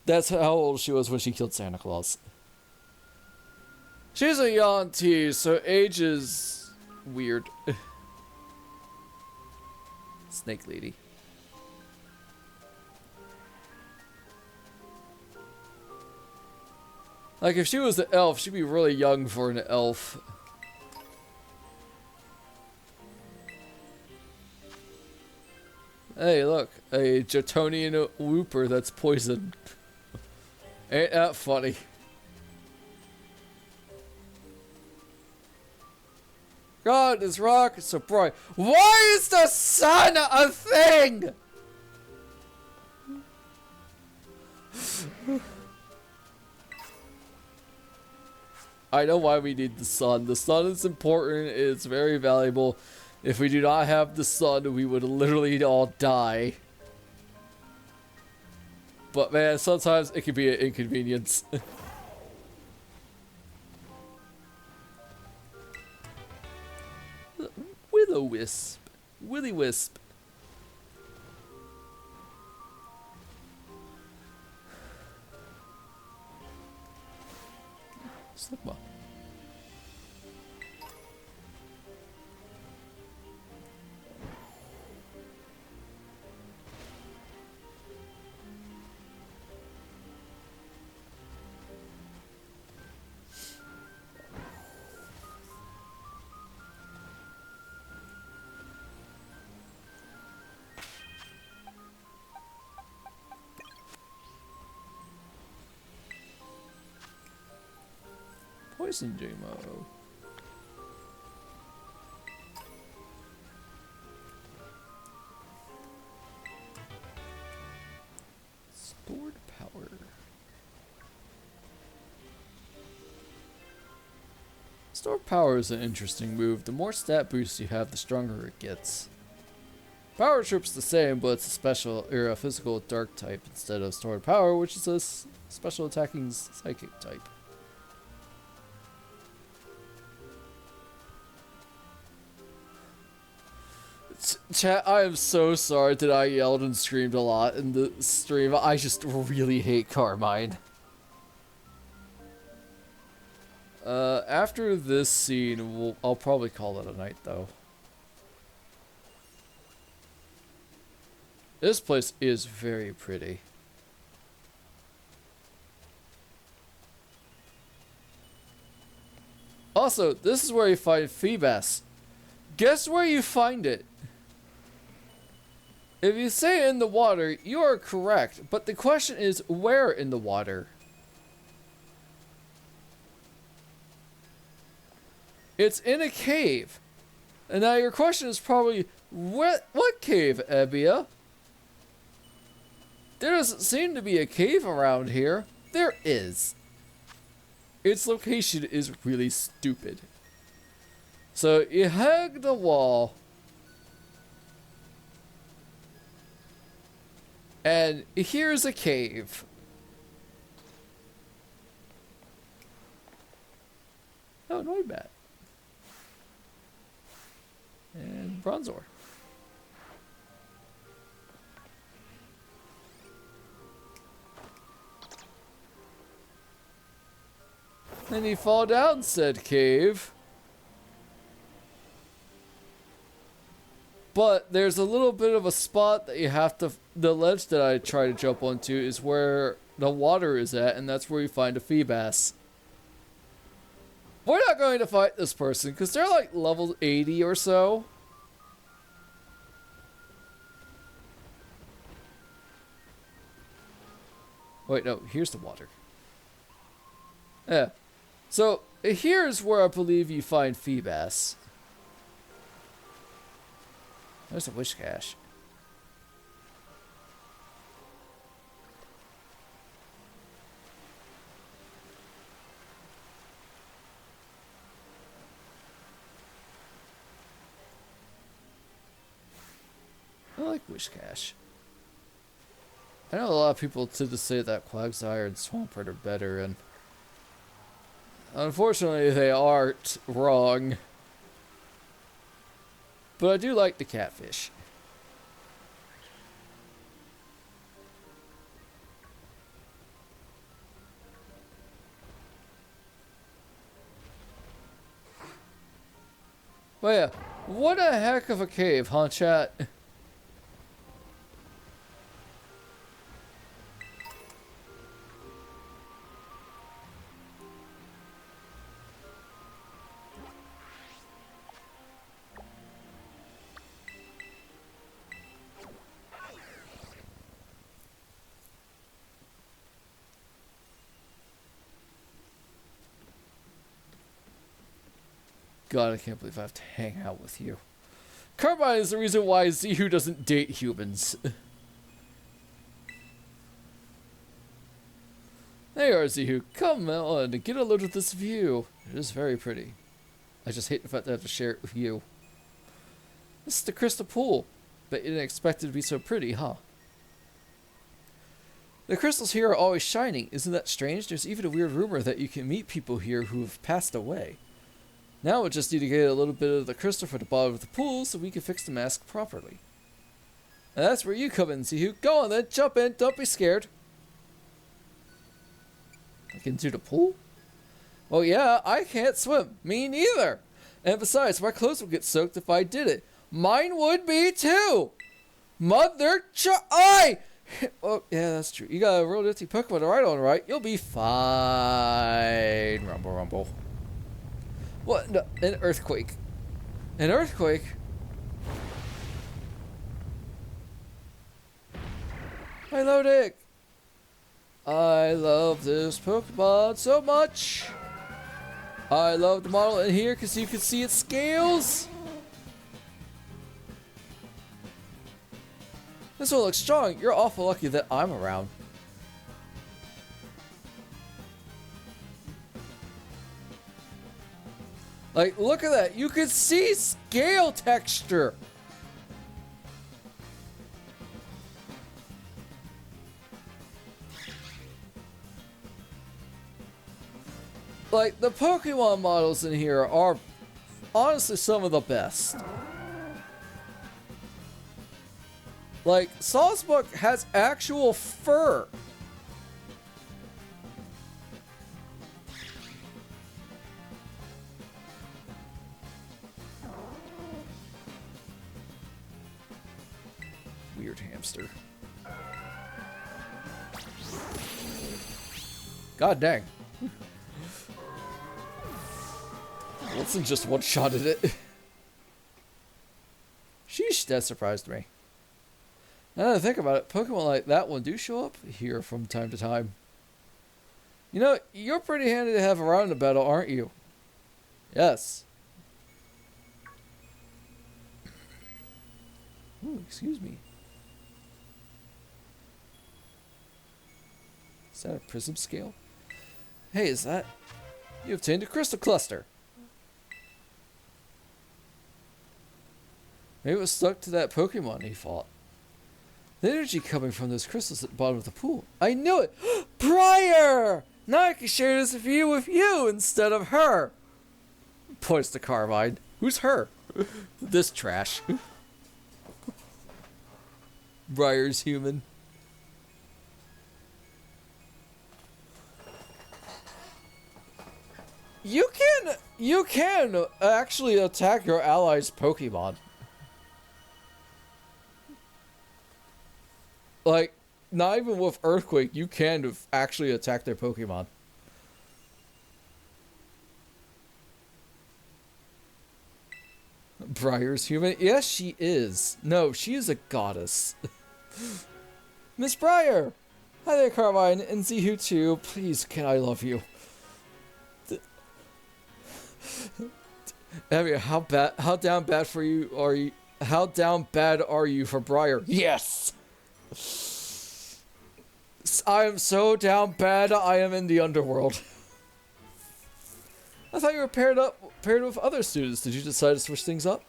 That's how old she was when she killed Santa Claus. She's a Yanti, so age is weird. Snake lady. Like, if she was an elf, she'd be really young for an elf. Hey, look. A Jotonian whooper that's poisoned. Ain't that funny? God, this rock is so bright. Why is the sun a thing? I know why we need the sun. The sun is important. It's very valuable. If we do not have the sun, we would literally all die. But man, sometimes it can be an inconvenience. Will-o-wisp. Willy-wisp. Sigma. Poison Jamo. Stored power. Stored power is an interesting move. The more stat boosts you have, the stronger it gets. Power trip's the same, but it's a special or a physical dark type instead of stored power, which is a special attacking psychic type. Chat, I am so sorry that I yelled and screamed a lot in the stream. I just really hate Carmine. After this scene, I'll probably call it a night, though. This place is very pretty. Also, this is where you find Phoebus. Guess where you find it? If you say in the water, you are correct, but the question is where in the water? It's in a cave. And now your question is probably, what cave, Ebbia? There doesn't seem to be a cave around here. There is. Its location is really stupid. So you hug the wall. And here's a cave. Oh, Noibat. And Bronzor. Then you fall down said cave. But there's a little bit of a spot that you have to... The ledge that I try to jump onto is where the water is at, and that's where you find a Phoebus. We're not going to fight this person, because they're like level 80 or so. Wait, no, here's the water. Yeah. So, here's where I believe you find Phoebus. There's a wish cache. I like wish cache. I know a lot of people tend to say that Quagsire and Swampert are better, and unfortunately they aren't wrong. But I do like the catfish. But yeah, what a heck of a cave, huh, chat? God, I can't believe I have to hang out with you. Carbine is the reason why Zihu doesn't date humans. There you are, Zihu. Come on, get a load of this view. It is very pretty. I just hate the fact that I have to share it with you. This is the crystal pool. Bet you didn't expect it to be so pretty, huh? The crystals here are always shining. Isn't that strange? There's even a weird rumor that you can meet people here who have passed away. Now we just need to get a little bit of the crystal from the bottom of the pool so we can fix the mask properly. And that's where you come in, Zihu. Go on then, jump in, don't be scared. Like into the pool? Well, yeah, I can't swim. Me neither. And besides, my clothes would get soaked if I did it. Mine would be too. Mother I. Oh, yeah, that's true. You got a real nifty Pokemon to ride on, right? You'll be fine. Rumble, rumble. What? No, an earthquake. An earthquake? Hello, Nick. I love this Pokemon so much. I love the model in here because you can see its scales. This one looks strong. You're awful lucky that I'm around. Like, look at that. You can see scale texture. Like, the Pokemon models in here are honestly some of the best. Like, Sawsbuck has actual fur. Weird hamster. God dang. Wilson just one-shotted it. Sheesh, that surprised me. Now that I think about it, Pokemon like that one do show up here from time to time. You know, you're pretty handy to have around in the battle, aren't you? Yes. Ooh, excuse me. Is that a prism scale? Hey, is that... You obtained a crystal cluster. Maybe it was stuck to that Pokemon he fought. The energy coming from those crystals at the bottom of the pool. I knew it! Briar! Now I can share this view with you instead of her. Points to Carmine. Who's her? This trash. Briar's human. You can actually attack your allies' Pokemon. Like, not even with Earthquake, you can actually attack their Pokemon. Briar's human? Yes, she is. No, she is a goddess. Miss Briar! Hi there, Carmine, and Zihu too. Please, can I love you? I mean, how down bad for you are you? How down bad are you for Briar? Yes! I am so down bad, I am in the underworld. I thought you were paired with other students. Did you decide to switch things up?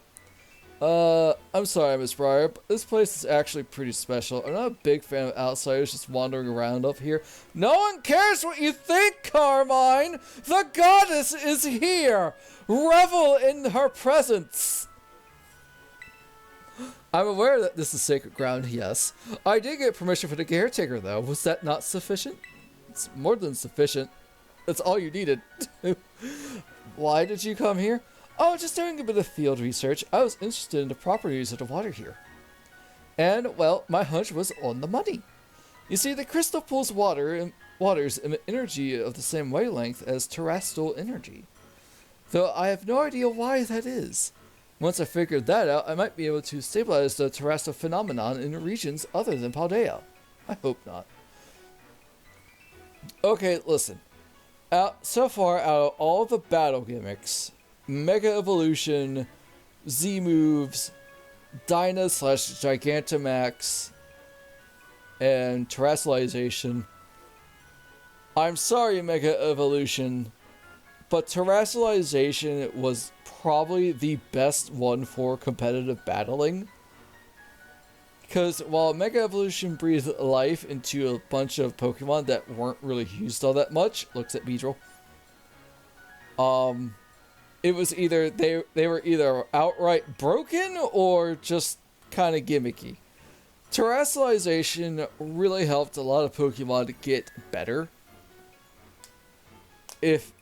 I'm sorry, Miss Briar, but this place is actually pretty special. I'm not a big fan of outsiders just wandering around up here. No one cares what you think, Carmine! The goddess is here! Revel in her presence! I'm aware that this is sacred ground, yes. I did get permission from the caretaker, though. Was that not sufficient? It's more than sufficient. That's all you needed. Why did you come here? Oh, just doing a bit of field research. I was interested in the properties of the water here. And, well, my hunch was on the money. You see, the crystal pool's waters emit energy of the same wavelength as terrestrial energy. Though I have no idea why that is. Once I figured that out, I might be able to stabilize the terrestrial phenomenon in regions other than Paldea. I hope not. Okay, listen. So far, out of all the battle gimmicks, Mega Evolution, Z moves, Dyna/Gigantamax, and Terrestrialization. I'm sorry, Mega Evolution, but Terrestrialization was probably the best one for competitive battling. Because while Mega Evolution breathed life into a bunch of Pokemon that weren't really used all that much, looks at Beedrill. It was either they were either outright broken or just kind of gimmicky. Terrestrialization really helped a lot of Pokemon to get better. If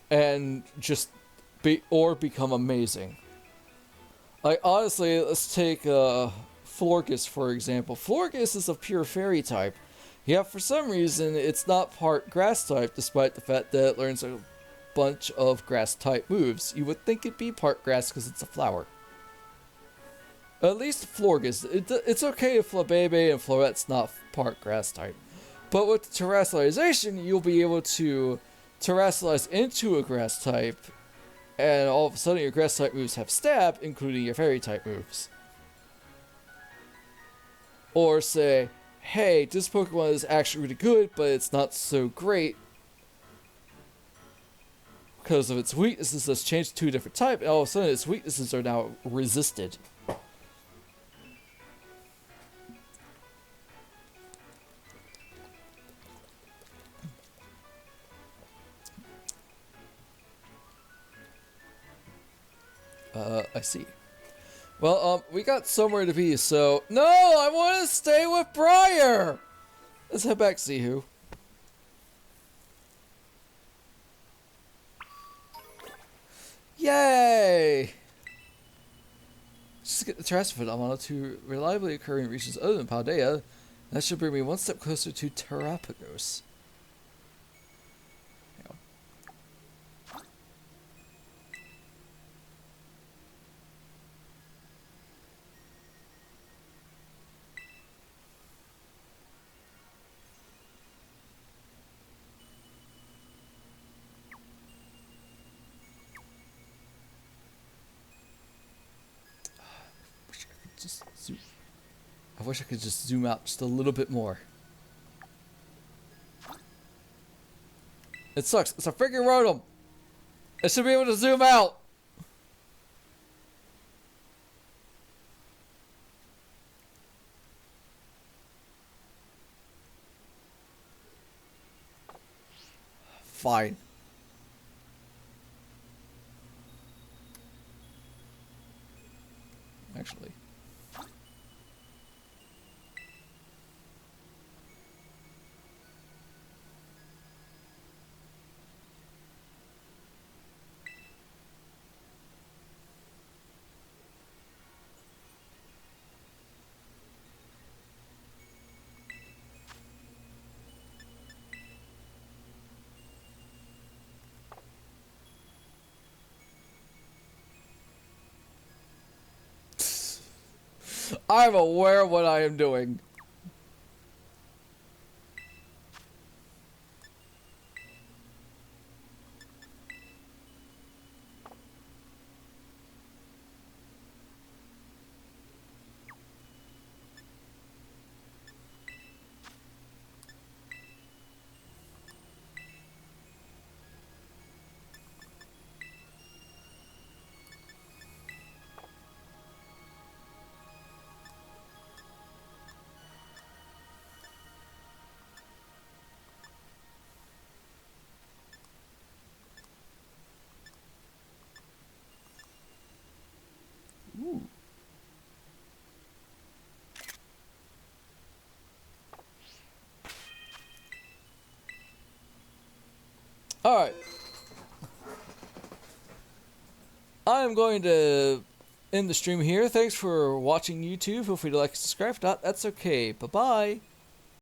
and just become amazing. Like, honestly, let's take Florges for example. Florges is a pure fairy type. Yet for some reason it's not part grass type, despite the fact that it learns a bunch of grass type moves. You would think it'd be part grass because it's a flower. At least Florges. It's okay if Flabebe and Florette's not part grass type. But with terrestrialization, you'll be able to terrestrialize into a grass type, and all of a sudden your grass type moves have stab, including your fairy type moves. Or say, hey, this Pokemon is actually really good, but it's not so great because of its weaknesses that's changed to a different type, and all of a sudden its weaknesses are now resisted. I see. Well, we got somewhere to be, so... No! I want to stay with Briar! Let's head back to see who. Yay! Just get the transfer phenomenon to reliably occur in regions other than Paldea. That should bring me one step closer to Terrapagos. I wish I could just zoom out just a little bit more. It sucks. It's a freaking Rotom. I should be able to zoom out. Fine. Actually. I'm aware of what I am doing. Ooh. Alright. I'm going to end the stream here. Thanks for watching, YouTube. Feel free to like and subscribe. If not, that's okay. Bye-bye.